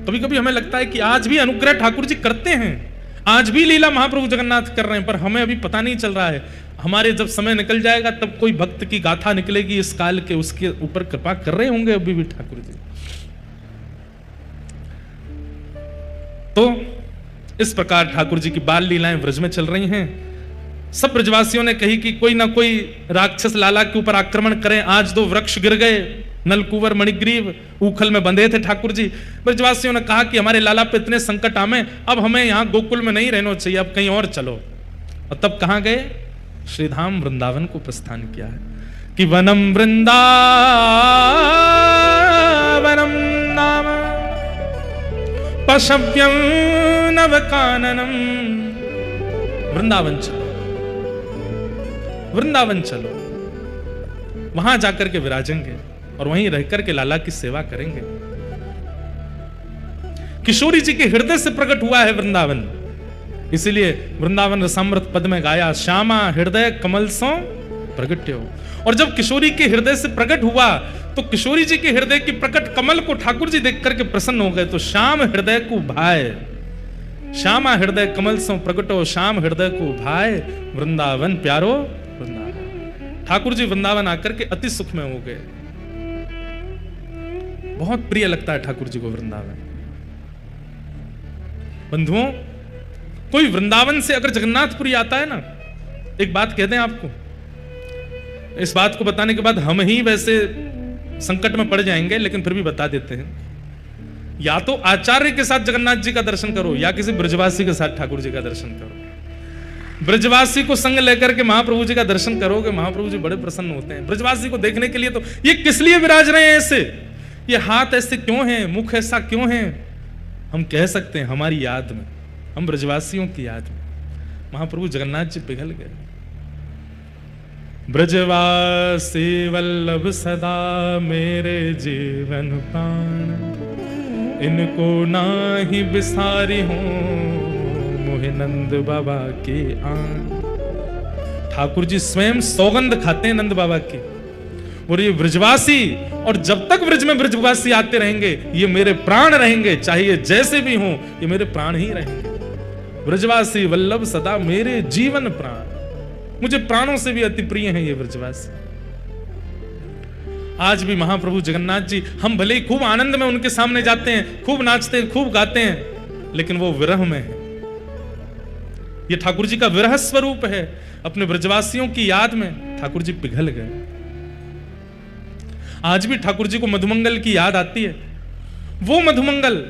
कभी कभी हमें लगता है कि आज भी अनुग्रह ठाकुर जी करते हैं, आज भी लीला महाप्रभु जगन्नाथ कर रहे हैं, पर हमें अभी पता नहीं चल रहा है। हमारे जब समय निकल जाएगा तब कोई भक्त की गाथा निकलेगी इस काल के, उसके ऊपर कृपा कर रहे होंगे अभी भी ठाकुर जी। तो इस प्रकार ठाकुर जी की बाल लीलाएं व्रज में चल रही हैं। सब ब्रजवासियों ने कही कि कोई ना कोई राक्षस लाला के ऊपर आक्रमण करें। आज 2 वृक्ष गिर गए, नलकुवर मणिग्रीव ऊखल में बंधे थे ठाकुर जी। ब्रजवासियों ने कहा कि हमारे लाला पे इतने संकट आमे, अब हमें यहाँ गोकुल में नहीं रहना चाहिए, अब कहीं और चलो। और तब कहां गए? श्रीधाम वृंदावन को प्रस्थान किया है कि वनम वृंदावनम नाम पशव्यम नवकाननम। वृंदावन चलो, वृंदावन चलो, वहां जाकर के विराजेंगे और वहीं रहकर के लाला की सेवा करेंगे। किशोरी जी के हृदय से प्रकट हुआ है वृंदावन, इसीलिए वृंदावन रसामृत पद में गाया, श्यामा हृदय कमल सो प्रगट्यो। और जब किशोरी के हृदय से प्रकट हुआ तो किशोरी जी के हृदय की प्रकट कमल को ठाकुर जी देख करके प्रसन्न हो गए। तो श्याम हृदय को भाए, श्यामा हृदय कमल सो प्रगटो, श्याम हृदय को भाए, वृंदावन प्यारो वृंदावन। ठाकुर जी वृंदावन आकर के अति सुख में हो गए। बहुत प्रिय लगता है ठाकुर जी को वृंदावन। बंधुओं, कोई वृंदावन से अगर जगन्नाथपुरी आता है ना, एक बात कह दें आपको, इस बात को बताने के बाद हम ही वैसे संकट में पड़ जाएंगे, लेकिन फिर भी बता देते हैं। या तो आचार्य के साथ जगन्नाथ जी का दर्शन करो, या किसी ब्रजवासी के साथ ठाकुर जी का दर्शन करो। ब्रजवासी को संग लेकर के महाप्रभु जी का दर्शन करोगे, महाप्रभु जी बड़े प्रसन्न होते हैं। ब्रजवासी को देखने के लिए तो ये किस लिए विराज रहे हैं ऐसे, ये हाथ ऐसे क्यों हैं, मुख ऐसा क्यों है, हम कह सकते हैं हमारी याद में, हम ब्रजवासियों की याद में महाप्रभु जगन्नाथ जी पिघल गए। ब्रजवासी वल्लभ सदा मेरे जीवन प्राण, इनको नाही बिसारी हूं मोहे नंद बाबा की आन। ठाकुर जी स्वयं सौगंध खाते हैं नंद बाबा की, और ये ब्रजवासी, और जब तक ब्रज में ब्रजवासी आते रहेंगे ये मेरे प्राण रहेंगे, चाहे ये जैसे भी हों ये मेरे प्राण ही रहेंगे। ब्रजवासी वल्लभ सदा मेरे जीवन प्राण, मुझे प्राणों से भी अति प्रिय हैं ये ब्रजवासी। आज भी महाप्रभु जगन्नाथ जी, हम भले ही खूब आनंद में उनके सामने जाते हैं, खूब नाचते हैं, खूब गाते हैं, लेकिन वो विरह में है। ये ठाकुर जी का विरह स्वरूप है। अपने ब्रजवासियों की याद में ठाकुर जी पिघल गए। आज भी ठाकुर जी को मधुमंगल की याद आती है। वो मधुमंगल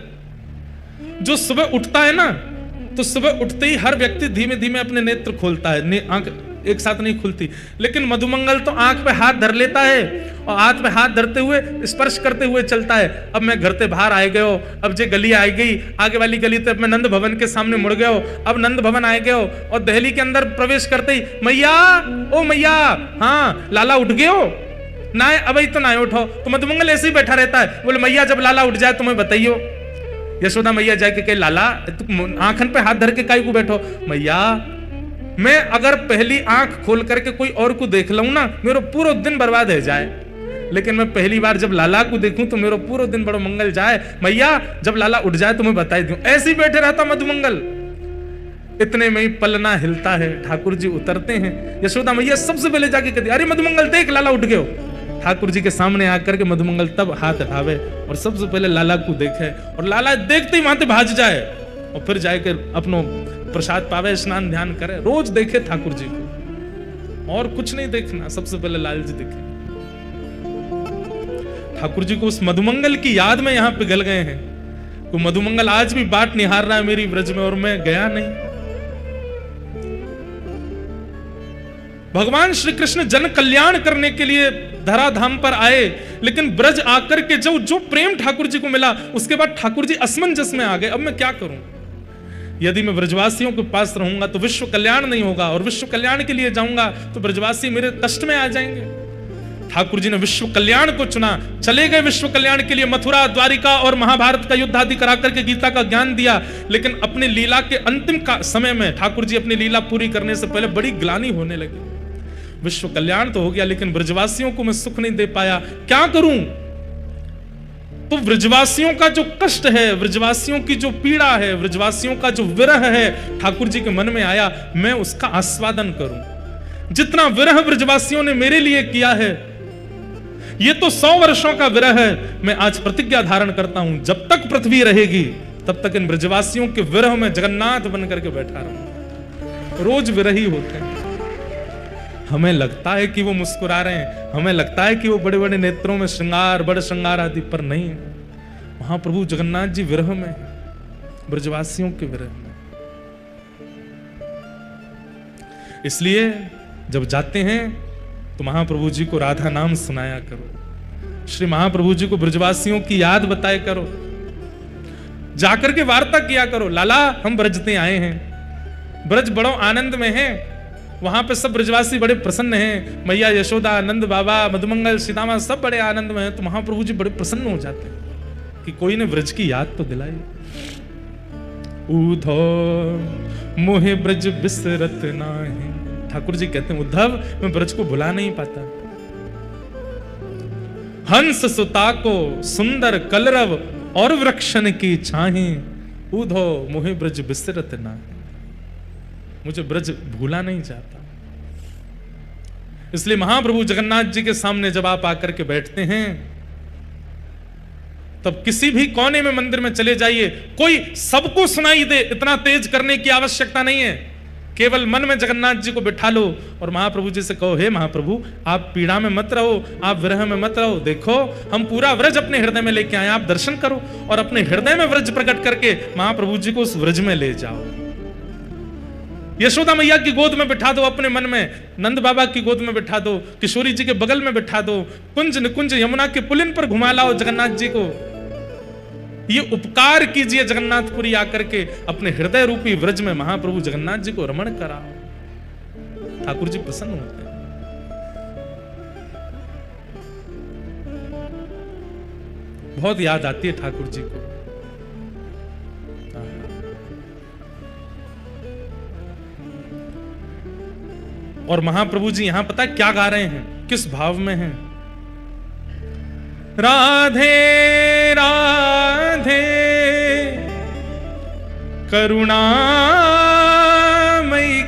जो सुबह उठता है ना, तो सुबह उठते ही हर व्यक्ति धीमे धीमे अपने नेत्र खोलता है, आंख एक साथ नहीं खुलती, लेकिन मधुमंगल तो आंख पे हाथ धर लेता है और हाथ पे हाथ धरते हुए स्पर्श करते हुए चलता है। अब मैं घर से बाहर आए गए हो, अब जे गली आई गई, आगे वाली गली तो अब मैं नंद भवन के सामने मुड़ गए हो, अब नंद भवन आए गए हो, और दहली के अंदर प्रवेश करते ही मैया, ओ मैया, हाँ लाला उठ गए हो ना, अब तो ना उठो। तो मधुमंगल ऐसे ही बैठा रहता है, बोले मैया जब लाला उठ जाए तुम्हें बताइयो। यशोदा मैया जाके कहे लाला तुम आंखन पे हाथ धर के काहे को बैठो। मैया मैं अगर पहली आंख खोल करके कोई और को देख लूं ना, मेरा पूरा दिन बर्बाद हो जाए, लेकिन मैं पहली बार जब लाला को देखूं तो मेरा पूरा दिन बड़ा मंगल जाए। मैया जब लाला उठ जाए तो मैं बता दूं। ऐसे ही बैठे रहता मधुमंगल। इतने में ही पलना हिलता है, ठाकुर जी उतरते हैं। यशोदा मैया सबसे पहले जाके कहती अरे मधुमंगल देख लाला उठ गए। ठाकुर जी के सामने आकर के मधुमंगल तब हाथ उठावे और सबसे पहले लाला को देखे, और लाला देखते ही वहां से भाज जाए और फिर जाकर अपनो प्रसाद पावे, स्नान ध्यान करे। रोज देखे ठाकुर जी को, और कुछ नहीं देखना, सबसे पहले लाल जी देखे। ठाकुर जी को उस मधुमंगल की याद में यहां पिघल गए हैं। तो मधुमंगल आज भी बाट निहार रहा है मेरी ब्रज में, और मैं गया नहीं। भगवान श्री कृष्ण जन कल्याण करने के लिए धराधाम पर आए, लेकिन ब्रज आकर के जो प्रेम ठाकुर जी को मिला, उसके बाद ठाकुर जी असमंजस में आ गए। अब मैं क्या करूं? यदि मैं ब्रजवासियों के पास रहूंगा तो विश्व कल्याण नहीं होगा, और विश्व कल्याण के लिए जाऊंगा तो ब्रजवासी मेरे कष्ट में आ जाएंगे। ठाकुर जी ने विश्व कल्याण को चुना, चले गए विश्व कल्याण के लिए। मथुरा, द्वारिका और महाभारत का युद्ध आदि करा करके गीता का ज्ञान दिया, लेकिन अपनी लीला के अंतिम समय में ठाकुर जी अपनी लीला पूरी करने से पहले बड़ी ग्लानि होने लगी। विश्व कल्याण तो हो गया, लेकिन ब्रजवासियों को मैं सुख नहीं दे पाया, क्या करूं? तो ब्रजवासियों का जो कष्ट है, ब्रजवासियों की जो पीड़ा है, ब्रजवासियों का जो विरह है, ठाकुर जी के मन में आया मैं उसका आस्वादन करूं। जितना विरह ब्रजवासियों ने मेरे लिए किया है, ये तो 100 वर्षों का विरह है। मैं आज प्रतिज्ञा धारण करता हूं, जब तक पृथ्वी रहेगी तब तक इन ब्रजवासियों के विरह में जगन्नाथ बन करके बैठा रहूंगा। रोज विरही होते हैं। हमें लगता है कि वो मुस्कुरा रहे हैं, हमें लगता है कि वो बड़े बड़े नेत्रों में श्रृंगार, बड़े श्रृंगार आदि, पर नहीं। वहां प्रभु जगन्नाथ जी विरह में, ब्रजवासियों के विरह में। इसलिए जब जाते हैं तो महाप्रभु जी को राधा नाम सुनाया करो, श्री महाप्रभु जी को ब्रजवासियों की याद बताया करो, जाकर के वार्ता किया करो। लाला हम ब्रजते आए हैं, ब्रज बड़ो आनंद में है, वहां पे सब ब्रजवासी बड़े प्रसन्न हैं। मैया यशोदा, नंद बाबा, मधुमंगल, सीतामा सब बड़े आनंद में हैं। तो महाप्रभु जी बड़े प्रसन्न हो जाते हैं कि कोई ने ब्रज की याद तो दिलाई। उद्धव मोहे ब्रज बिसरत नाही। ठाकुर जी कहते हैं उद्धव मैं ब्रज को भुला नहीं पाता। हंस सुता को सुंदर कलरव और वृक्षण की छाहे, उद्धव मोहे ब्रज बिसरत नाही। मुझे ब्रज भूला नहीं जाता। इसलिए महाप्रभु जगन्नाथ जी के सामने जब आप आकर के बैठते हैं, तब किसी भी कोने में मंदिर में चले जाइए, कोई सबको सुनाई दे इतना तेज करने की आवश्यकता नहीं है। केवल मन में जगन्नाथ जी को बिठा लो और महाप्रभु जी से कहो, हे महाप्रभु आप पीड़ा में मत रहो, आप विरह में मत रहो, देखो हम पूरा व्रज अपने हृदय में लेके आए, आप दर्शन करो और अपने हृदय में व्रज प्रकट करके महाप्रभु जी को उस व्रज में ले जाओ। यशोदा मैया की गोद में बिठा दो, अपने मन में नंद बाबा की गोद में बिठा दो, किशोरी जी के बगल में बिठा दो, कुंज निकुंज यमुना के पुलिन पर घुमा लाओ जगन्नाथ जी को। ये उपकार कीजिए जगन्नाथपुरी आकर के, अपने हृदय रूपी व्रज में महाप्रभु जगन्नाथ जी को रमण कराओ। ठाकुर जी प्रसन्न होते हैं। बहुत याद आती है ठाकुर जी को। और महाप्रभु जी यहां पता है क्या गा रहे हैं, किस भाव में हैं? राधे राधे करुणामयी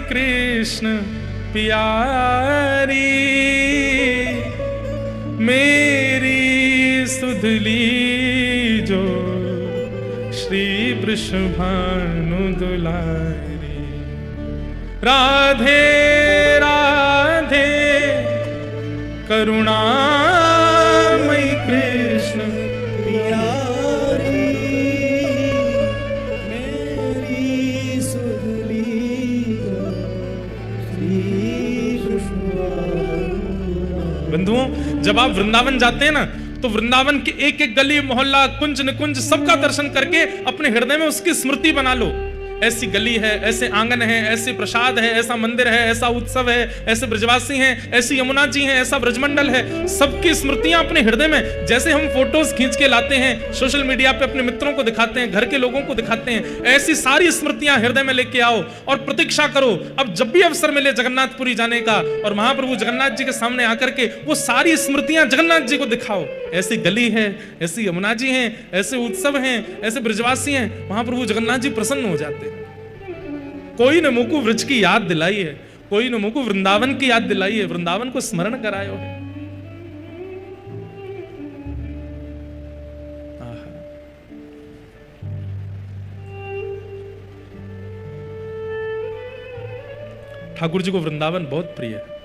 कृष्ण प्यारी, मेरी सुधली जो श्री वृषभानु दुलारी। राधे राधे करुणामयी कृष्ण प्यारी, मेरी सुधली श्री कृष्ण। बंधुओं, जब आप वृंदावन जाते हैं ना, तो वृंदावन के एक एक गली मोहल्ला कुंज निकुंज सबका दर्शन करके अपने हृदय में उसकी स्मृति बना लो। ऐसी गली है, ऐसे आंगन है, ऐसे प्रसाद है, ऐसा मंदिर है, ऐसा उत्सव है, ऐसे ब्रजवासी हैं, ऐसी यमुना जी हैं, ऐसा ब्रजमंडल है। सबकी स्मृतियां अपने हृदय में, जैसे हम फोटोज खींच के लाते हैं, सोशल मीडिया पे अपने मित्रों को दिखाते हैं, घर के लोगों को दिखाते हैं, ऐसी सारी स्मृतियां हृदय में लेके आओ और प्रतीक्षा करो। अब जब भी अवसर मिले जगन्नाथपुरी जाने का और महाप्रभु जगन्नाथ जी के सामने आकर के वो सारी स्मृतियां जगन्नाथ जी को दिखाओ। ऐसी गली है, ऐसी यमुना जी हैं, ऐसे उत्सव हैं, ऐसे ब्रजवासी हैं, महाप्रभु जगन्नाथ जी प्रसन्न हो जाते हैं। कोई ने मुझको व्रज की याद दिलाई है, कोई ने मुझको वृंदावन की याद दिलाई है, वृंदावन को स्मरण करायो है। ठाकुर जी को वृंदावन बहुत प्रिय है।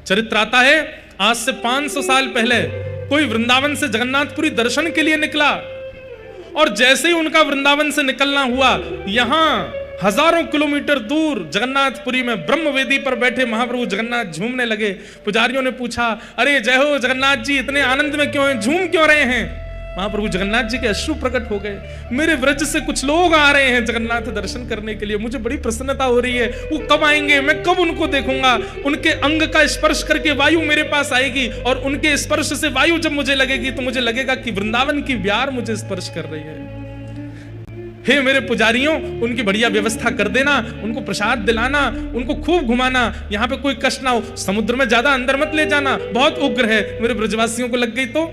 चरित्र आता है, आज से 500 साल पहले कोई वृंदावन से जगन्नाथपुरी दर्शन के लिए निकला और जैसे ही उनका वृंदावन से निकलना हुआ, यहां हजारों किलोमीटर दूर जगन्नाथपुरी में ब्रह्मवेदी पर बैठे महाप्रभु जगन्नाथ झूमने लगे। पुजारियों ने पूछा, अरे जय हो जगन्नाथ जी, इतने आनंद में क्यों हैं, झूम क्यों रहे हैं? महाप्रभु जगन्नाथ जी के अश्रु प्रकट हो गए। मेरे व्रज से कुछ लोग आ रहे हैं जगन्नाथ दर्शन करने के लिए, मुझे बड़ी प्रसन्नता हो रही है। वो कब आएंगे, मैं कब उनको देखूंगा? उनके अंग का स्पर्श करके वायु मेरे पास आएगी और उनके स्पर्श से वायु जब मुझे लगेगी तो मुझे लगेगा कि वृंदावन की ब्यार मुझे स्पर्श कर रही है। हे मेरे पुजारियों, उनकी बढ़िया व्यवस्था कर देना, उनको प्रसाद दिलाना, उनको खूब घुमाना, यहाँ पे कोई कष्ट ना हो। समुद्र में ज्यादा अंदर मत ले जाना, बहुत उग्र है। मेरे ब्रजवासियों को लग गई तो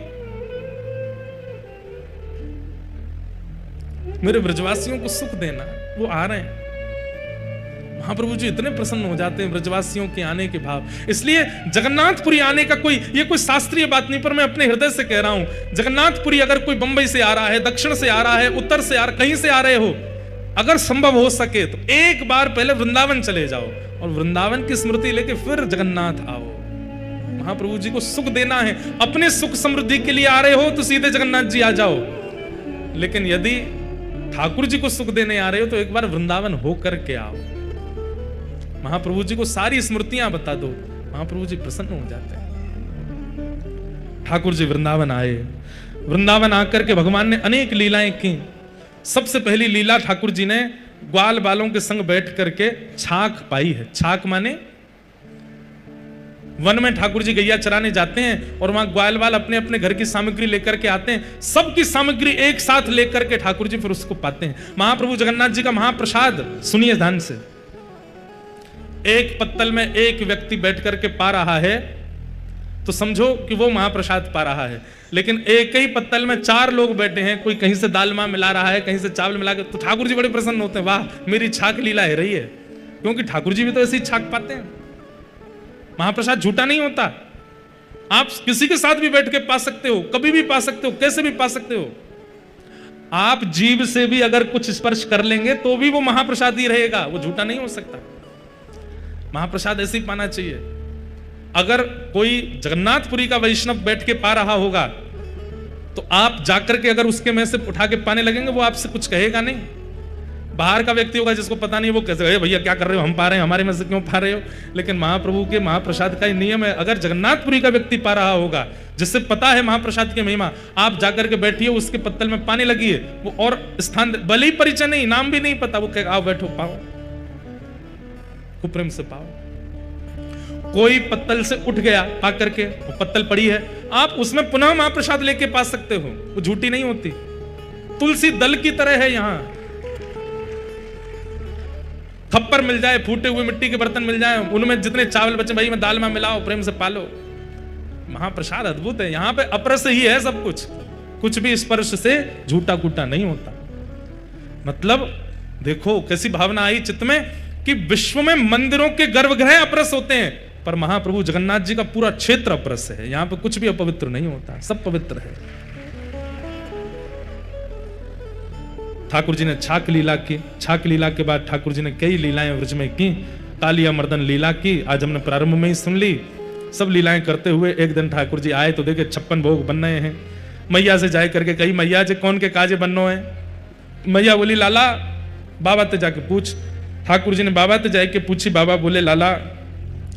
मेरे ब्रजवासियों को सुख देना, वो आ रहे हैं। महाप्रभु जी इतने प्रसन्न हो जाते हैं ब्रजवासियों के आने के भाव। इसलिए जगन्नाथपुरी आने का ये कोई शास्त्रीय बात नहीं, पर मैं अपने हृदय से कह रहा हूं, जगन्नाथपुरी अगर कोई बंबई से आ रहा है, दक्षिण से आ रहा है, उत्तर से आ रहा, कहीं से आ रहे हो, अगर संभव हो सके तो एक बार पहले वृंदावन चले जाओ और वृंदावन की स्मृति लेके फिर जगन्नाथ आओ। महाप्रभु जी को सुख देना है, अपने सुख समृद्धि के लिए आ रहे हो तो सीधे जगन्नाथ जी आ जाओ, लेकिन यदि ठाकुर जी को सुख देने आ रहे हो तो एक बार वृंदावन होकर के आओ। महाप्रभु जी को सारी स्मृतियां बता दो, महाप्रभु जी प्रसन्न हो जाते हैं। ठाकुर जी वृंदावन आए, वृंदावन आकर के भगवान ने अनेक लीलाएं की। सबसे पहली लीला ठाकुर जी ने ग्वाल बालों के संग बैठ करके छाक पाई है। छाक माने वन में ठाकुर जी गैया चराने जाते हैं और वहां ग्वाल बाल अपने अपने घर की सामग्री लेकर के आते हैं, सबकी सामग्री एक साथ लेकर के ठाकुर जी फिर उसको पाते हैं। महाप्रभु जगन्नाथ जी का महाप्रसाद सुनिए ध्यान से। एक पत्तल में एक व्यक्ति बैठ करके पा रहा है तो समझो कि वो महाप्रसाद पा रहा है, लेकिन एक ही पत्तल में 4 लोग बैठे हैं, कोई कहीं से दाल मां मिला रहा है, कहीं से चावल मिला के, तो ठाकुर जी बड़े प्रसन्न होते हैं, वाह मेरी छाक लीला है रही है, क्योंकि ठाकुर जी भी तो ऐसी छाक पाते हैं। महाप्रसाद झूठा नहीं होता, आप किसी के साथ भी बैठ के पा सकते हो, कभी भी पा सकते हो, कैसे भी पा सकते हो। आप जीभ से भी अगर कुछ स्पर्श कर लेंगे तो भी वो महाप्रसाद ही रहेगा, वो झूठा नहीं हो सकता। महाप्रसाद ऐसे ही पाना चाहिए। अगर कोई जगन्नाथपुरी का वैष्णव बैठ के पा रहा होगा तो आप जाकर के अगर उसके में से उठा के पाने लगेंगे, वो आपसे कुछ कहेगा नहीं। बाहर का व्यक्ति होगा जिसको पता नहीं, वो कैसे भैया क्या कर रहे हो, हम पा रहे हैं, हमारे में से क्यों पा रहे हो। लेकिन महाप्रभु के महाप्रसाद का ही नियम है, अगर जगन्नाथपुरी का व्यक्ति पा रहा होगा जिससे पता है महाप्रसाद की महिमा, आप जाकर के बैठिए, उसके पत्तल में पाने लगिए, वो और स्थान भले ही परिचय नहीं, नाम भी नहीं पता, वो कहेगा आओ बैठो पाओ, खूब प्रेम से पाओ। कोई पत्तल से उठ गया पा करके, वो पत्तल पड़ी है, आप उसमें पुनः महाप्रसाद लेके पा सकते हो, वो झूठी नहीं होती। तुलसी दल की तरह है, यहां खप्पर मिल जाए, फूटे हुए मिट्टी के बर्तन मिल जाए, उनमें जितने चावल बचे भाई में दाल में मिलाओ, प्रेम से पालो। महाप्रसाद अद्भुत है, यहाँ पे अप्रस ही है सब कुछ भी स्पर्श से झूठा कूटा नहीं होता। मतलब देखो कैसी भावना आई चित्त में कि विश्व में मंदिरों के गर्भगृह अप्रस होते हैं, पर महाप्रभु जगन्नाथ जी का पूरा क्षेत्र अप्रस है। यहां पे कुछ भी अपवित्र नहीं होता, सब पवित्र है। ठाकुर जी ने छाक लीला की, छाक लीला के बाद ठाकुर जी ने कई लीलाएं व्रज में की। कालिया मर्दन लीला की आज हमने प्रारंभ में ही सुन ली। सब लीलाएं करते हुए एक दिन ठाकुर जी आए तो देखे 56 भोग बन रहे हैं। मैया से जाए करके कही, मैया जी कौन के काजे बननो है? मैया बोली, लाला बाबा ते जाके पूछ। ठाकुर जी ने बाबा ते जाके पूछी। बाबा बोले, लाला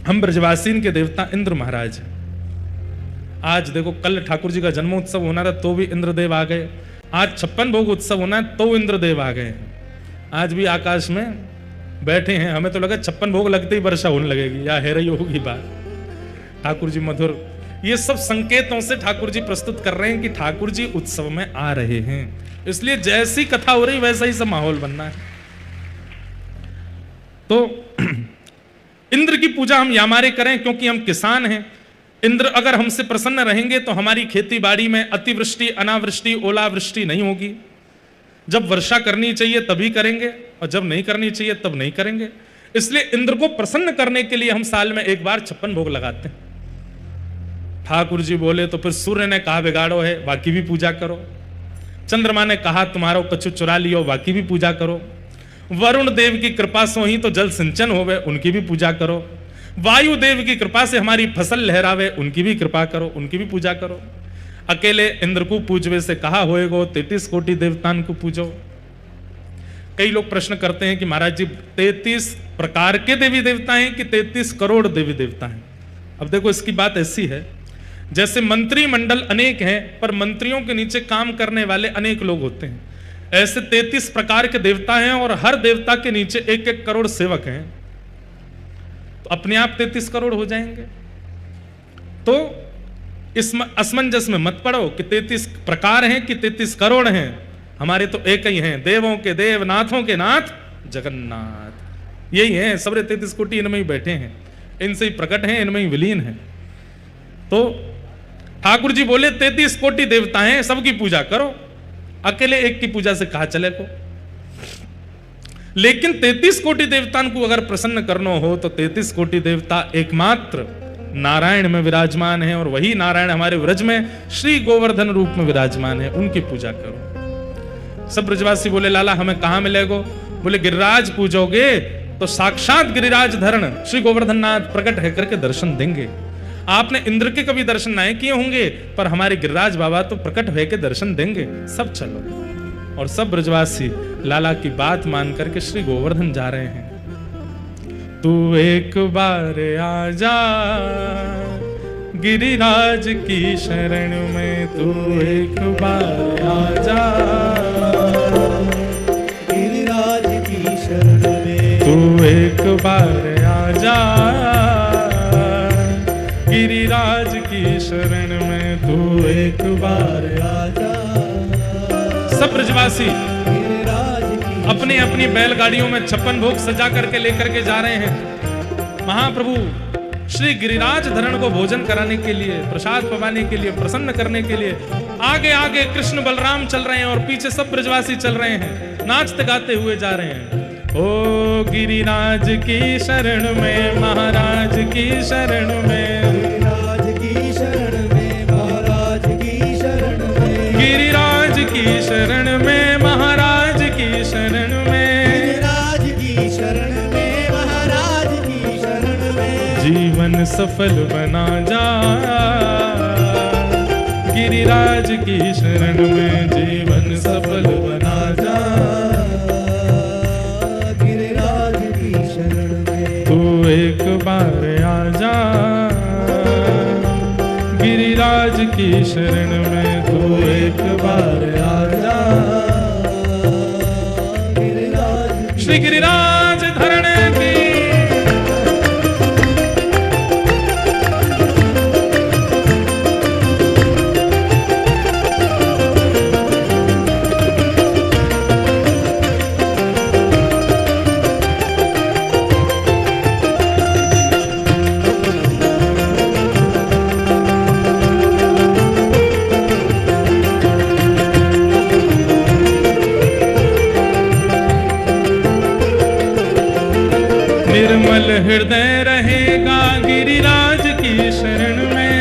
हम ब्रजवासीन के देवता इंद्र महाराज हैं। आज देखो कल ठाकुर जी का जन्मोत्सव होना था तो भी इंद्रदेव आ गए, आज 56 भोग उत्सव होना है तो इंद्रदेव आ गए हैं। आज भी आकाश में बैठे हैं, हमें तो लगा 56 भोग लगते ही वर्षा होने लगेगी या है रही होगी बात। ठाकुर जी मधुर, ये सब संकेतों से ठाकुर जी प्रस्तुत कर रहे हैं कि ठाकुर जी उत्सव में आ रहे हैं। इसलिए जैसी कथा हो रही वैसा ही सब माहौल बनना है। तो इंद्र की पूजा हम यामारे करें क्योंकि हम किसान हैं। इंद्र अगर हमसे प्रसन्न रहेंगे तो हमारी खेती बाड़ी में अतिवृष्टि, अनावृष्टि, ओलावृष्टि नहीं होगी। जब वर्षा करनी चाहिए तभी करेंगे और जब नहीं करनी चाहिए तब नहीं करेंगे। इसलिए इंद्र को प्रसन्न करने के लिए हम साल में एक बार 56 भोग लगाते हैं। ठाकुर जी बोले तो फिर सूर्य ने कहा बिगाड़ो है, बाकी भी पूजा करो। चंद्रमा ने कहा तुम्हारो कछु चुरा लियो, बाकी भी पूजा करो। वरुण देव की कृपा से ही तो जल सिंचन होवे, उनकी भी पूजा करो। वायु देव की कृपा से हमारी फसल लहरावे, उनकी भी कृपा करो, उनकी भी पूजा करो। अकेले इंद्र को पूजवे से कहा होएगो 33 कोटि देवतान को पूजो। कई लोग प्रश्न करते हैं कि महाराज जी 33 प्रकार के देवी देवता हैं कि 33 करोड़ देवी देवता हैं? अब देखो इसकी बात ऐसी है, जैसे मंत्रिमंडल अनेक हैं पर मंत्रियों के नीचे काम करने वाले अनेक लोग होते हैं, ऐसे 33 प्रकार के देवता हैं और हर देवता के नीचे 1-1 करोड़ सेवक हैं। तो अपने आप 33 करोड़ हो जाएंगे। तो इस असमंजस में मत पड़ो कि 33 प्रकार हैं कि 33 करोड़ हैं। हमारे तो एक ही हैं, देवों के देव, नाथों के नाथ जगन्नाथ। यही हैं, सबरे 33 कोटि इनमें ही बैठे हैं, इनसे ही प्रकट हैं, इनमें ही विलीन हैं। तो ठाकुर जी बोले 33 कोटि देवता हैं, सबकी पूजा करो। अकेले एक की पूजा से कहा चले को। लेकिन 33 कोटि देवताओं को अगर प्रसन्न करना हो तो 33 कोटि देवता एकमात्र नारायण में विराजमान है और वही नारायण हमारे व्रज में श्री गोवर्धन रूप में विराजमान है, उनकी पूजा करो। सब ब्रजवासी बोले, लाला हमें कहां मिलेगो? बोले गिरिराज पूजोगे तो साक्षात गिरिराज धरण श्री गोवर्धन नाथ प्रकट है करके दर्शन देंगे। आपने इंद्र के कभी दर्शन नहीं किए होंगे पर हमारे गिरिराज बाबा तो प्रकट हुए के दर्शन देंगे। सब चलो। और सब ब्रजवासी लाला की बात मान करके श्री गोवर्धन जा रहे हैं। तू एक बार आ जा गिरिराज की शरण में, तू एक बार आ जा गिरिराज की शरण में, तू एक बार आ जा गिरिराज की शरण में, तू एक बार आ जा। सब ब्रजवासी अपनी अपनी बैलगाड़ियों में 56 भोग सजा करके लेकर के जा रहे हैं। महाप्रभु श्री गिरिराज धरण को भोजन कराने के लिए, प्रसाद पवाने के लिए, प्रसन्न करने के लिए आगे आगे कृष्ण बलराम चल रहे हैं और पीछे सब ब्रजवासी चल रहे हैं, नाचते गाते हुए जा रहे हैं। ओ गिरिराज की शरण में, महाराज की शरण में, गिरिराज की शरण में, महाराज की शरण में, गिरिराज की शरण में, महाराज की शरण में, गिरिराज की शरण में, महाराज की शरण में, जीवन सफल बना जा गिरिराज की शरण में, जीवन सफल बना जा गिरिराज की शरण में, तू एक बार आ जा गिरिराज की शरण में, तू एक बार आ जा गिरिराज श्री गिरिराज धरण की। हृदय रहेगा गिरिराज की शरण में,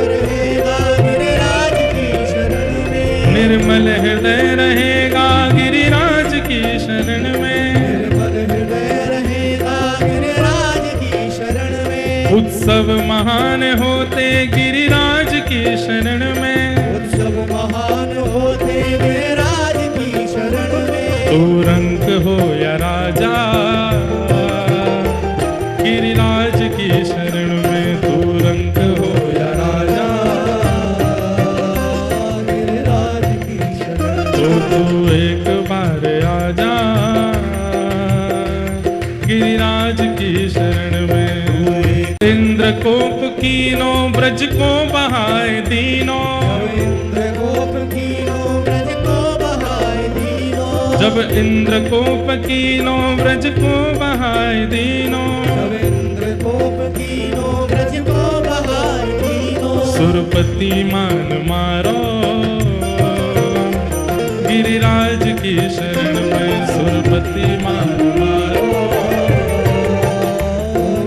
रहेगा गिरिराज की शरण में, निर्मल हृदय रहेगा गिरिराज की शरण में, निर्मल हृदय रहेगा गिरिराज की शरण में, उत्सव महान होते गिरिराज की शरण में, उत्सव महान होते गिरिराज की शरण में, तू रंक हो या राजा गिरिराज की शरण में, तू रंक हो या राजा गिरिराज की शरण तो तू एक बार आजा गिरिराज की शरण में। इंद्र कोप कीनो ब्रज को बहाए दीनो, इंद्र गोप कीनो ब्रज को बहाए दीनो, जब इंद्र कोप कीनो ब्रज को बहाए दीनो, जब इंद्र गोप कीनो ब्रज को बहाए दीनो, सुरपति मान मारो गिरिराज की शरण में, सुरपति मान मारो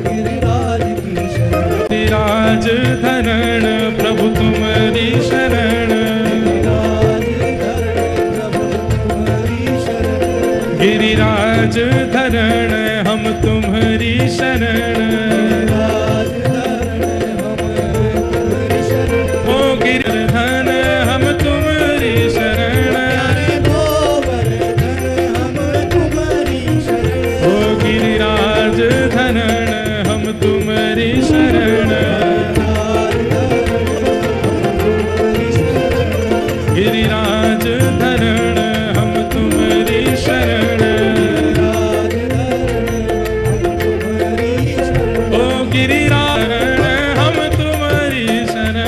गिरिराज की शरण, गिरिराज धरण प्रभु तुम्हारी शरण, गिरिराज धरण प्रभु तुम्हारी शरण, गिरिराज धरण हम तुम्हारी शरण, गिरिराज धरण हम तुम्हारी शरण, ओ गिरधन हम तुम्हारी शरण, प्यारे गोवर्धन हम तुम्हारी शरण, ओ गिरिराज धरण हम तुम्हारी शरण, गिरिराज धरण हम तुम्हारी शरण, ओ गिरिराज हम तुम्हारी शरण,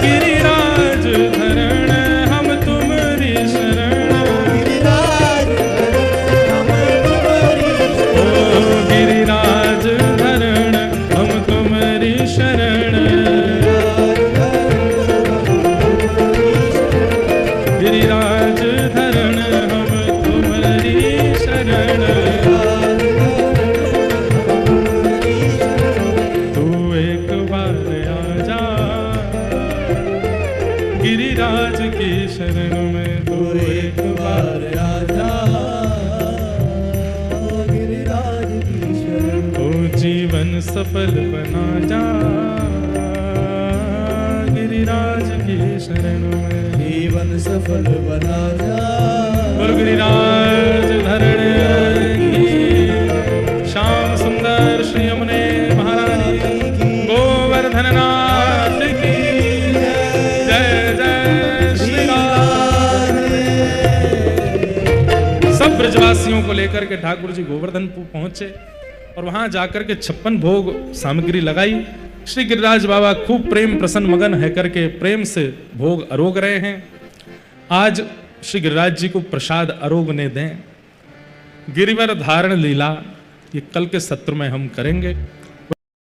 गिरिराज धरण हम तुम्हारी शरण, ओ गिरिराज धरण हम तुम्हारी शरण, गिरिराज धरण हम तुम्हारी शरण, तू एक बार आजा गिरिराज की शरण में, तू एक बार राजा गिरिराज की शरण, ओ जीवन सफल बना जा गिरिराज की शरण में, जीवन सफल बना जा, और गिरिराज धरण की श्याम सुंदर श्री यमुने महारानी गोवर्धन नाथ की जय जय श्री राम। सब ब्रजवासियों को लेकर के ठाकुर जी गोवर्धनपुर पहुंचे और वहां जाकर के 56 भोग सामग्री लगाई। श्री गिरिराज बाबा खूब प्रेम प्रसन्न मगन है करके प्रेम से भोग अरोग रहे हैं। आज श्री गिरिराज जी को प्रसाद अरोगने दें। गिरिवर धारण लीला ये कल के सत्र में हम करेंगे।